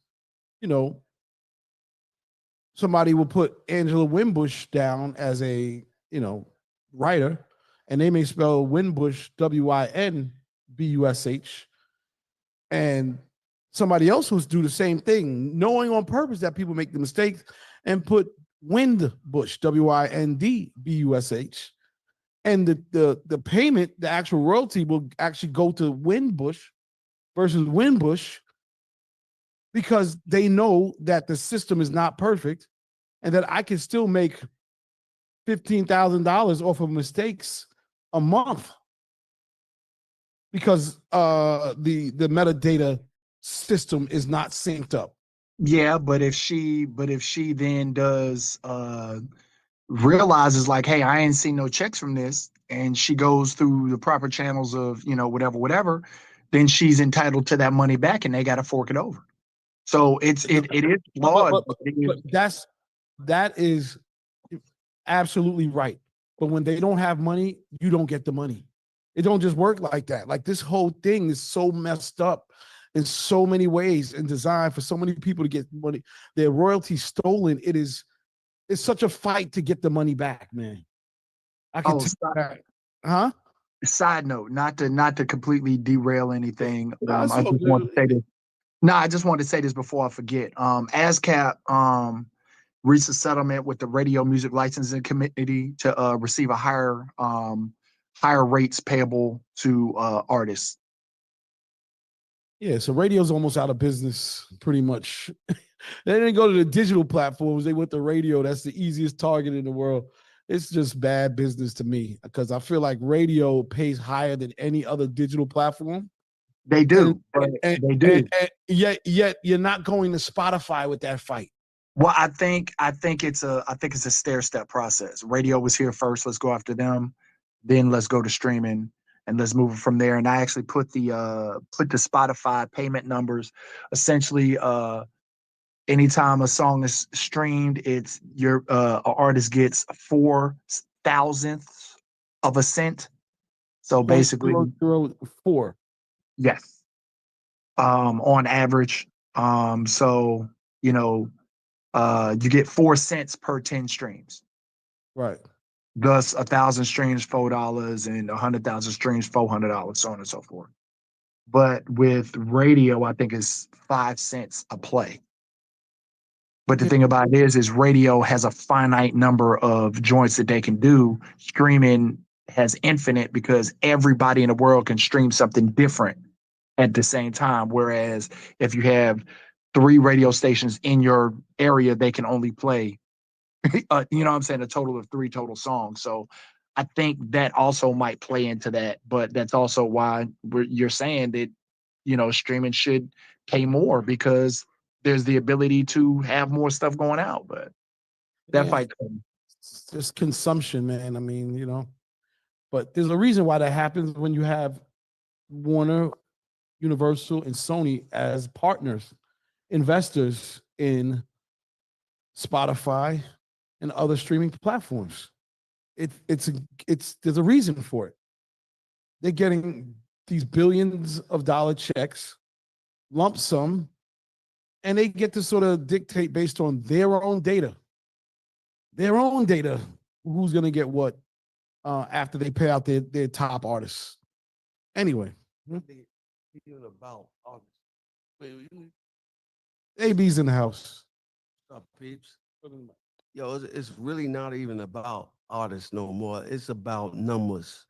Speaker 3: somebody will put Angela Winbush down as a writer, and they may spell Winbush WINBUSH, and somebody else will do the same thing, knowing on purpose that people make the mistakes, and put Windbush WINDBUSH, and the payment, the actual royalty, will actually go to Winbush versus Winbush, because they know that the system is not perfect, and that I can still make $15,000 off of mistakes a month, because the metadata system is not synced up.
Speaker 1: Yeah, but if she then does realizes like, hey, I ain't seen no checks from this, and she goes through the proper channels of whatever, then she's entitled to that money back, and they got to fork it over. So it is flawed.
Speaker 3: But that is absolutely right. But when they don't have money, you don't get the money. It don't just work like that. Like, this whole thing is so messed up in so many ways and designed for so many people to get money, their royalties stolen. It's such a fight to get the money back, man. I can tell that. Huh?
Speaker 1: Side note, not to completely derail anything.
Speaker 3: No,
Speaker 1: I just want to say this. No, I just wanted to say this before I forget. ASCAP reached a settlement with the Radio Music Licensing Committee to receive a higher rates payable to artists.
Speaker 3: Yeah, so radio's almost out of business, pretty much. They didn't go to the digital platforms. They went to radio. That's the easiest target in the world. It's just bad business to me, because I feel like radio pays higher than any other digital platform.
Speaker 1: They do.
Speaker 3: They do. And yet you're not going to Spotify with that fight.
Speaker 1: Well, I think it's a stair-step process. Radio was here first. Let's go after them. Then let's go to streaming, and let's move from there. And I actually put the Spotify payment numbers. Essentially, anytime a song is streamed, it's your artist gets 0.004 of a cent. So basically,
Speaker 3: 0.004.
Speaker 1: Yes. On average. So you get 4 cents per 10 streams.
Speaker 3: Right.
Speaker 1: Thus, 1,000 streams, $4, and 100,000 streams, $400, so on and so forth. But with radio, I think it's 5 cents a play. But the thing about it is radio has a finite number of joints that they can do. Streaming has infinite, because everybody in the world can stream something different at the same time. Whereas if you have 3 radio stations in your area, they can only play, a total of 3 total songs. So I think that also might play into that, but that's also why you're saying that, streaming should pay more because there's the ability to have more stuff going out. But that fight,
Speaker 3: it's just consumption, man. I mean, but there's a reason why that happens when you have Warner, Universal, and Sony as partners, investors in Spotify and other streaming platforms. It's there's a reason for it. They're getting these billions of dollar checks, lump sum, and they get to sort of dictate based on their own data. Their own data, who's gonna get what after they pay out their top artists. Anyway.
Speaker 11: About August.
Speaker 3: AB's in the house.
Speaker 11: What's up, peeps? Yo, it's really not even about artists no more. It's about numbers.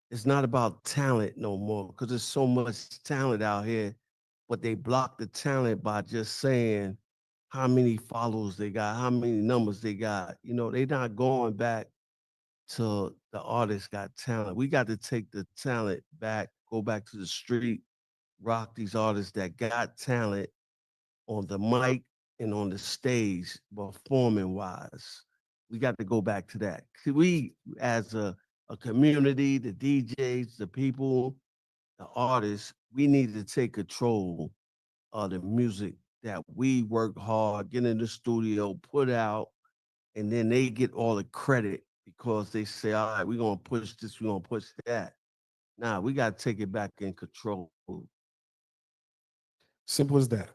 Speaker 11: It's not about talent no more because there's so much talent out here, but they block the talent by just saying how many followers they got, how many numbers they got. They're not going back to the artist got talent. We got to take the talent back, go back to the street, rock these artists that got talent on the mic and on the stage, performing wise. We got to go back to that. We, as a community, the DJs, the people, the artists, we need to take control of the music that we work hard, get in the studio, put out, and then they get all the credit because they say, all right, we're going to push this, we're going to push that. Nah, we got to take it back in control.
Speaker 3: Simple as that.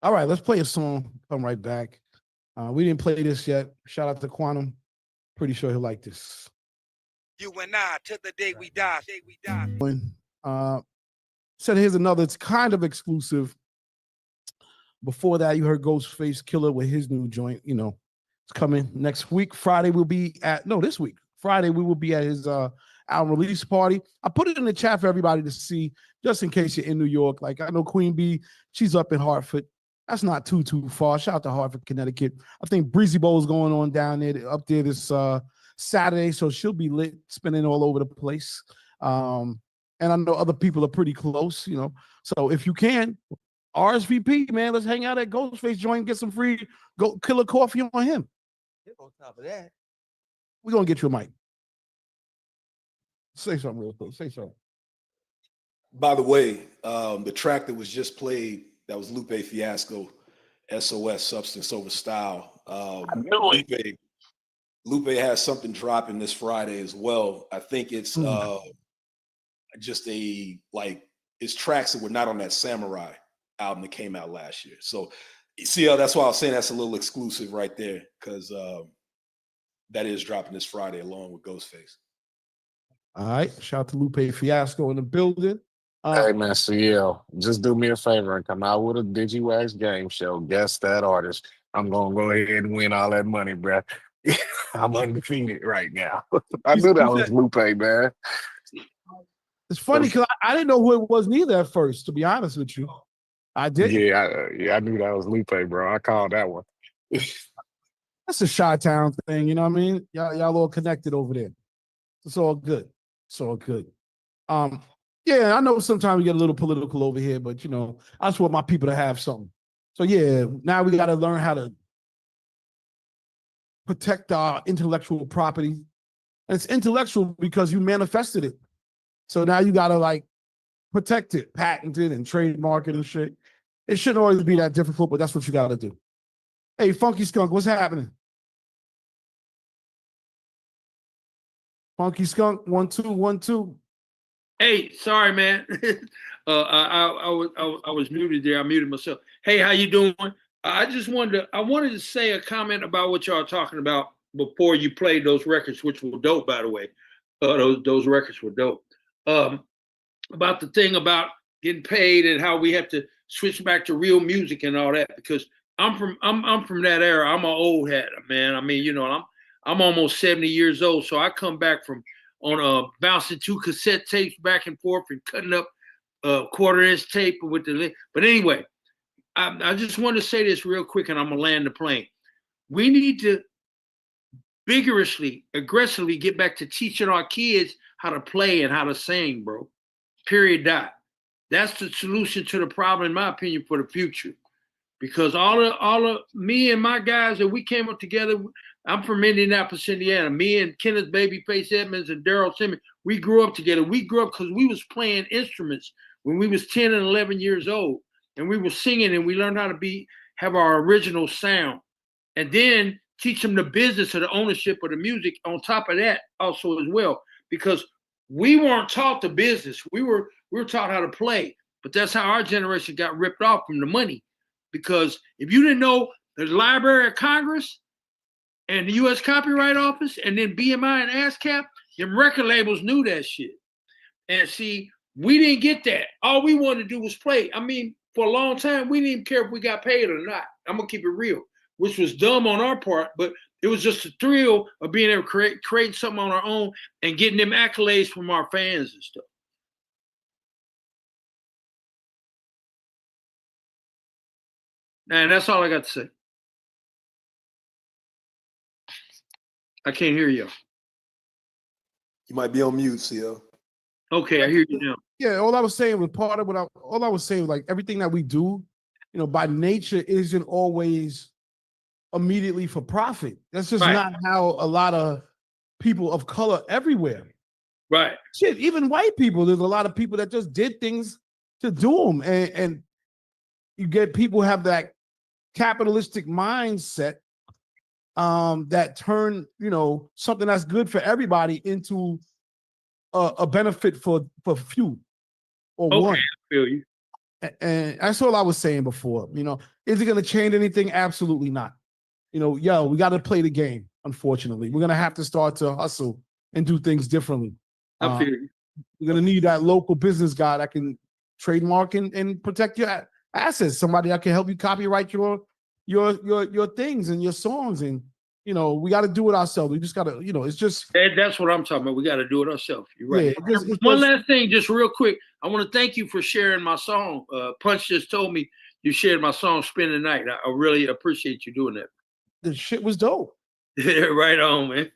Speaker 3: All right, let's play a song. Come right back. We didn't play this yet. Shout out to Quantum. Pretty sure he'll like this.
Speaker 22: You and I, till the day we die.
Speaker 3: Said here's another. It's kind of exclusive. Before that, you heard Ghostface Killer with his new joint. It's coming next week. Friday we'll be at this week. Friday we will be at his album release party. I put it in the chat for everybody to see, just in case you're in New York. Like I know Queen Bee, she's up in Hartford. That's not too far. Shout out to Hartford, Connecticut. I think Breezy Bowl is going on down there, up there this Saturday, so she'll be lit, spinning all over the place. And I know other people are pretty close, So if you can, RSVP, man, let's hang out at Ghostface joint, get some free killer coffee on him.
Speaker 11: On top of that,
Speaker 3: we're gonna get you a mic. Say something real quick. Say something.
Speaker 7: By the way, the track that was just played, that was Lupe Fiasco, SOS, Substance Over Style. Lupe has something dropping this Friday as well. I think it's just it's tracks that were not on that Samurai album that came out last year. So you see, that's why I was saying that's a little exclusive right there, because that is dropping this Friday along with Ghostface.
Speaker 3: All right. Shout out to Lupe Fiasco in the building.
Speaker 6: Hey man, CL, just do me a favor and come out with a Digiwaxx game show. Guess that artist. I'm gonna go ahead and win all that money, bro. I'm undefeated right now. I knew that was Lupe, man.
Speaker 3: It's funny because I didn't know who it was neither at first, to be honest with you. I did.
Speaker 6: Yeah, I knew that was Lupe, bro. I called that one.
Speaker 3: That's a Chi-Town thing, you know what I mean? Y'all all connected over there. It's all good. It's all good. Yeah, I know sometimes we get a little political over here, but I just want my people to have something. So yeah, now we got to learn how to protect our intellectual property. And it's intellectual because you manifested it. So now you got to protect it, patent it, and trademark it and shit. It shouldn't always be that difficult, but that's what you got to do. Hey, Funky Skunk, what's happening? Funky Skunk, 1 2 1 2.
Speaker 23: Hey, sorry, man. I was muted there. I muted myself. Hey, how you doing? I wanted to say a comment about what y'all talking about before you played those records, which were dope, by the way. Those records were dope. About the thing about getting paid and how we have to switch back to real music and all that, because I'm from that era. I'm an old hat, man. I mean, I'm almost 70 years old, so I come back from bouncing 2 cassette tapes back and forth and cutting up 1/4-inch tape with the link. But anyway, I just want to say this real quick, and I'm gonna land the plane. We need to vigorously, aggressively get back to teaching our kids how to play and how to sing, bro. Period. Dot. That's the solution to the problem, in my opinion, for the future. Because all of me and my guys that we came up together, I'm from Indianapolis, Indiana. Me and Kenneth Babyface Edmonds and Daryl Simmons, we grew up together. We grew up because we was playing instruments when we was 10 and 11 years old. And we were singing and we learned how to have our original sound. And then teach them the business of the ownership of the music on top of that also as well. Because we weren't taught the business. We were taught how to play. But that's how our generation got ripped off from the money. Because if you didn't know the Library of Congress and the U.S. Copyright Office and then BMI and ASCAP, them record labels knew that shit. And see, we didn't get that. All we wanted to do was play. I mean, for a long time, we didn't even care if we got paid or not. I'm going to keep it real, which was dumb on our part, but it was just the thrill of being able to create something on our own and getting them accolades from our fans and stuff. And that's all I got to say. I can't hear you.
Speaker 7: You might be on mute, CL.
Speaker 23: Okay, I hear you now.
Speaker 3: Yeah, all I was saying was part of all I was saying was like everything that we do, by nature isn't always immediately for profit. That's just not how a lot of people of color everywhere.
Speaker 23: Right.
Speaker 3: Shit, even white people, there's a lot of people that just did things to do them. And you get people have that capitalistic mindset that turn, something that's good for everybody into a benefit for few or one.
Speaker 23: I feel you.
Speaker 3: And that's all I was saying before. Is it going to change anything? Absolutely not. We got to play the game. Unfortunately, we're going to have to start to hustle and do things differently.
Speaker 23: I feel you.
Speaker 3: We're going to need that local business guy that can trademark and protect your assets. Somebody that can help you copyright your things and your songs. And we got to do it ourselves. We just got to, it's just
Speaker 23: that's what I'm talking about. We got to do it ourselves. You're right.
Speaker 3: Yeah,
Speaker 23: One last thing, just real quick. I want to thank you for sharing my song. Punch just told me you shared my song "Spend the Night." I really appreciate you doing that.
Speaker 3: The shit was dope.
Speaker 23: Right on, man.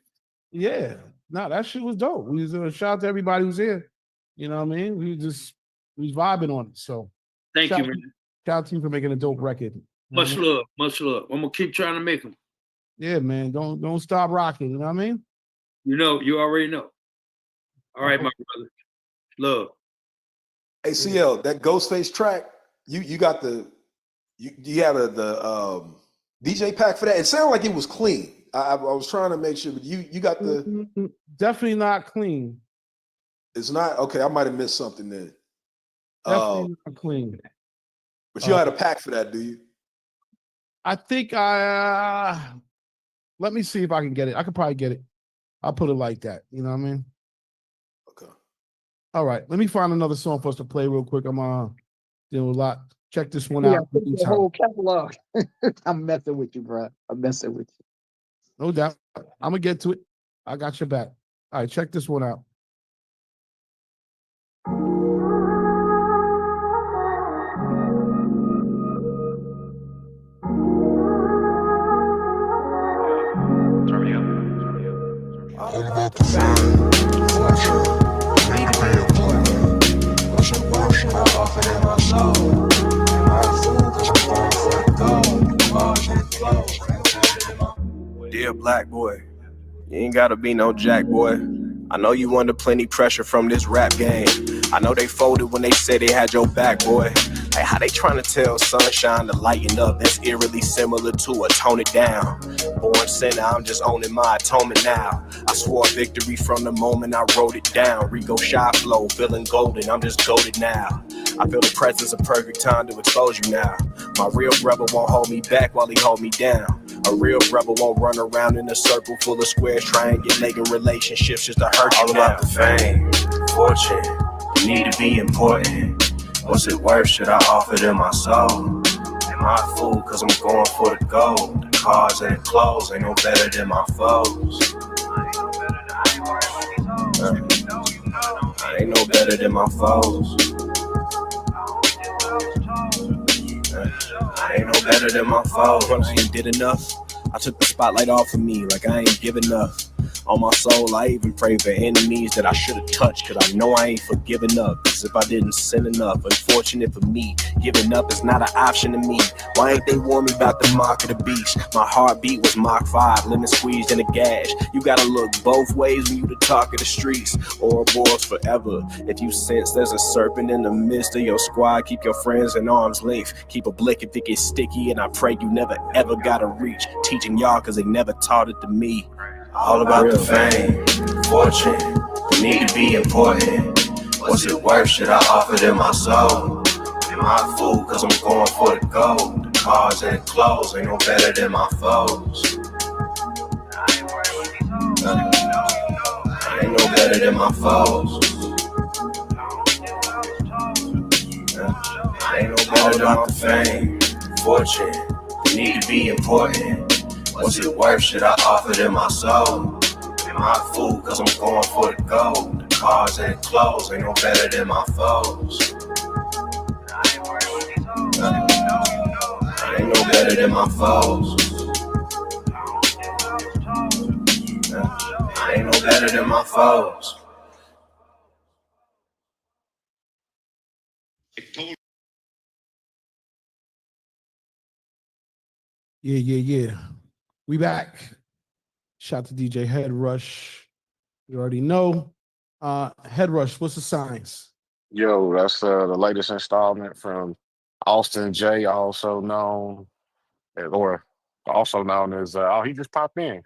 Speaker 3: Yeah, no, that shit was dope. We was shout out to everybody who's here. You know what I mean? We was vibing on it. So
Speaker 23: thank you, man.
Speaker 3: Shout out to you for making a dope record.
Speaker 23: Much love, much love. I'm gonna keep trying to make them.
Speaker 3: Yeah, man. Don't stop rocking. You know what I mean?
Speaker 23: You already know. All right, my brother. Love.
Speaker 7: Hey, CL, that Ghostface track, you got you had the DJ pack for that. It sounded like it was clean. I was trying to make sure, but you got the
Speaker 3: definitely not clean.
Speaker 7: It's not okay. I might have missed something then.
Speaker 3: Definitely not clean.
Speaker 7: But you had a pack for that, do you?
Speaker 3: I think let me see if I can get it. I could probably get it. I'll put it like that. You know what I mean?
Speaker 7: Okay.
Speaker 3: All right. Let me find another song for us to play real quick. I'm dealing with a lot. Check this one out.
Speaker 1: The whole catalog. I'm messing with you, bro. I'm messing with you.
Speaker 3: No doubt. I'm gonna get to it. I got your back. All right, check this one out.
Speaker 10: Dear black boy, you ain't gotta be no jack boy. I know you under plenty pressure from this rap game. I know they folded when they said they had your back, boy. Hey, how they trying to tell sunshine to lighten up? That's eerily similar to a tone it down. Born sinner, I'm just owning my atonement now. I swore victory from the moment I wrote it down. Rico shot flow, feeling golden, I'm just goated now. I feel the presence of perfect time to expose you now. My real brother won't hold me back while he hold me down. A real brother won't run around in a circle full of squares triangulating relationships just to hurt you. All about the fame, fortune, the need to be important. What's it worth? Should I offer them my soul? Am I a fool cause I'm going for the gold? The cars and the clothes ain't no better than my foes. I ain't no better than my foes. I ain't no better than my foes. I ain't did enough. I I took the spotlight off of me like I ain't giving up. On my soul, I even pray for enemies that I should have touched, cause I know I ain't forgiving up. Cause if I didn't sin enough, unfortunate for me, giving up is not an option to me. Why ain't they warn me about the mark of the beast? My heartbeat was Mach 5, lemon squeezed in a gash. You gotta look both ways when you the talk of the streets, or boys forever. If you sense there's a serpent in the midst of your squad, keep your friends in arm's length. Keep a blick if it gets sticky, and I pray you never ever gotta reach. Teaching y'all cause they never taught it to me. All about the fame, fortune, the need to be important. What's it worth? Should I offer them my soul? Am I a fool? Cause I'm going for the gold. The cars and the clothes ain't no better than my foes. I ain't no better than my foes. I ain't no better than my fame, fortune, the need to be important. What's it worth? Should I offer them my soul? Am I a fool? Cause I'm going for the gold. The cars and the clothes ain't no better than my foes. I ain't no better than my foes. I ain't no better than my foes.
Speaker 3: Yeah. We back. Shout to DJ Head Rush. You already know. Head Rush, what's the signs?
Speaker 6: Yo, that's the latest installment from Austin J, also known as he just popped in.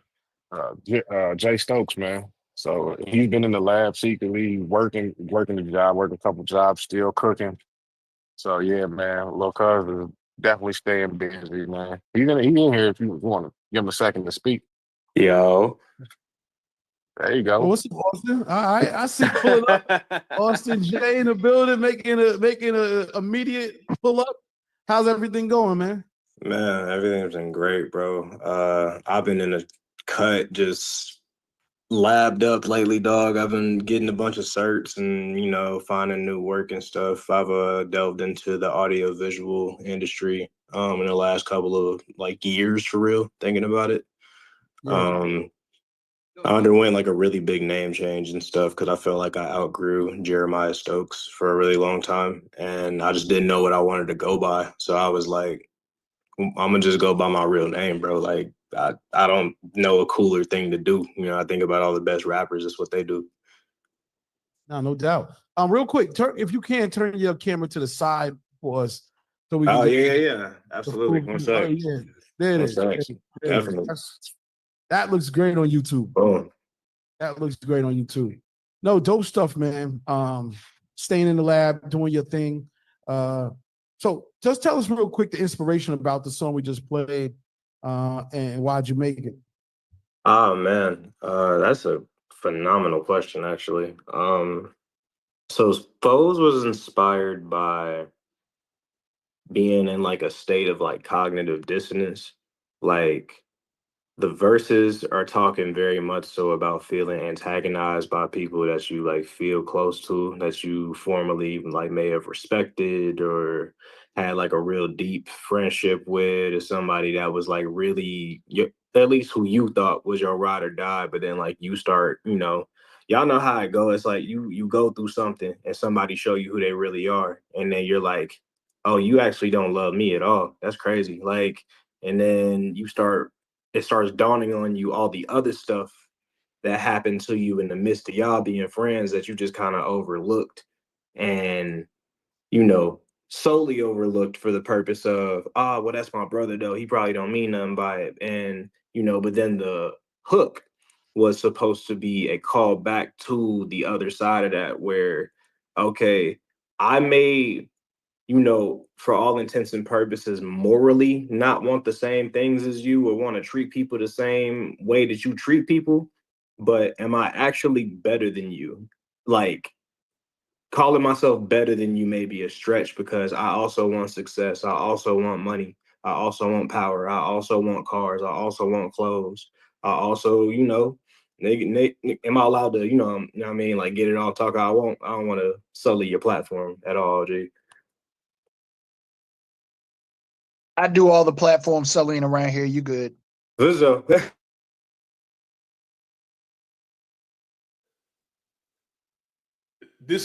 Speaker 6: Jay Stokes, man. So he's been in the lab secretly, working the job, working a couple jobs, still cooking. So yeah, man, Lil Cuz is definitely staying busy, man. He in here if you want to give him a second to speak.
Speaker 14: Yo.
Speaker 6: There you go.
Speaker 3: Oh, what's up, Austin? All right, I see pulling up. Austin J in the building, making a immediate pull up. How's everything going, man?
Speaker 14: Man, everything's been great, bro. I've been in a cut, just labbed up lately, dog. I've been getting a bunch of certs and, finding new work and stuff. I've delved into the audio visual industry in the last couple of years, for real, thinking about it.
Speaker 3: Yeah.
Speaker 14: I underwent a really big name change and stuff because I felt like I outgrew Jeremiah Stokes for a really long time, and I just didn't know what I wanted to go by. So I was like, I'm gonna just go by my real name, bro. I don't know a cooler thing to do. I think about all the best rappers. That's what they do.
Speaker 3: No doubt. Real quick, if you can turn your camera to the side for us, so we can.
Speaker 14: Oh yeah, absolutely. One sec.
Speaker 3: Oh, yeah. There it is.
Speaker 14: Definitely.
Speaker 3: That looks great on YouTube.
Speaker 14: Boom.
Speaker 3: That looks great on YouTube. No, dope stuff, man. Staying in the lab, doing your thing. So just tell us real quick the inspiration about the song we just played, and why'd you make it?
Speaker 14: Oh man, that's a phenomenal question, actually. So Foes was inspired by being in a state of cognitive dissonance. The verses are talking very much so about feeling antagonized by people that you feel close to, that you formerly may have respected or had a real deep friendship with, or somebody that was really at least who you thought was your ride or die. But then you start, y'all know how it goes. It's you go through something and somebody show you who they really are, and then you're like, oh, you actually don't love me at all. That's crazy. And then it starts dawning on you all the other stuff that happened to you in the midst of y'all being friends that you just kind of overlooked and, solely overlooked for the purpose of, well, that's my brother though. He probably don't mean nothing by it. And, but then the hook was supposed to be a call back to the other side of that where, okay, I may, for all intents and purposes, morally not want the same things as you or want to treat people the same way that you treat people, but am I actually better than you? Calling myself better than you may be a stretch because I also want success. I also want money. I also want power. I also want cars. I also want clothes. I also, am I allowed to, get it all talk I want? I don't want to sully your platform at all, G.
Speaker 1: I do all the platform selling around here. You good?
Speaker 7: This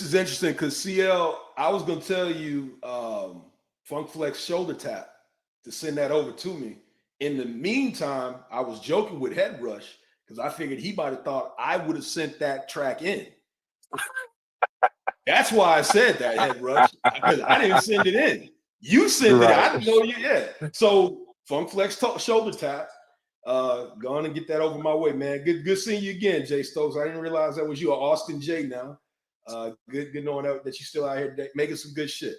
Speaker 7: is interesting because CL, I was gonna tell you Funk Flex shoulder tap to send that over to me. In the meantime, I was joking with Head Rush because I figured he might have thought I would have sent that track in. That's why I said that, Head Rush, because I didn't send it in. You sent it. I didn't know you. Yeah. So Funk Flex shoulder tap. Go on and get that over my way, man. Good seeing you again, Jay Stokes. I didn't realize that was you, Austin J now. Good knowing that you're still out here today, making some good shit.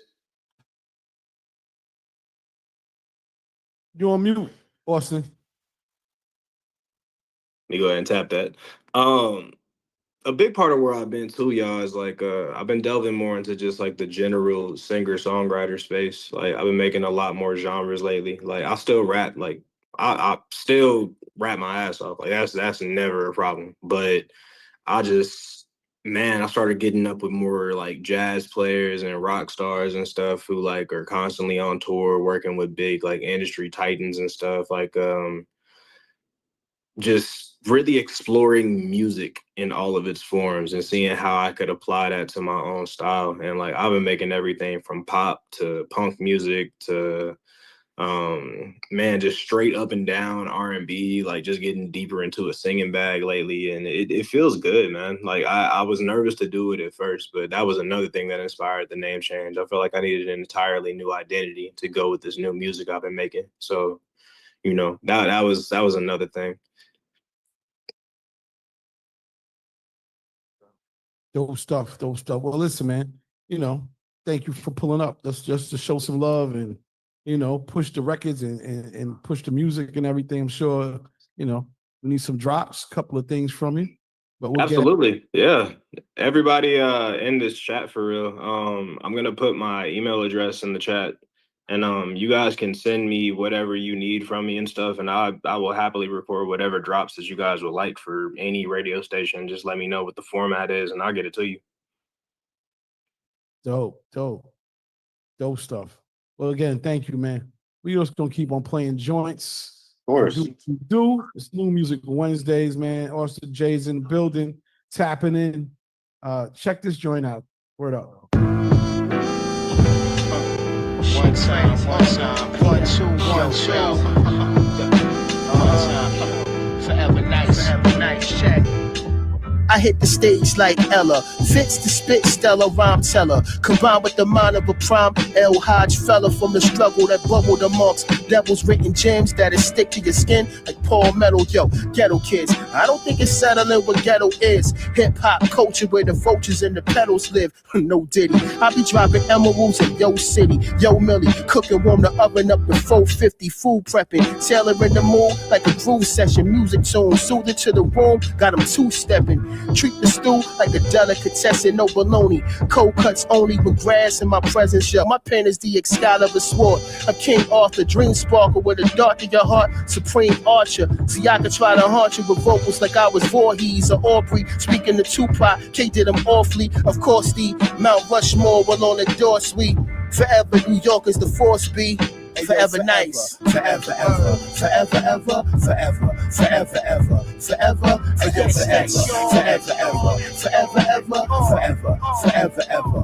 Speaker 3: You're on mute, Austin.
Speaker 14: Let me go ahead and tap that. A big part of where I've been too, y'all, is like I've been delving more into just like the general singer-songwriter space. Like I've been making a lot more genres lately. Like I still rap, like I still rap my ass off. Like that's never a problem. But I started getting up with more like jazz players and rock stars and stuff who like are constantly on tour, working with big like industry titans and stuff. Like just really exploring music in all of its forms and seeing how I could apply that to my own style. And like I've been making everything from pop to punk music to just straight up and down R&B, like just getting deeper into a singing bag lately. And it feels good, man. Like I was nervous to do it at first, but that was another thing that inspired the name change. I felt like I needed an entirely new identity to go with this new music I've been making. So, you know, that was another thing.
Speaker 3: Dope stuff. Well, listen, man, you know, thank you for pulling up. That's just to show some love and, you know, push the records and push the music and everything. I'm sure, you know, we need some drops, a couple of things from you. But we'll
Speaker 14: Absolutely. Yeah. Everybody in this chat for real. I'm gonna put my email address in the chat. And you guys can send me whatever you need from me and stuff, and I will happily record whatever drops that you guys would like for any radio station. Just let me know what the format is, and I'll get it to you.
Speaker 3: Dope stuff. Well, again, thank you, man. We just gonna keep on playing joints.
Speaker 14: Of course.
Speaker 3: Do what you do. It's New Music Wednesdays, man. Austin J's in the building, tapping in. Check this joint out. Word up.
Speaker 15: One time, 1, 2, 1, 2. Forever nice, check. I hit the stage like Ella, fits the spit Stella rhyme teller, combined with the mind of a prime L. Hodge fella from the struggle that bubbled amongst devils written gems that'll stick to your skin like Paul Metal. Yo, ghetto kids, I don't think it's settling what ghetto is. Hip hop culture where the vultures and the pedals live. No Diddy, I be dropping emeralds in Yo City, Yo Millie, cooking, warm the oven up with 450, food prepping, tailoring the mood like a groove session, music tune, soothing to the room, got them two-stepping. Treat the stew like a delicatessen, no baloney. Cold cuts only with grass in my presence. Yo, my pen is the Excalibur sword. A King Arthur, dream sparkle with a dart to your heart. Supreme archer. See, I could try to haunt you with vocals like I was Voorhees or Aubrey. Speaking to Tupac, K did them awfully. Of course, the Mount Rushmore while on the door suite. Forever, New York is the force be. Forever nice, forever ever, forever ever, forever, forever ever, forever, forever ever, forever ever, forever ever, forever, forever ever, forever,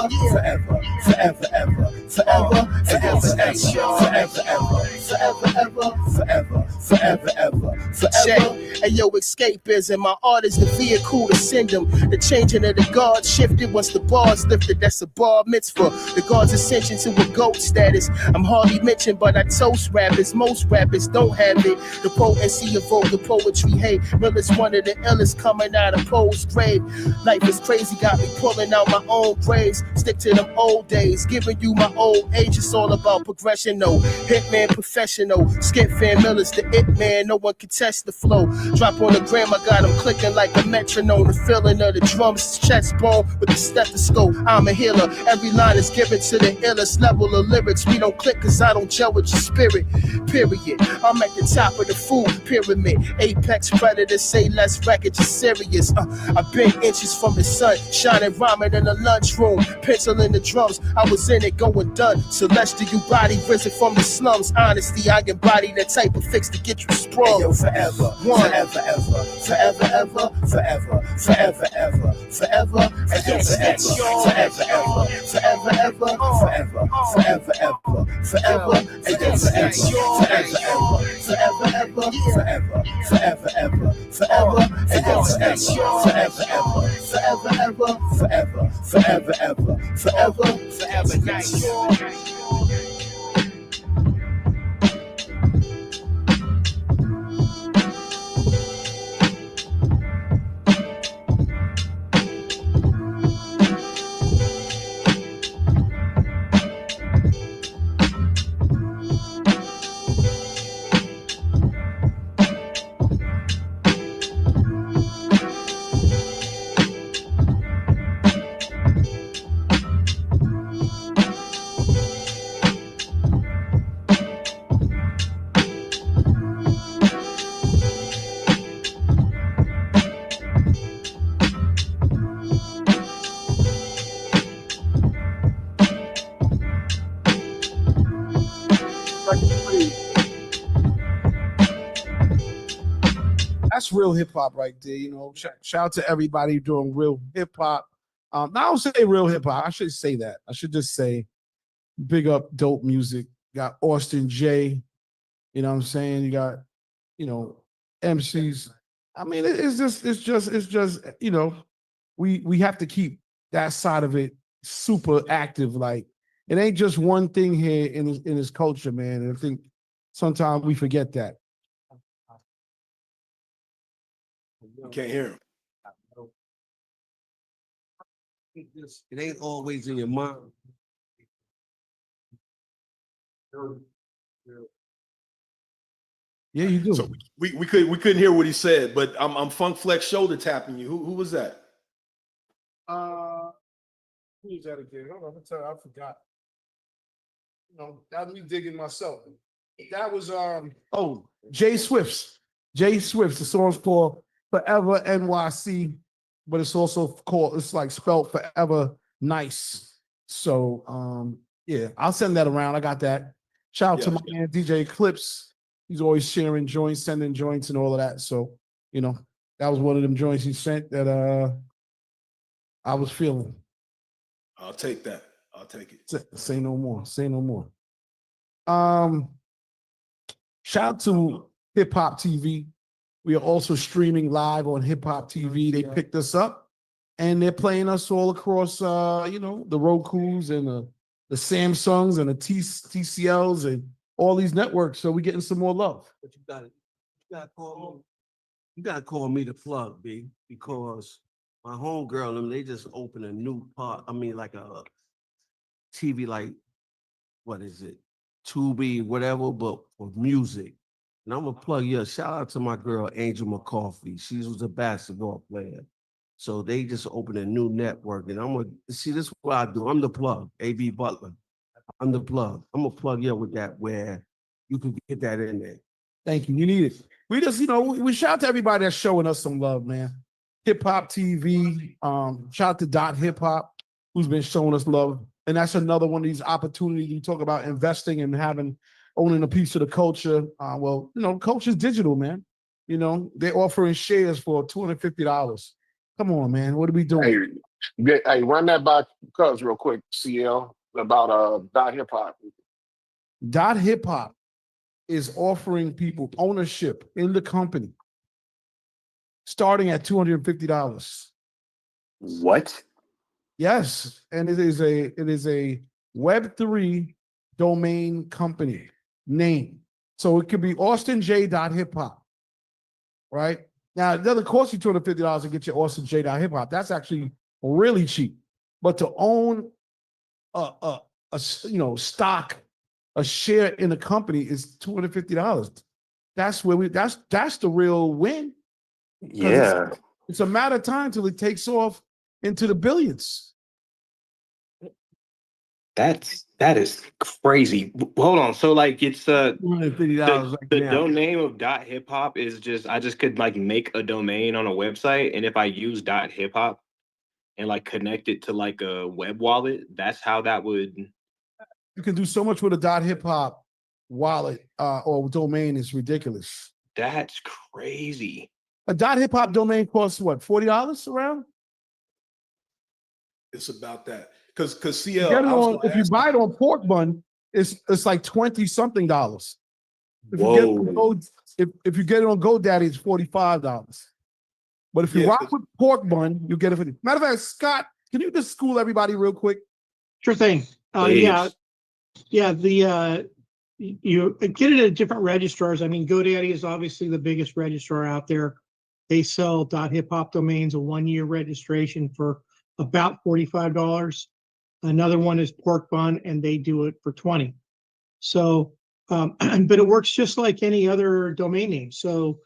Speaker 15: forever ever, forever ever, forever ever, forever, forever ever, forever, forever ever, forever ever, forever ever, forever, forever ever, forever. Hey yo, escapism, my art is the vehicle to send them. The changing of the guard shifted once the bars lifted. That's a bar mitzvah. The God's ascension to a GOAT status. I'm hardly mentioned, but I toast rappers. Most rappers don't have it. The potency of vocal poetry. Hey, real is one of the illest coming out of Poe's grave. Life is crazy, got me pulling out my own praise. Stick to them old days, giving you my old age. It's all about progression, no. Hitman professional. Skip Van Miller's the it man, no one can test the flow. Drop on the gram, I got him clicking like a metronome. The feeling of the drums is chest bone with the stethoscope. I'm a healer, every line is given to the illest level of lyrics. We don't click cause I don't gel with your spirit, period. I'm at the top of the food pyramid. Apex predators say less record, you serious. I've been inches from the sun, shining rhyming in the lunchroom, pencil in the drums. I was in it going done. Celestial body risen from the slums. Honesty, I embody that type of fix to get you sprung. Hey, yo, forever, forever, ever, forever, ever, forever, forever, ever, forever, forever, ever, forever, ever, forever, forever, ever, forever, forever, ever, forever, forever, ever, forever, forever, ever, forever nice.
Speaker 3: That's real hip hop right there. You know, shout out to everybody doing real hip hop. I don't say real hip hop. I should say that. I should just say big up dope music. Got Austin J. You know what I'm saying? You got, you know, MCs. I mean, it's just, you know, we have to keep that side of it super active. Like, it ain't just one thing here in this culture, man. And I think sometimes we forget that.
Speaker 7: You can't hear him.
Speaker 11: It ain't always in your mind.
Speaker 3: Yeah, you do.
Speaker 7: So we couldn't hear what he said, but I'm Funk Flex shoulder tapping you. Who was that?
Speaker 3: Who's that again? Hold on, I'm tell you, I forgot. You know, that was me digging myself. That was Jay Swift's. Jay Swift's. The song's called Forever NYC, but it's also called, it's like spelled Forever Nice. So yeah, I'll send that around. I got that. Shout out to my man DJ Eclipse. He's always sharing joints, sending joints and all of that. So, you know, that was one of them joints he sent that I was feeling.
Speaker 7: I'll take that. I'll take it.
Speaker 3: Say no more. Say no more. Shout out to Hip Hop TV. We are also streaming live on Hip Hop TV. They picked us up and they're playing us all across, you know, the Rokus and the Samsungs and the TCLs and all these networks. So we're getting some more love.
Speaker 11: But you gotta call me the plug, B, because my homegirl, them, they just opened a new part. I mean, like a TV, like, what is it? Tubi, whatever, but for music. And I'm gonna plug you. Shout out to my girl, Angel McCarthy. She was a basketball player. So they just opened a new network. And I'm gonna see, this is what I do. I'm the plug, A.B. Butler. I'm the plug. I'm gonna plug you with that where you can get that in there.
Speaker 3: Thank you. You need it. We just, you know, we shout out to everybody that's showing us some love, man. Hip Hop TV. Shout out to Dot Hip Hop, who's been showing us love. And that's another one of these opportunities you talk about investing and owning a piece of the culture. Well, you know, culture's digital, man. You know, they're offering shares for $250. Come on, man. What are we doing?
Speaker 6: Hey, run that by Cuz real quick, CL, about Dot Hip Hop.
Speaker 3: Dot Hip Hop is offering people ownership in the company starting at $250.
Speaker 6: What?
Speaker 3: Yes, and it is a Web3 domain company name. So it could be AustinJ.hiphop, right? Now, it doesn't cost you $250 to get your AustinJ.hiphop. That's actually really cheap. But to own a stock a share in a company is $250. That's where that's the real win.
Speaker 14: Yeah.
Speaker 3: It's a matter of time till it takes off into the billions.
Speaker 14: That is crazy. Hold on. So like it's
Speaker 3: $250
Speaker 14: the domain of .hip hop is just I just could like make a domain on a website, and if I use .hip hop and like connect it to like a web wallet, that's how that would.
Speaker 3: You can do so much with a .hip hop wallet or domain. Is ridiculous.
Speaker 14: That's crazy.
Speaker 3: A .hip hop domain costs what, $40 around?
Speaker 7: It's about that. Because
Speaker 3: You
Speaker 7: CL,
Speaker 3: get it
Speaker 7: I was
Speaker 3: on,
Speaker 7: gonna
Speaker 3: if you
Speaker 7: ask
Speaker 3: buy it on Pork Bun, it's like $20-something. If
Speaker 14: Whoa.
Speaker 3: you get it on if you get it on GoDaddy, it's $45. But if you
Speaker 7: Yeah,
Speaker 3: rock with Pork Bun, you get it for. Matter of fact, Scott, can you just school everybody real quick?
Speaker 12: Sure thing. Yeah. The you get it at different registrars. I mean, GoDaddy is obviously the biggest registrar out there. They sell .hip hop domains, a 1-year registration for about $45. Another one is Pork Bun, and they do it for $20. So, but it works just like any other domain name. So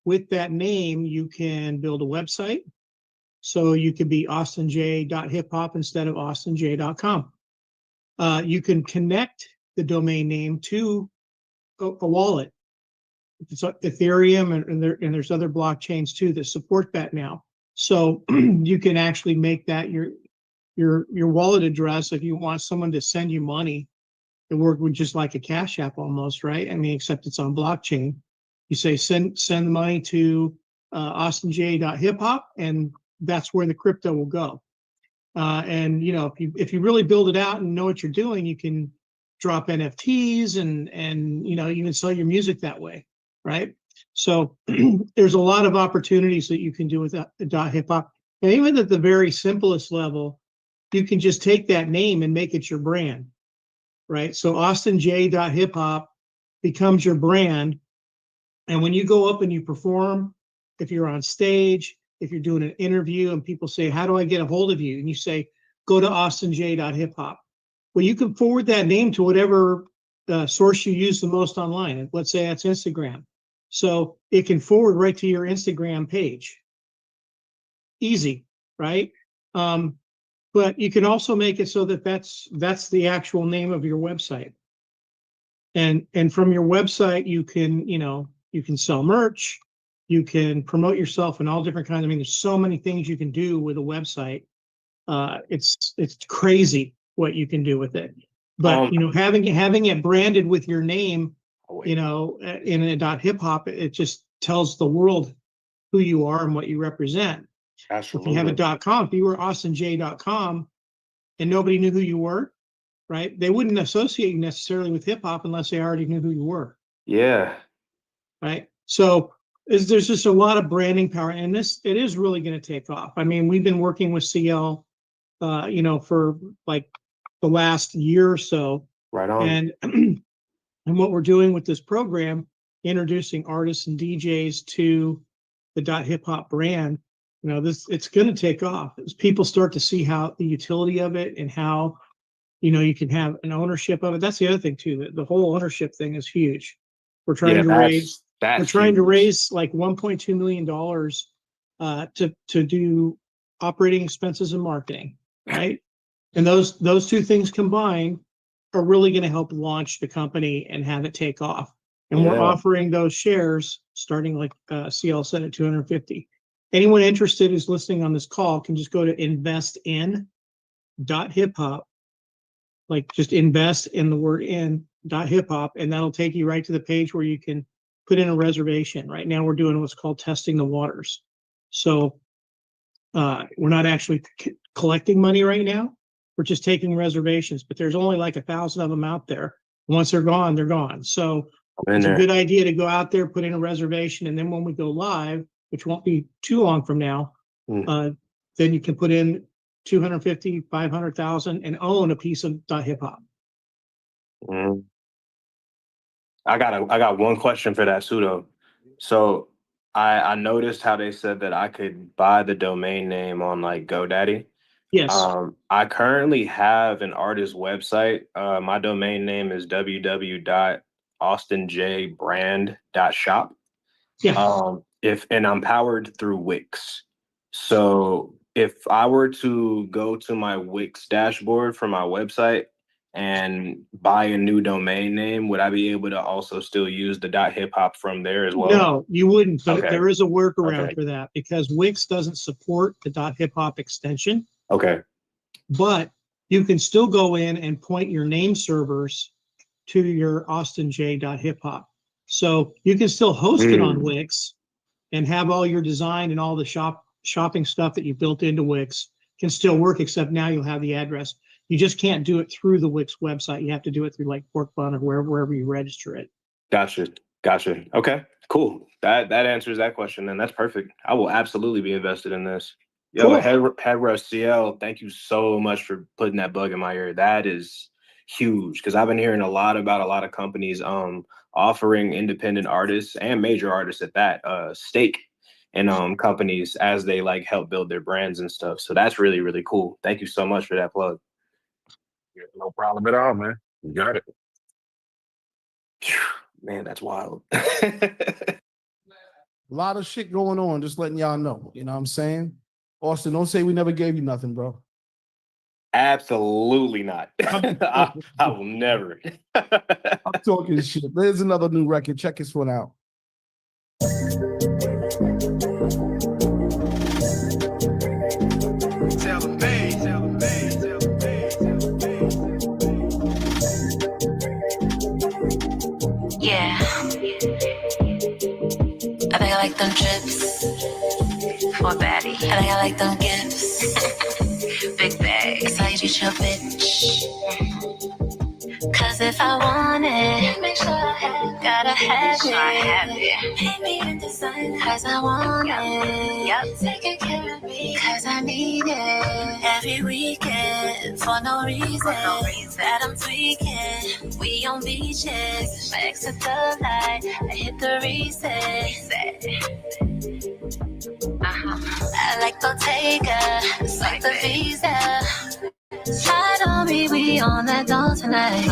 Speaker 12: with that name, you can build a website. So you could be austinj.hiphop instead of austinj.com. You can connect the domain name to a wallet. It's Ethereum, and there's other blockchains too that support that now. So you can actually make that your wallet address if you want someone to send you money. It works with just like a Cash App almost, right? I mean, except it's on blockchain. You say send the money to austinj.hiphop, and that's where the crypto will go. And you know, if you really build it out and know what you're doing, you can drop NFTs and you know, even sell your music that way, right? So there's a lot of opportunities that you can do with .hip hop, and even at the very simplest level, you can just take that name and make it your brand, right? So austinj.hiphop becomes your brand, and when you go up and you perform, if you're on stage, if you're doing an interview and people say, how do I get a hold of you? And you say, go to austinj.hiphop. Well, you can forward that name to whatever source you use the most online. Let's say that's Instagram. So it can forward right to your Instagram page. Easy, right? But you can also make it so that that's the actual name of your website. And from your website, you can sell merch. You can promote yourself in all different kinds. I mean, there's so many things you can do with a website. It's crazy what you can do with it. But having it branded with your name, in a .hip hop, it just tells the world who you are and what you represent.
Speaker 14: Absolutely.
Speaker 12: If you have a .com, if you were austinj.com and nobody knew who you were, right? They wouldn't associate you necessarily with hip hop unless they already knew who you were.
Speaker 14: Yeah.
Speaker 12: Right. So there's just a lot of branding power, and it is really going to take off. I mean, we've been working with CL, for like the last year or so.
Speaker 14: Right on.
Speaker 12: And what we're doing with this program, introducing artists and DJs to the .hip hop brand, it's going to take off as people start to see how the utility of it and how, you can have an ownership of it. That's the other thing too. The whole ownership thing is huge. We're trying to raise like $1.2 million to do operating expenses and marketing, right? And those two things combined are really going to help launch the company and have it take off. And we're offering those shares starting, like CL said, at 250. Anyone interested who's listening on this call can just go to investin.hiphop, like just invest in the word in.hiphop, and that'll take you right to the page where you can put in a reservation. Right now we're doing what's called testing the waters. So we're not actually collecting money right now. We're just taking reservations, but there's only like 1,000 of them out there. Once they're gone, they're gone. So it's a good idea to go out there, put in a reservation, and then when we go live, which won't be too long from now, then you can put in 250, 500,000 and own a piece of hip hop.
Speaker 14: I got one question for that pseudo. So I noticed how they said that I could buy the domain name on like GoDaddy.
Speaker 12: Yes.
Speaker 14: I currently have an artist website. My domain name is www.austinjbrand.shop.
Speaker 12: Yeah.
Speaker 14: And I'm powered through Wix. So if I were to go to my Wix dashboard for my website and buy a new domain name, would I be able to also still use the .hip hop from there as well?
Speaker 12: No, you wouldn't, but
Speaker 14: Okay.
Speaker 12: there is a workaround
Speaker 14: Okay.
Speaker 12: for that because Wix doesn't support the .hip hop extension.
Speaker 14: Okay.
Speaker 12: But you can still go in and point your name servers to your austinj.hiphop. So you can still host it on Wix and have all your design and all the shopping stuff that you built into Wix can still work, except now you'll have the address. You just can't do it through the Wix website. You have to do it through like Pork Bun or wherever you register it.
Speaker 14: Gotcha. Okay, cool. That answers that question, and that's perfect. I will absolutely be invested in this. Yo,
Speaker 12: Cool.
Speaker 14: Headrush CL, thank you so much for putting that bug in my ear. That is huge because I've been hearing a lot about a lot of companies offering independent artists and major artists at that stake in companies as they like help build their brands and stuff. So that's really, really cool. Thank you so much for that plug.
Speaker 6: Yeah, no problem at all, man. You got it.
Speaker 14: Man, that's wild.
Speaker 3: A lot of shit going on, just letting y'all know. You know what I'm saying? Austin, don't say we never gave you nothing, bro.
Speaker 14: Absolutely not. I will never.
Speaker 3: I'm talking shit. There's another new record. Check this one out.
Speaker 4: Yeah. I think I like them chips for a baddie. I think I like them gifts. Big bag. That's how you treat your bitch. Cause if I want it, make sure I have, gotta have it. Pay me in design, cause I want it. Yep. Taking care of me, cause I need it. Every weekend, for no reason, that I'm tweaking. We on beaches, my ex at the light, I hit the reset. I like Bottega, it's like the Visa. Slide on me, we on that dawn tonight.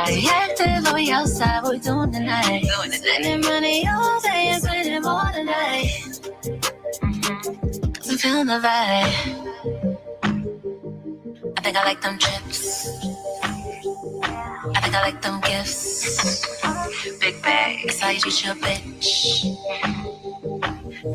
Speaker 4: We active, but we outside, what we doing tonight? Spending money all day and spending more tonight. Cause I'm feeling the vibe. I think I like them chips. I think I like them gifts. Big bag, it's how you treat your bitch.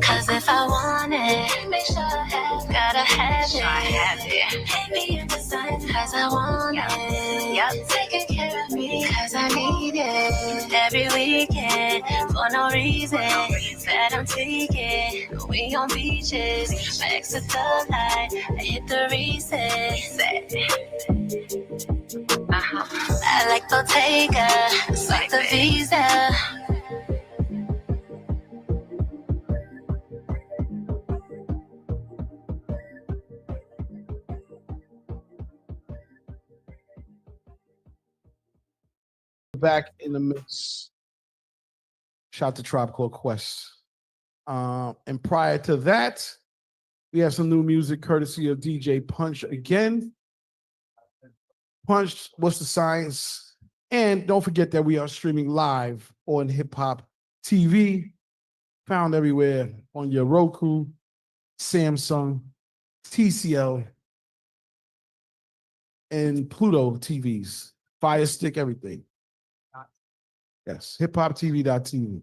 Speaker 4: Cause if I want it, make sure I have, gotta have it. Pay me in design, cause I want it. Yep. Taking care of me, cause I need it. Every weekend, for no reason, that I'm tweaking. We on beaches, my ex at the light, I hit the reset. I like Bottega, it's like the Visa.
Speaker 3: Back in the mix. Shout to Tribe Called Quest. And prior to that, we have some new music courtesy of DJ Punch again. Punch, what's the science? And don't forget that we are streaming live on Hip Hop TV, found everywhere on your Roku, Samsung, TCL, and Pluto TVs, Fire Stick, everything. Yes, hiphoptv.tv.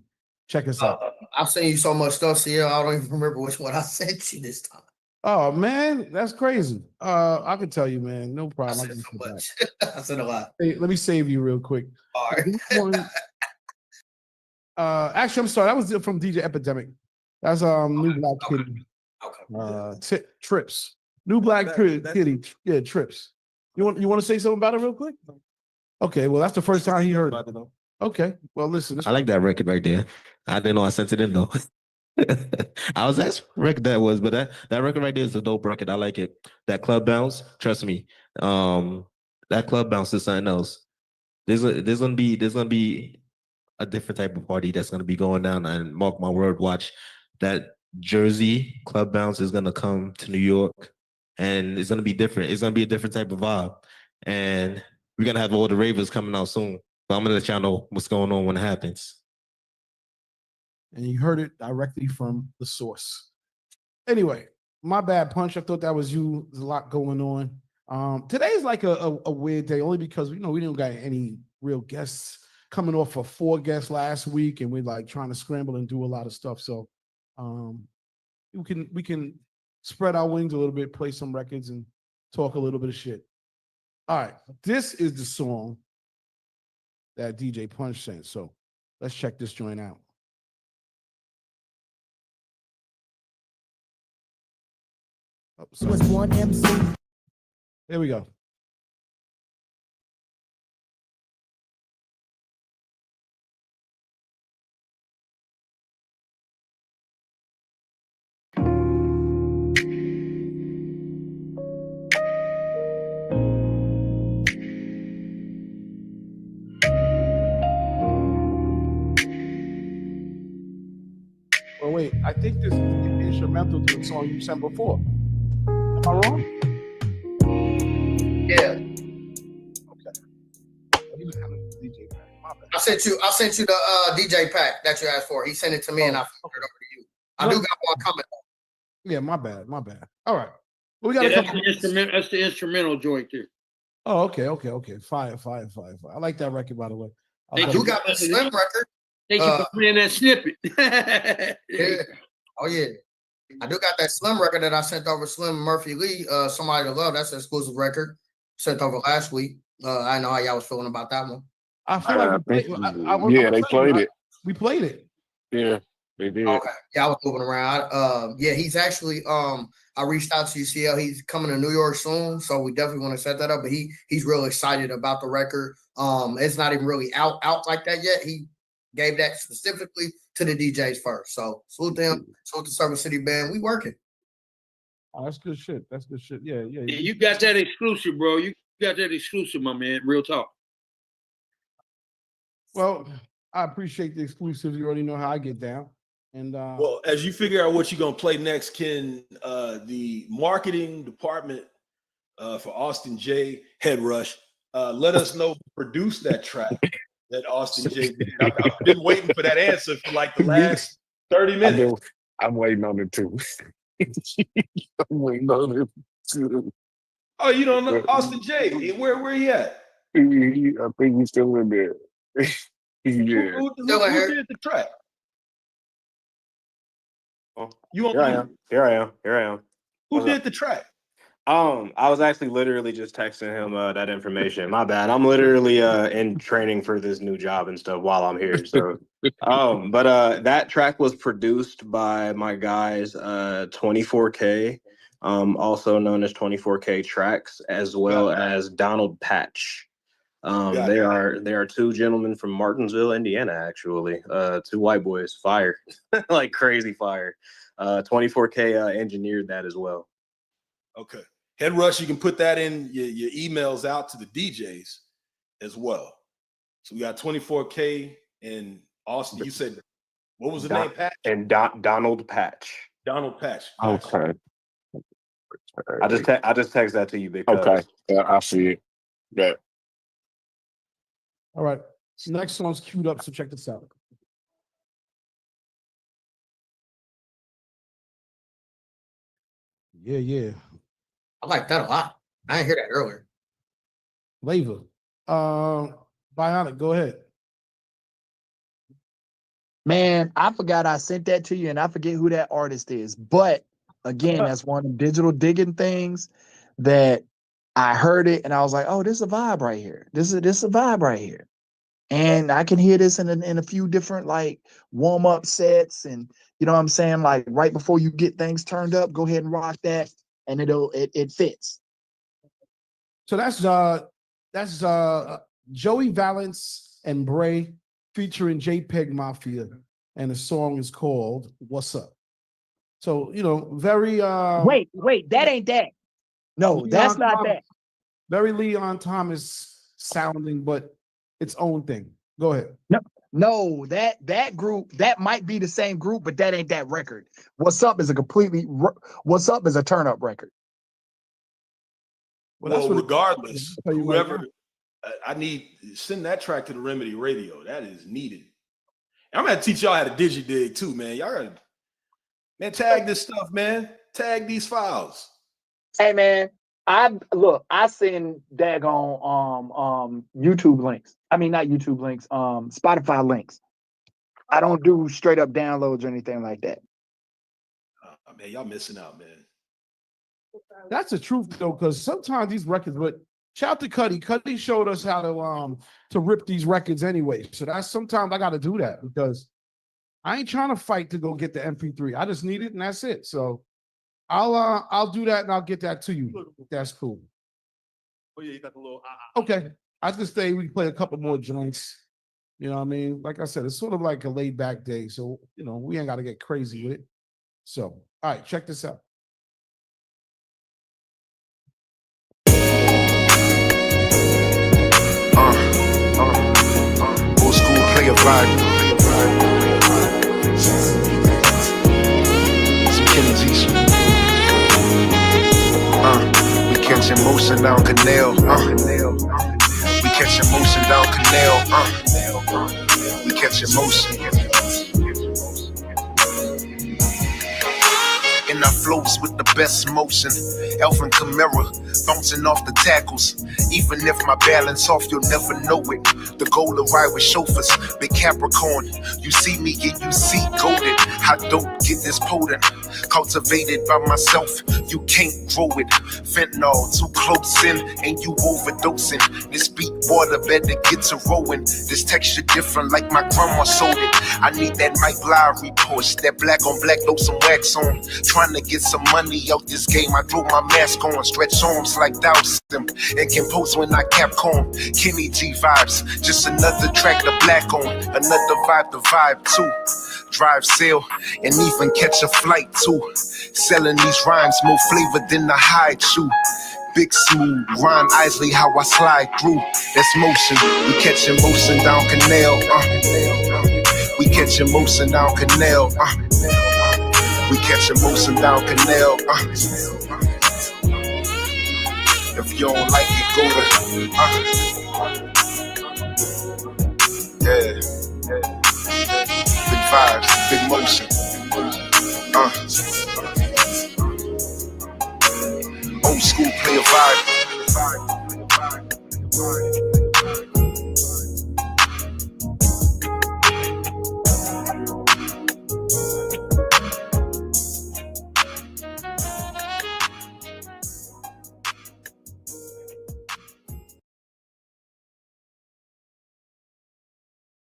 Speaker 3: Check us out.
Speaker 13: I've seen you so much stuff, CL. I don't even remember which one I sent you this time.
Speaker 3: Oh man, that's crazy. I can tell you, man, no problem.
Speaker 13: I said so much. I said a lot.
Speaker 3: Hey, let me save you real quick.
Speaker 13: All right.
Speaker 3: Actually, I'm sorry. That was from DJ Epidemic. That's New Black Kitty. Trips. New Black Kitty. Yeah, Trips. You want to say something about it real quick? Okay. Well, that's the first time he heard it. Okay. Well, listen.
Speaker 16: I like that record right there. I didn't know I sent it in though. I was asked what record that was, but that record right there is a dope record. I like it. That club bounce, trust me. That club bounce is something else. There's gonna be a different type of party that's gonna be going down, and mark my word, watch that Jersey club bounce is gonna come to New York and it's gonna be different. It's gonna be a different type of vibe, and we're gonna have all the ravers coming out soon. So I'm gonna let y'all know what's going on when it happens.
Speaker 3: And you heard it directly from the source. Anyway, my bad, Punch. I thought that was you. There's a lot going on. Today's like a weird day, only because we didn't got any real guests coming off of 4 guests last week, and we're like trying to scramble and do a lot of stuff. So we can spread our wings a little bit, play some records, and talk a little bit of shit. All right, this is the song that DJ Punch sent. So let's check this joint out.
Speaker 9: Was one MC.
Speaker 3: There we go. Oh wait, I think this is the instrumental to the song you sent before. Am I wrong?
Speaker 13: Yeah.
Speaker 3: DJ pack. My bad.
Speaker 13: I sent you the DJ pack that you asked for. He sent it to me and I forwarded it over to you. I do got one coming.
Speaker 3: Yeah, my bad. All right. Well, we got
Speaker 23: that's the instrumental joint there.
Speaker 3: Oh, okay. Fire. I like that record, by the way.
Speaker 13: You got the Slim record.
Speaker 23: Thank you for playing that snippet.
Speaker 13: Yeah. Oh yeah. I do got that Slim record that I sent over Slim Murphy Lee, Somebody to Love. That's an exclusive record. Sent over last week. I know how y'all was feeling about that one.
Speaker 3: I feel like
Speaker 6: they played it.
Speaker 3: We played it.
Speaker 6: Yeah, they did.
Speaker 13: Okay. Yeah, I was moving around. Yeah, he's actually I reached out to UCL. He's coming to New York soon, so we definitely want to set that up. But he's real excited about the record. It's not even really out like that yet. He gave that specifically to the DJs first. So salute them, salute the Circle City Band. We working.
Speaker 3: Oh, that's good shit. Yeah.
Speaker 23: You got that exclusive, bro. You got that exclusive, my man. Real talk.
Speaker 3: Well, I appreciate the exclusives. You already know how I get down. And
Speaker 7: well, as you figure out what you're gonna play next, can the marketing department for Austin J Head Rush let us know who produced that track that Austin J did? I've been waiting for that answer for like the last 30 minutes.
Speaker 6: I'm waiting on it too. I'm waiting on it too.
Speaker 7: Oh, you don't know Austin J? Where he at?
Speaker 6: I think he's still in there. Yeah.
Speaker 7: Who did the track?
Speaker 14: Here I am.
Speaker 7: Who did the track?
Speaker 14: I was actually literally just texting him that information. My bad. I'm literally in training for this new job and stuff while I'm here. So, but that track was produced by my guys 24K, also known as 24K Tracks, as well as Donald Patch. They are 2 gentlemen from Martinsville, Indiana, actually. 2 white boys, fire, like crazy fire. 24K engineered that as well.
Speaker 7: Okay. Head Rush, you can put that in your emails out to the DJs as well. So we got 24K and Austin. You said, what was the name? Patch?
Speaker 14: And Donald Patch.
Speaker 7: Donald Patch.
Speaker 6: Okay.
Speaker 14: I just text that to you, big.
Speaker 6: Okay. Yeah, I see it. Yeah.
Speaker 3: all right. Next song's queued up, so check this out. Yeah.
Speaker 13: I like that a lot. I didn't hear that earlier.
Speaker 3: Flavor. Bionic, go ahead.
Speaker 1: Man, I forgot I sent that to you, and I forget who that artist is. But again, that's one of them digital digging things that I heard it, and I was like, "Oh, this is a vibe right here. This is a vibe right here." And I can hear this in a few different like warm up sets, and you know what I'm saying. Like right before you get things turned up, go ahead and rock that, and it fits.
Speaker 3: So that's Joey Valance and Bray featuring JPEG Mafia, and the song is called "What's Up." So very.
Speaker 1: Wait, that ain't that. No,
Speaker 3: Leon
Speaker 1: that's not
Speaker 3: Thomas,
Speaker 1: that.
Speaker 3: Very Leon Thomas sounding, but its own thing. Go ahead.
Speaker 1: No, that group, that might be the same group, but that ain't that record. What's Up is a turn up record.
Speaker 7: Well, regardless,
Speaker 3: tell you right
Speaker 7: whoever
Speaker 3: now.
Speaker 7: I need send that track to the Remedy Radio. That is needed. I'm gonna teach y'all how to dig too, man. Y'all gotta tag this stuff, man. Tag these files.
Speaker 1: Hey man, I send daggone YouTube links. I mean not YouTube links, Spotify links. I don't do straight up downloads or anything like that.
Speaker 7: Man, y'all missing out, man.
Speaker 3: That's the truth though, because sometimes these records, but shout out to Cuddy. Cuddy showed us how to rip these records anyway. So that's sometimes I gotta do that because I ain't trying to fight to go get the MP3. I just need it and that's it. So I'll do that and I'll get that to you. That's cool.
Speaker 7: Oh yeah, you got the little
Speaker 3: Okay. I just say we play a couple more joints. You know what I mean? Like I said, it's sort of like a laid back day. So, you know, we ain't got to get crazy with it. So, all right, check this out.
Speaker 9: Old school player vibe. Some Kenny G. We catching motion down Canal. We catching motion down Canal. We catching motion. And I flows with the best motion. Elvin Kamara, bouncing off the tackles. Even if my balance off, you'll never know it. The goal to ride with chauffeurs, big Capricorn. You see me, yeah, you see goaded. How dope get this potent? Cultivated by myself, you can't grow it. Fentanyl too close in, and you overdosing. This beat water better get to rolling. This texture different, like my grandma sold it. I need that Mike Lowry Porsche, that black on black, throw some wax on. Trying to get some money out this game, I throw my mask on, stretch arms like douse them, and compose when I Capcom. Kenny G vibes, just another track to black on, another vibe to vibe too. Drive, sail, and even catch a flight too. Selling these rhymes more flavor than the hide chew. Big smooth, Ron Isley, how I slide through. That's motion, we catching motion down Canal. We catching motion down Canal. We catching motion down Canal. If you don't like it, go to yeah. Big vibes, big motion. Old school player vibe.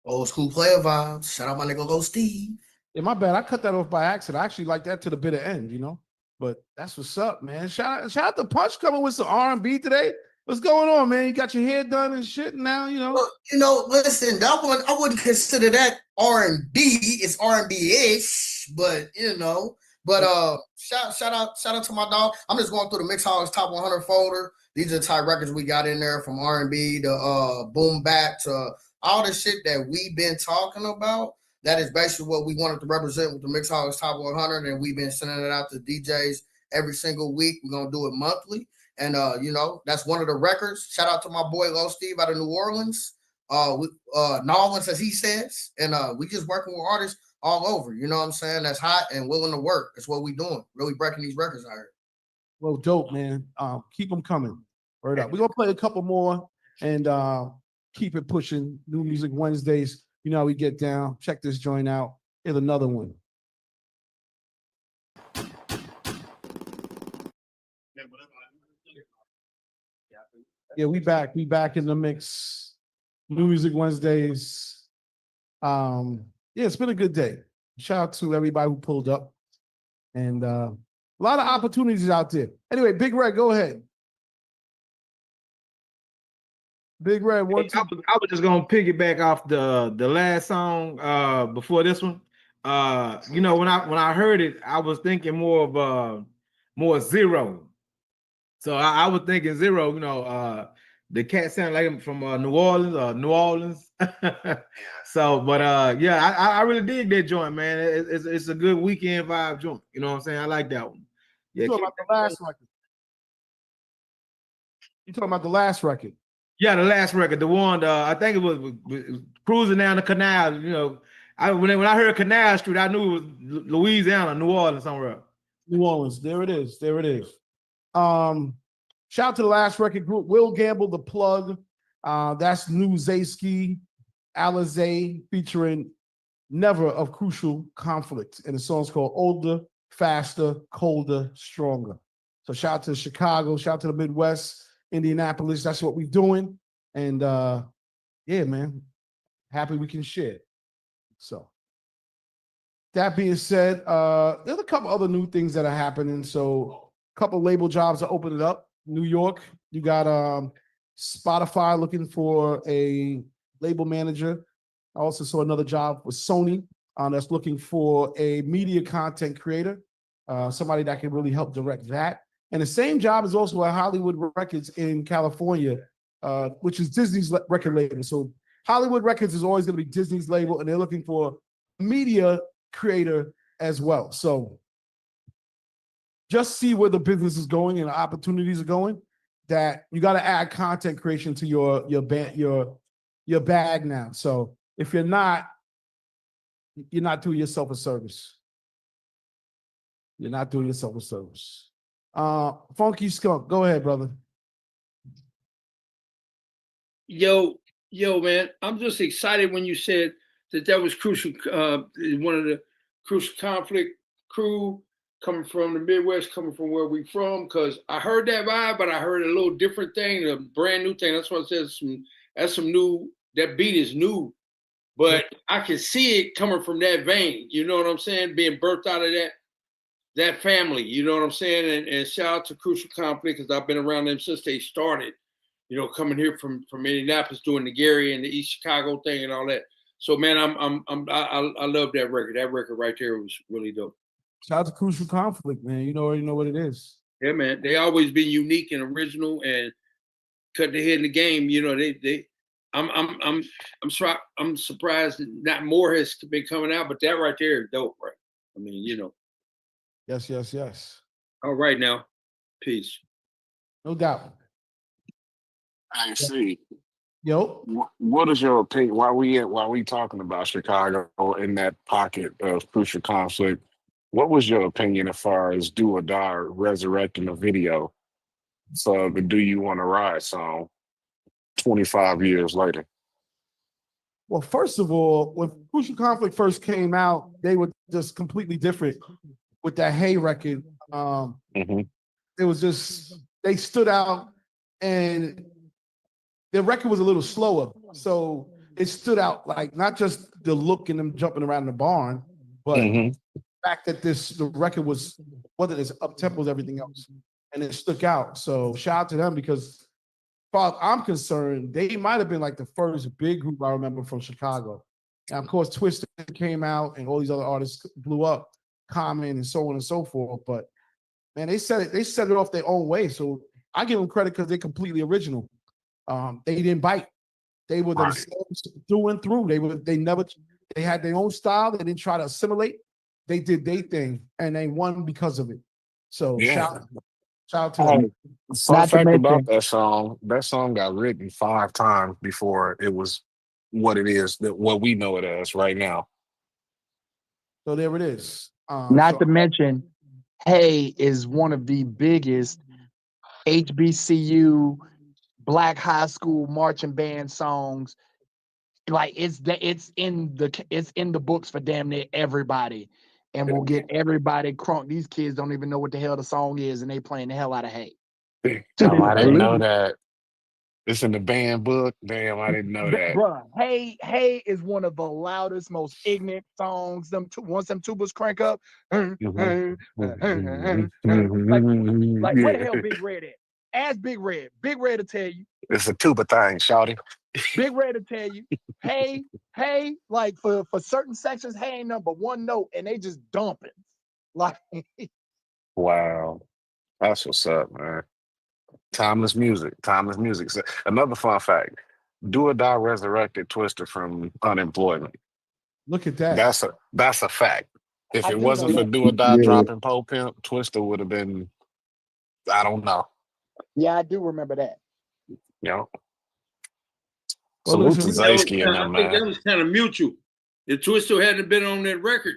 Speaker 13: Old school player vibes. Shout out my nigga Go Steve.
Speaker 3: Yeah, my bad. I cut that off by accident. I actually like that to the bitter end, you know. But that's what's up, man. Shout out to Punch coming with some R&B today. What's going on, man? You got your hair done and shit now, you know?
Speaker 13: Well, listen, that one I wouldn't consider that R&B. It's R&B-ish, but you know. But shout out to my dog. I'm just going through the Mix Hogs Top 100 folder. These are the type records we got in there, from R&B to boom bap to all the shit that we've been talking about. That is basically what we wanted to represent with the Mix Hogs Top 100, and we've been sending it out to DJs every single week. We're gonna do it monthly, and you know, that's one of the records. Shout out to my boy Low Steve out of New Orleans, Nolans, as he says, and we just working with artists all over. You know what I'm saying? That's hot and willing to work. That's what we doing. Really breaking these records out here.
Speaker 3: Well, dope, man. Keep them coming. Word up. We're gonna play a couple more and keep it pushing. New Music Wednesdays. You know how we get down. Check this joint out. Here's another one. Yeah, we back. We back in the mix. New Music Wednesdays. Yeah, it's been a good day. Shout out to everybody who pulled up. And a lot of opportunities out there. Anyway, Big Red, go ahead. Big Red, one, two.
Speaker 8: I was just gonna piggyback off the last song before this one. You know, when I heard it, I was thinking more of more Zero. So I was thinking Zero. You know, the cat sounded like him from New Orleans. So, but yeah, I really dig that joint, man. It's a good weekend vibe joint. You know what I'm saying? I like that one. Yeah,
Speaker 3: about the last one. You talking about the last record?
Speaker 8: Yeah, the last record, the one I think it was cruising down the canal. You know, when I heard Canal Street, I knew it was Louisiana, New Orleans, somewhere else.
Speaker 3: New Orleans. There it is. There it is. Shout out to the last record group, Will Gamble, The Plug. That's New Zaysky, Alizé, featuring Never of Crucial Conflict. And the song's called Older, Faster, Colder, Stronger. So shout out to Chicago, shout out to the Midwest, Indianapolis. That's what we're doing. And yeah, man, happy we can share. So that being said, there's a couple other new things that are happening. So a couple label jobs are opening up. New York, you got Spotify looking for a label manager. I also saw another job with Sony that's looking for a media content creator, somebody that can really help direct that. And the same job is also at Hollywood Records in California, which is Disney's record label. So Hollywood Records is always going to be Disney's label, and they're looking for a media creator as well. So just see where the business is going and the opportunities are going, that you got to add content creation to your bag now. So if you're not doing yourself a service. You're not doing yourself a service. Funky Skunk, go ahead, brother.
Speaker 23: Yo, man, I'm just excited when you said that was crucial. One of the Crucial Conflict crew coming from the Midwest, coming from where we from, because I heard that vibe, but I heard a little different thing, a brand new thing. That's what I said. That's some new. That beat is new, but I can see it coming from that vein. You know what I'm saying? Being birthed out of that family. You know what I'm saying? And shout out to Crucial Conflict, because I've been around them since they started. You know, coming here from Indianapolis, doing the Gary and the East Chicago thing and all that. So man, I love that record. That record right there was really dope.
Speaker 3: Shout out to Crucial Conflict, man. You already know what it is.
Speaker 23: Yeah, man. They always been unique and original and cut their head in the game. You know, I'm surprised that not more has been coming out, but that right there is dope, right? I mean, you know.
Speaker 3: Yes.
Speaker 23: All right now. Peace.
Speaker 3: No doubt.
Speaker 6: I see.
Speaker 3: Yo.
Speaker 6: What is your opinion? While we talking about Chicago in that pocket of Crucial Conflict, what was your opinion as far as Do or Die resurrecting the video? So the Do You Want to Ride song 25 years later.
Speaker 3: Well, first of all, when Crucial Conflict first came out, they were just completely different with that Hey record. It was just, they stood out, and their record was a little slower. So it stood out, like not just the look and them jumping around the barn, but the fact that the record wasn't as up-tempo as everything else. And it stuck out. So shout out to them, because as far as I'm concerned, they might have been like the first big group I remember from Chicago. And of course, Twisted came out and all these other artists blew up, Common and so on and so forth. But man, they set it off their own way. So I give them credit because they're completely original. They didn't bite. They were themselves through and through. They had their own style. They didn't try to assimilate. They did their thing, and they won because of it. So shout out to them.
Speaker 6: Fun fact about that song got written 5 times before it was what it is, what we know it as right now.
Speaker 3: So there it is.
Speaker 1: Not to mention, Hey is one of the biggest HBCU Black high school marching band songs. Like it's in the books for damn near everybody, and we'll get everybody crunk. These kids don't even know what the hell the song is, and they playing the hell out of Hey.
Speaker 6: Damn, I didn't know that. It's in the band book. Damn, I didn't know that.
Speaker 1: Bruh, Hey is one of the loudest, most ignorant songs. Once them tubas crank up, like where the hell Big Red at? Ask Big Red. Big Red will tell you.
Speaker 6: It's a tuba thing, shawty.
Speaker 1: Big Red will tell you. Hey, like for certain sections, Hey ain't number one note, and they just dumping. Like,
Speaker 6: wow, that's what's up, man. Timeless music. So, another fun fact: Do or Die resurrected Twister from unemployment.
Speaker 3: Look at that.
Speaker 6: That's a fact. If it wasn't for Do or Die dropping Poe Pimp, Twister would have been, I don't know.
Speaker 1: Yeah, I do remember that.
Speaker 6: Yeah.
Speaker 3: Well,
Speaker 6: Salute
Speaker 3: listen,
Speaker 6: to
Speaker 23: That was
Speaker 6: Zaysky and
Speaker 23: kinda, I
Speaker 6: them,
Speaker 23: think
Speaker 6: man.
Speaker 23: that was kind of mutual. If Twister hadn't been on that record,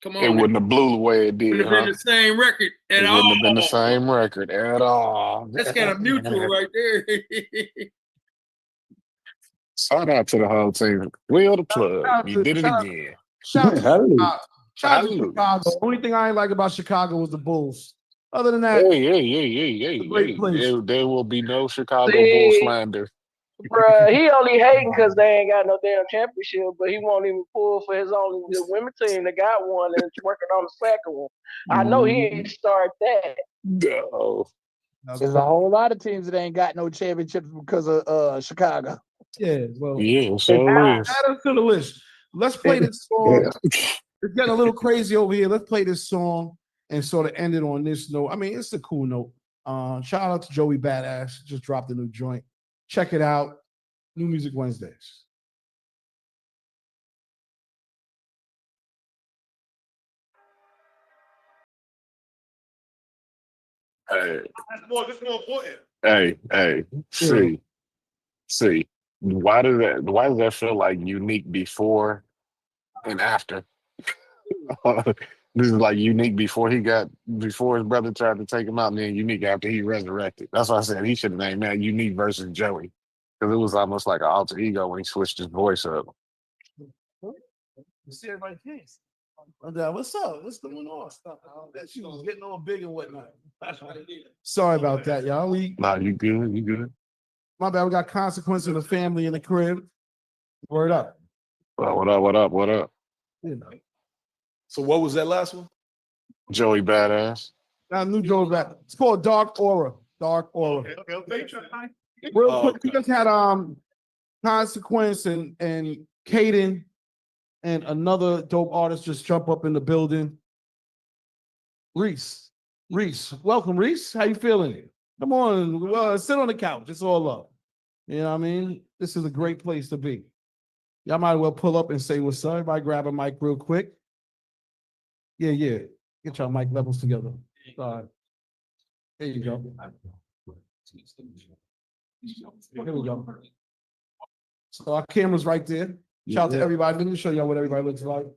Speaker 23: come
Speaker 6: It
Speaker 23: on,
Speaker 6: wouldn't have blew the way it
Speaker 23: it
Speaker 6: did,
Speaker 23: would have been
Speaker 6: huh?
Speaker 23: the same record
Speaker 6: It
Speaker 23: at
Speaker 6: wouldn't have been the
Speaker 23: all.
Speaker 6: same record at all.
Speaker 23: That's kind of mutual right there.
Speaker 6: Shout out to the whole team. Will the plug.
Speaker 3: Shout out
Speaker 6: You
Speaker 3: to,
Speaker 6: did it
Speaker 3: shout,
Speaker 6: again.
Speaker 3: shout out to
Speaker 6: Hallelujah.
Speaker 3: Chicago. Shout out to
Speaker 6: Hallelujah.
Speaker 3: Chicago. Only thing I ain't like about Chicago was the Bulls. Other than that,
Speaker 6: Hey.
Speaker 3: it's a great place.
Speaker 6: There will be no Chicago Bull
Speaker 2: See,
Speaker 6: slander.
Speaker 2: bruh, he only hating because they ain't got no damn championship, but he won't even pull for his own the women team that got one and is working on the second one. I know he ain't start that.
Speaker 6: No.
Speaker 1: There's a whole lot of teams that ain't got no championships because of Chicago.
Speaker 3: Yeah, well,
Speaker 6: Yeah,
Speaker 3: add
Speaker 6: so is.
Speaker 3: us to the list. Let's play this song. It's getting a little crazy over here. Let's play this song and sort of end it on this note. I mean, it's a cool note. Shout out to Joey Badass. Just dropped a new joint. Check it out. New Music Wednesdays.
Speaker 6: Hey,
Speaker 23: That's more important.
Speaker 6: hey. See. Why does that feel like unique before and after? This is like unique before his brother tried to take him out, and then unique after he resurrected. That's why I said he should have named that Unique versus Joey. Because it was almost like an alter ego when he switched his voice up.
Speaker 3: See everybody's face. What's up? What's going on? She was getting all big and whatnot. Sorry about that, y'all.
Speaker 6: Nah, you good.
Speaker 3: My bad. We got Consequence in the family in the crib. Word up.
Speaker 6: What up?
Speaker 3: You know.
Speaker 7: So what was that last one?
Speaker 6: Joey Badass.
Speaker 3: New Joe back. It's called Dark Aura. Dark Aura. Real quick, we just had Consequence and Caden and another dope artist just jump up in the building. Reese, welcome, Reese. How you feeling? Come on, sit on the couch. It's all up. You know what I mean? This is a great place to be. Y'all might as well pull up and say what's up. Everybody grab a mic real quick. Yeah. Get your mic levels together. There you go. Here we go. So our camera's right there. Shout out to everybody. Let me show y'all what everybody looks like.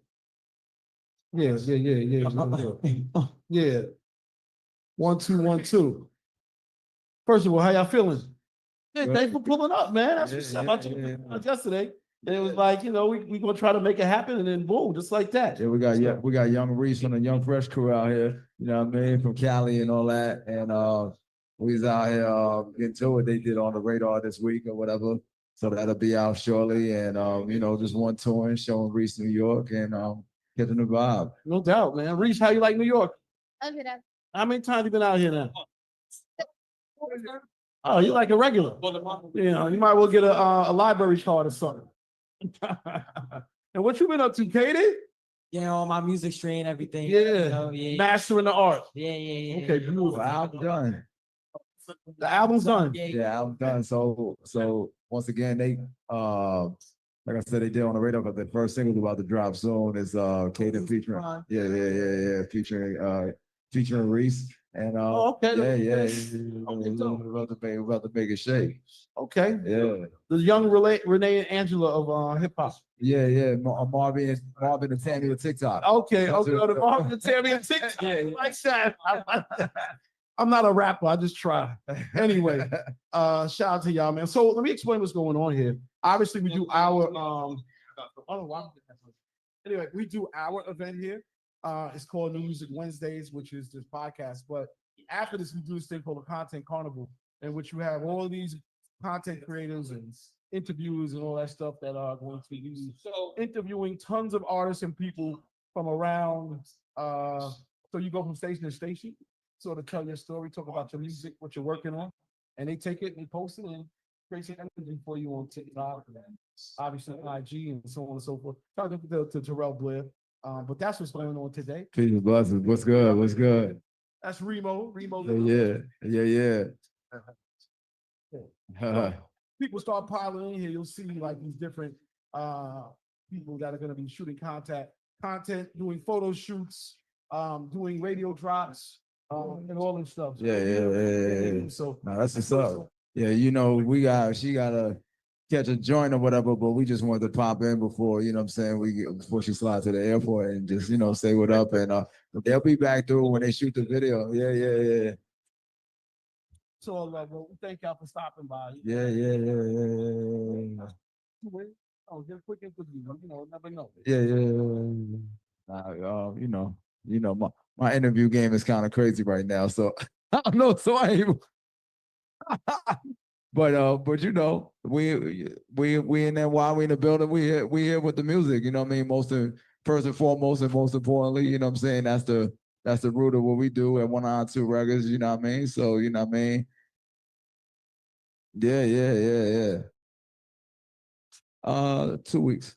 Speaker 3: Yeah. Yeah. 1, 2, 1, 2. First of all, how y'all feeling? Yeah, thanks for pulling up, man. That's what's up. Yesterday. And it was like, we gonna try to make it happen, and then boom, just like that.
Speaker 17: Yeah, we got young Reese from the Young Fresh crew out here, you know what I mean, from Cali and all that. And we was out here getting to it. They did on the radar this week or whatever. So that'll be out shortly. And just one touring, showing Reese New York and getting the vibe.
Speaker 3: No doubt, man. Reese, how you like New York? How many times you been out here now? Oh, you like a regular. You might well get a library card or something. And what you been up to, Katie?
Speaker 20: Yeah, on my music stream, everything.
Speaker 3: Yeah. Mastering the art.
Speaker 20: Yeah.
Speaker 3: Okay, beautiful.
Speaker 17: Album done.
Speaker 3: The album's done.
Speaker 17: Yeah, album done. So once again, they like I said, they did on the radar, but the first single about to drop soon is Kaden featuring. Yeah. Featuring Reese. And
Speaker 3: okay.
Speaker 17: Yeah. We're about to make it shake.
Speaker 3: Okay.
Speaker 17: Yeah.
Speaker 3: The young Renee and Angela of hip hop.
Speaker 17: Yeah. Marvin and Tammy with TikTok.
Speaker 3: Okay. The Marvin and Tammy and TikTok. Like that. I'm not a rapper. I just try. Anyway, shout out to y'all, man. So let me explain what's going on here. Obviously, we do our anyway, we do our event here. It's called New Music Wednesdays, which is this podcast. But after this, we do this thing called a content carnival, in which you have all these content creators and interviewers and all that stuff that are going to be interviewing tons of artists and people from around. So you go from station to station, sort of tell your story, talk about your music, what you're working on, and they take it and post it and create some energy for you on TikTok, and obviously IG, and so on and so forth. Talk to Terrell Blair. But that's what's going on today.
Speaker 17: Peace, blessings. What's good?
Speaker 3: That's Remo.
Speaker 17: Yeah.
Speaker 3: People start piling in here. You'll see like these different people that are going to be shooting content, doing photo shoots, doing radio drops, and all this stuff.
Speaker 17: Yeah.
Speaker 3: So
Speaker 17: that's what's up. Yeah, you know, she gotta catch a joint or whatever, but we just wanted to pop in before, you know what I'm saying, before she flies to the airport and just, you know, say what up. And they'll be back through when they shoot the video. Yeah.
Speaker 3: So, well, thank y'all for stopping by.
Speaker 17: Yeah.
Speaker 3: Oh, just quick interview. You know, never know.
Speaker 17: Yeah. You know, my interview game is kind of crazy right now, so I don't know. So I ain't. But you know, we in there while we in the building. We here with the music. You know what I mean? First and foremost, and most importantly, you know what I'm saying. That's the root of what we do at 192 Records. You know what I mean? So you know what I mean? Yeah. 2 weeks.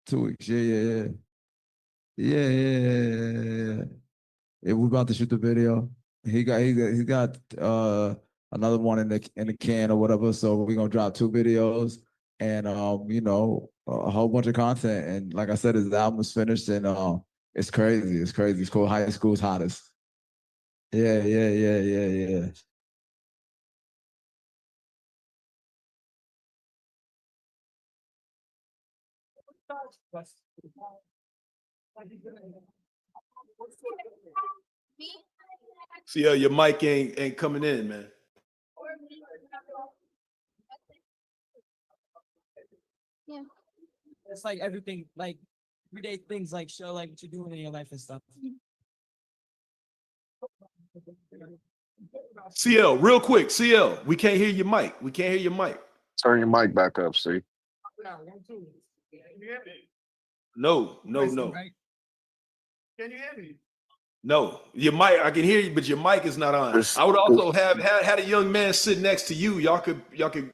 Speaker 17: 2 weeks. Yeah. Yeah, we're about to shoot the video. He got another one in the can or whatever. So we're gonna drop 2 videos and you know, a whole bunch of content. And like I said, his album is finished and it's crazy. It's crazy. It's called High School's Hottest. Yeah.
Speaker 7: See, your mic ain't coming in, man.
Speaker 20: Yeah. It's like everything, like everyday things, like show like what you're doing in your life and stuff.
Speaker 7: CL, real quick, CL, we can't hear your mic.
Speaker 6: Turn your mic back up, see.
Speaker 7: No.
Speaker 3: Can you hear me?
Speaker 7: No, your mic, I can hear you, but your mic is not on. I would also have had a young man sit next to you. Y'all could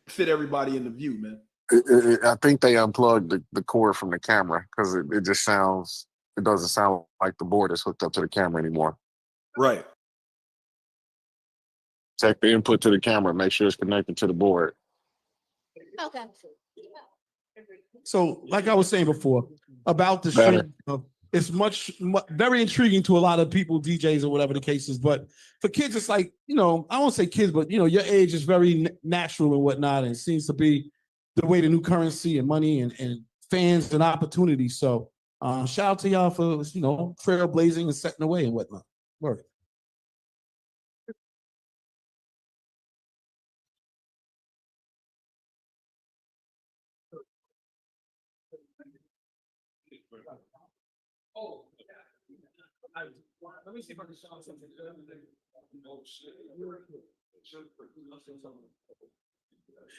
Speaker 7: fit everybody in the view, man.
Speaker 6: I think they unplugged the cord from the camera because it doesn't sound like the board is hooked up to the camera anymore.
Speaker 7: Right.
Speaker 6: Check the input to the camera, make sure it's connected to the board.
Speaker 20: Okay.
Speaker 3: So, like I was saying before, about the stream, it's very intriguing to a lot of people, DJs or whatever the case is. But for kids, it's like, you know, I won't say kids, but, you know, your age is very natural and whatnot. And it seems to be the way the new currency and money and fans and opportunities. So shout out to y'all for, you know, trailblazing and setting the way and whatnot. Word. Let me see if I can show something.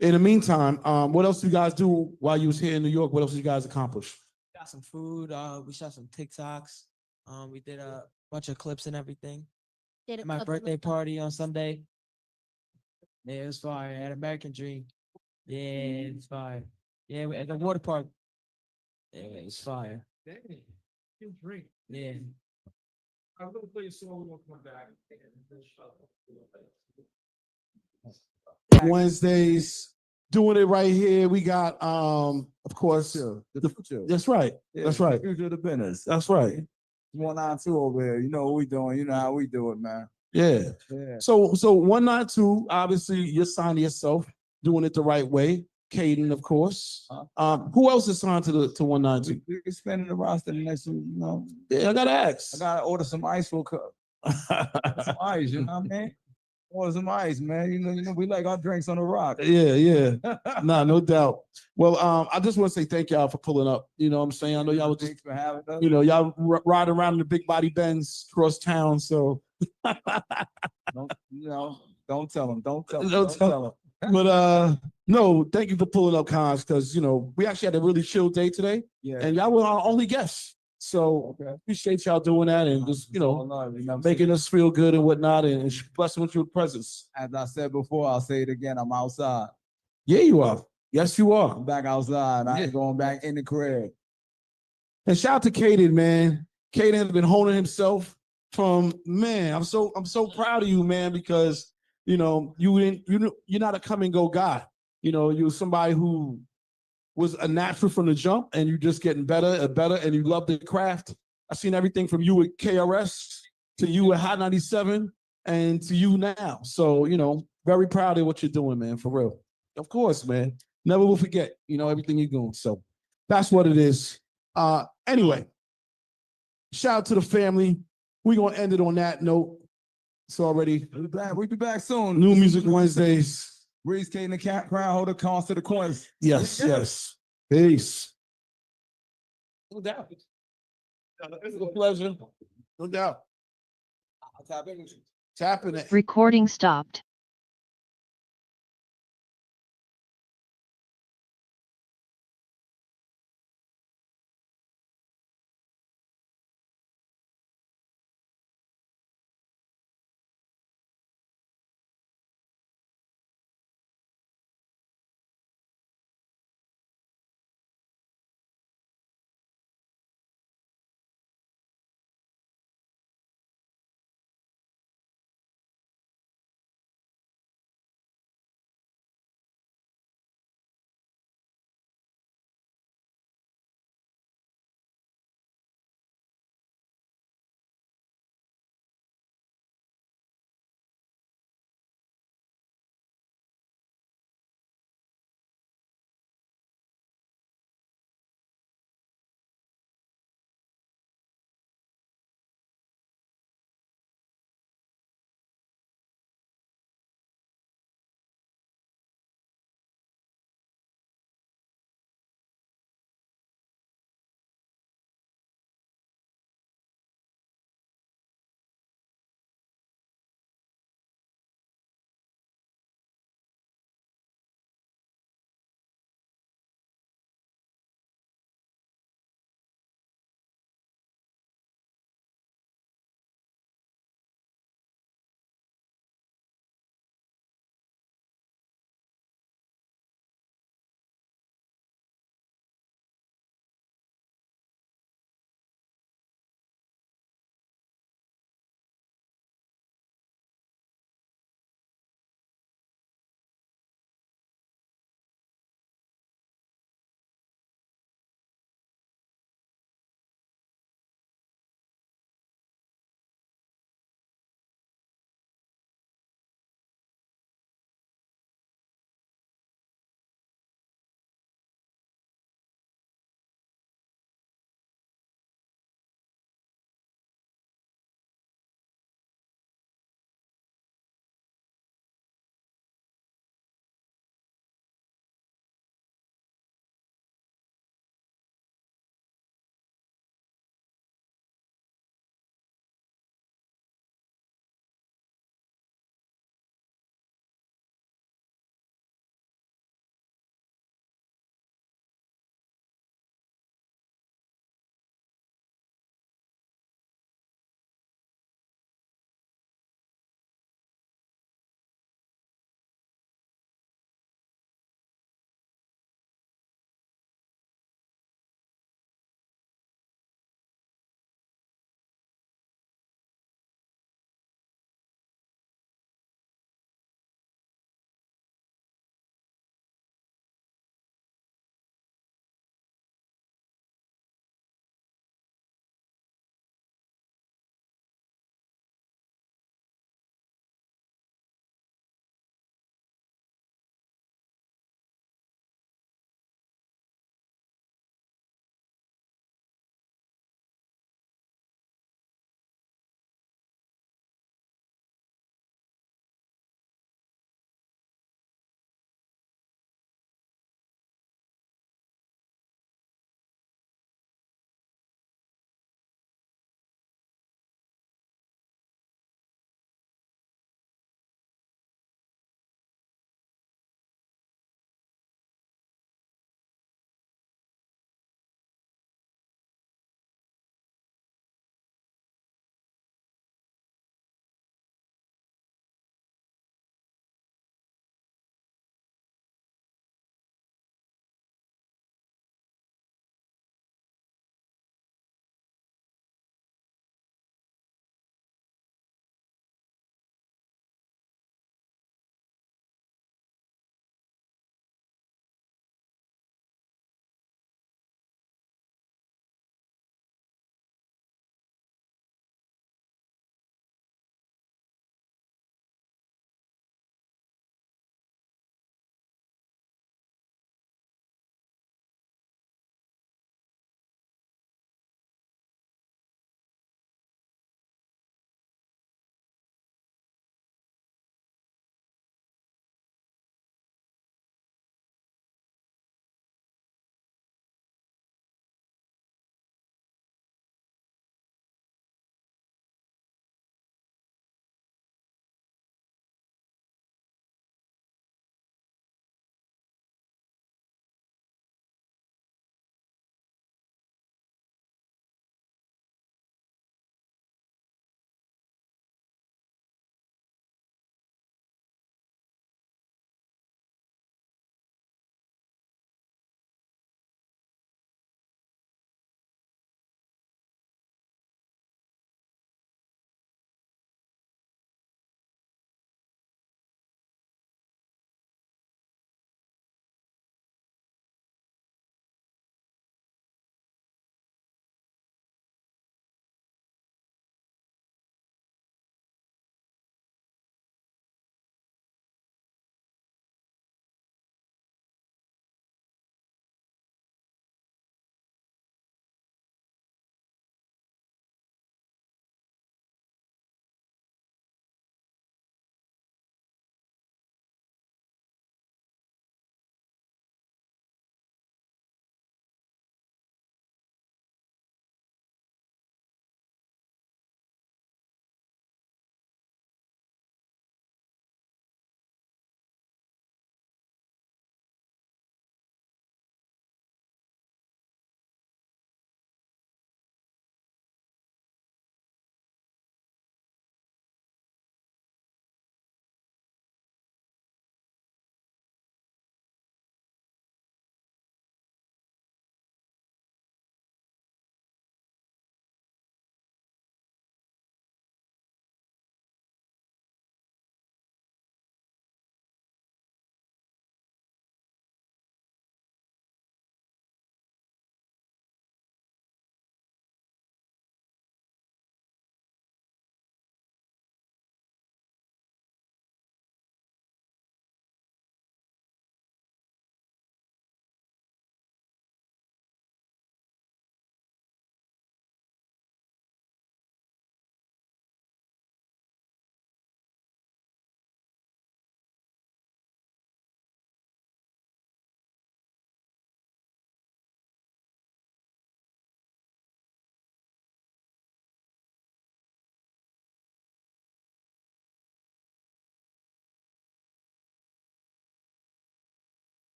Speaker 3: In the meantime, what else do you guys do while you was here in New York? What else did you guys accomplish?
Speaker 20: Got some food. We shot some TikToks. We did a bunch of clips and everything. At my birthday party on Sunday. Yeah, it was fire. At American Dream. Yeah, it was fire. Yeah, at the water park. Yeah, it was fire.
Speaker 3: Dang, you drink.
Speaker 20: Yeah.
Speaker 3: I'm gonna play a song. We'll come back. Wednesdays, doing it right here. We got, of course,
Speaker 17: the future.
Speaker 3: That's right.
Speaker 17: Yeah,
Speaker 3: That's right.
Speaker 17: Future of the business.
Speaker 3: That's right.
Speaker 17: 192 over here. You know what we doing. You know how we do it, man.
Speaker 3: Yeah. So 192, obviously, you're signing yourself, doing it the right way. Caden, of course. Who else is signed to 192?
Speaker 17: We're expanding the roster next week, you know.
Speaker 3: Yeah, I gotta ask.
Speaker 17: I gotta order some ice for a cup. Some ice, you know what I mean? Order some ice, man. You know, we like our drinks on the rock.
Speaker 3: Yeah. Nah, no doubt. Well, I just want to say thank y'all for pulling up. You know what I'm saying? I know y'all was just,
Speaker 17: for having us.
Speaker 3: you know, y'all riding around in the big body Benz across town. So
Speaker 17: don't tell them. Don't tell them.
Speaker 3: But no, thank you for pulling up, Cons, because you know we actually had a really chill day today.
Speaker 17: Yeah.
Speaker 3: And y'all were our only guests. So appreciate y'all doing that and just, you know, making us feel good and whatnot and blessing with your presence.
Speaker 17: As I said before, I'll say it again. I'm outside.
Speaker 3: Yeah, you are. Yes, you are.
Speaker 17: I'm back outside. I ain't going back in the crib.
Speaker 3: And shout out to Caden, man. Caden has been holding himself from, man, I'm so proud of you, man, because you know, you're not a come and go guy. You know, you're somebody who was a natural from the jump and you're just getting better and better and you love the craft. I've seen everything from you at KRS to you at Hot 97 and to you now. So, you know, very proud of what you're doing, man, for real. Of course, man. Never will forget, you know, everything you're doing. So that's what it is. Anyway, shout out to the family. We're going to end it on that note. It's already.
Speaker 17: We'll be back soon.
Speaker 3: New Music Wednesdays.
Speaker 17: Breeze King, the crown holder, cons to the coins.
Speaker 3: Yes, yes. Peace. No doubt. It's a pleasure. No doubt. Tapping it.
Speaker 5: Recording stopped.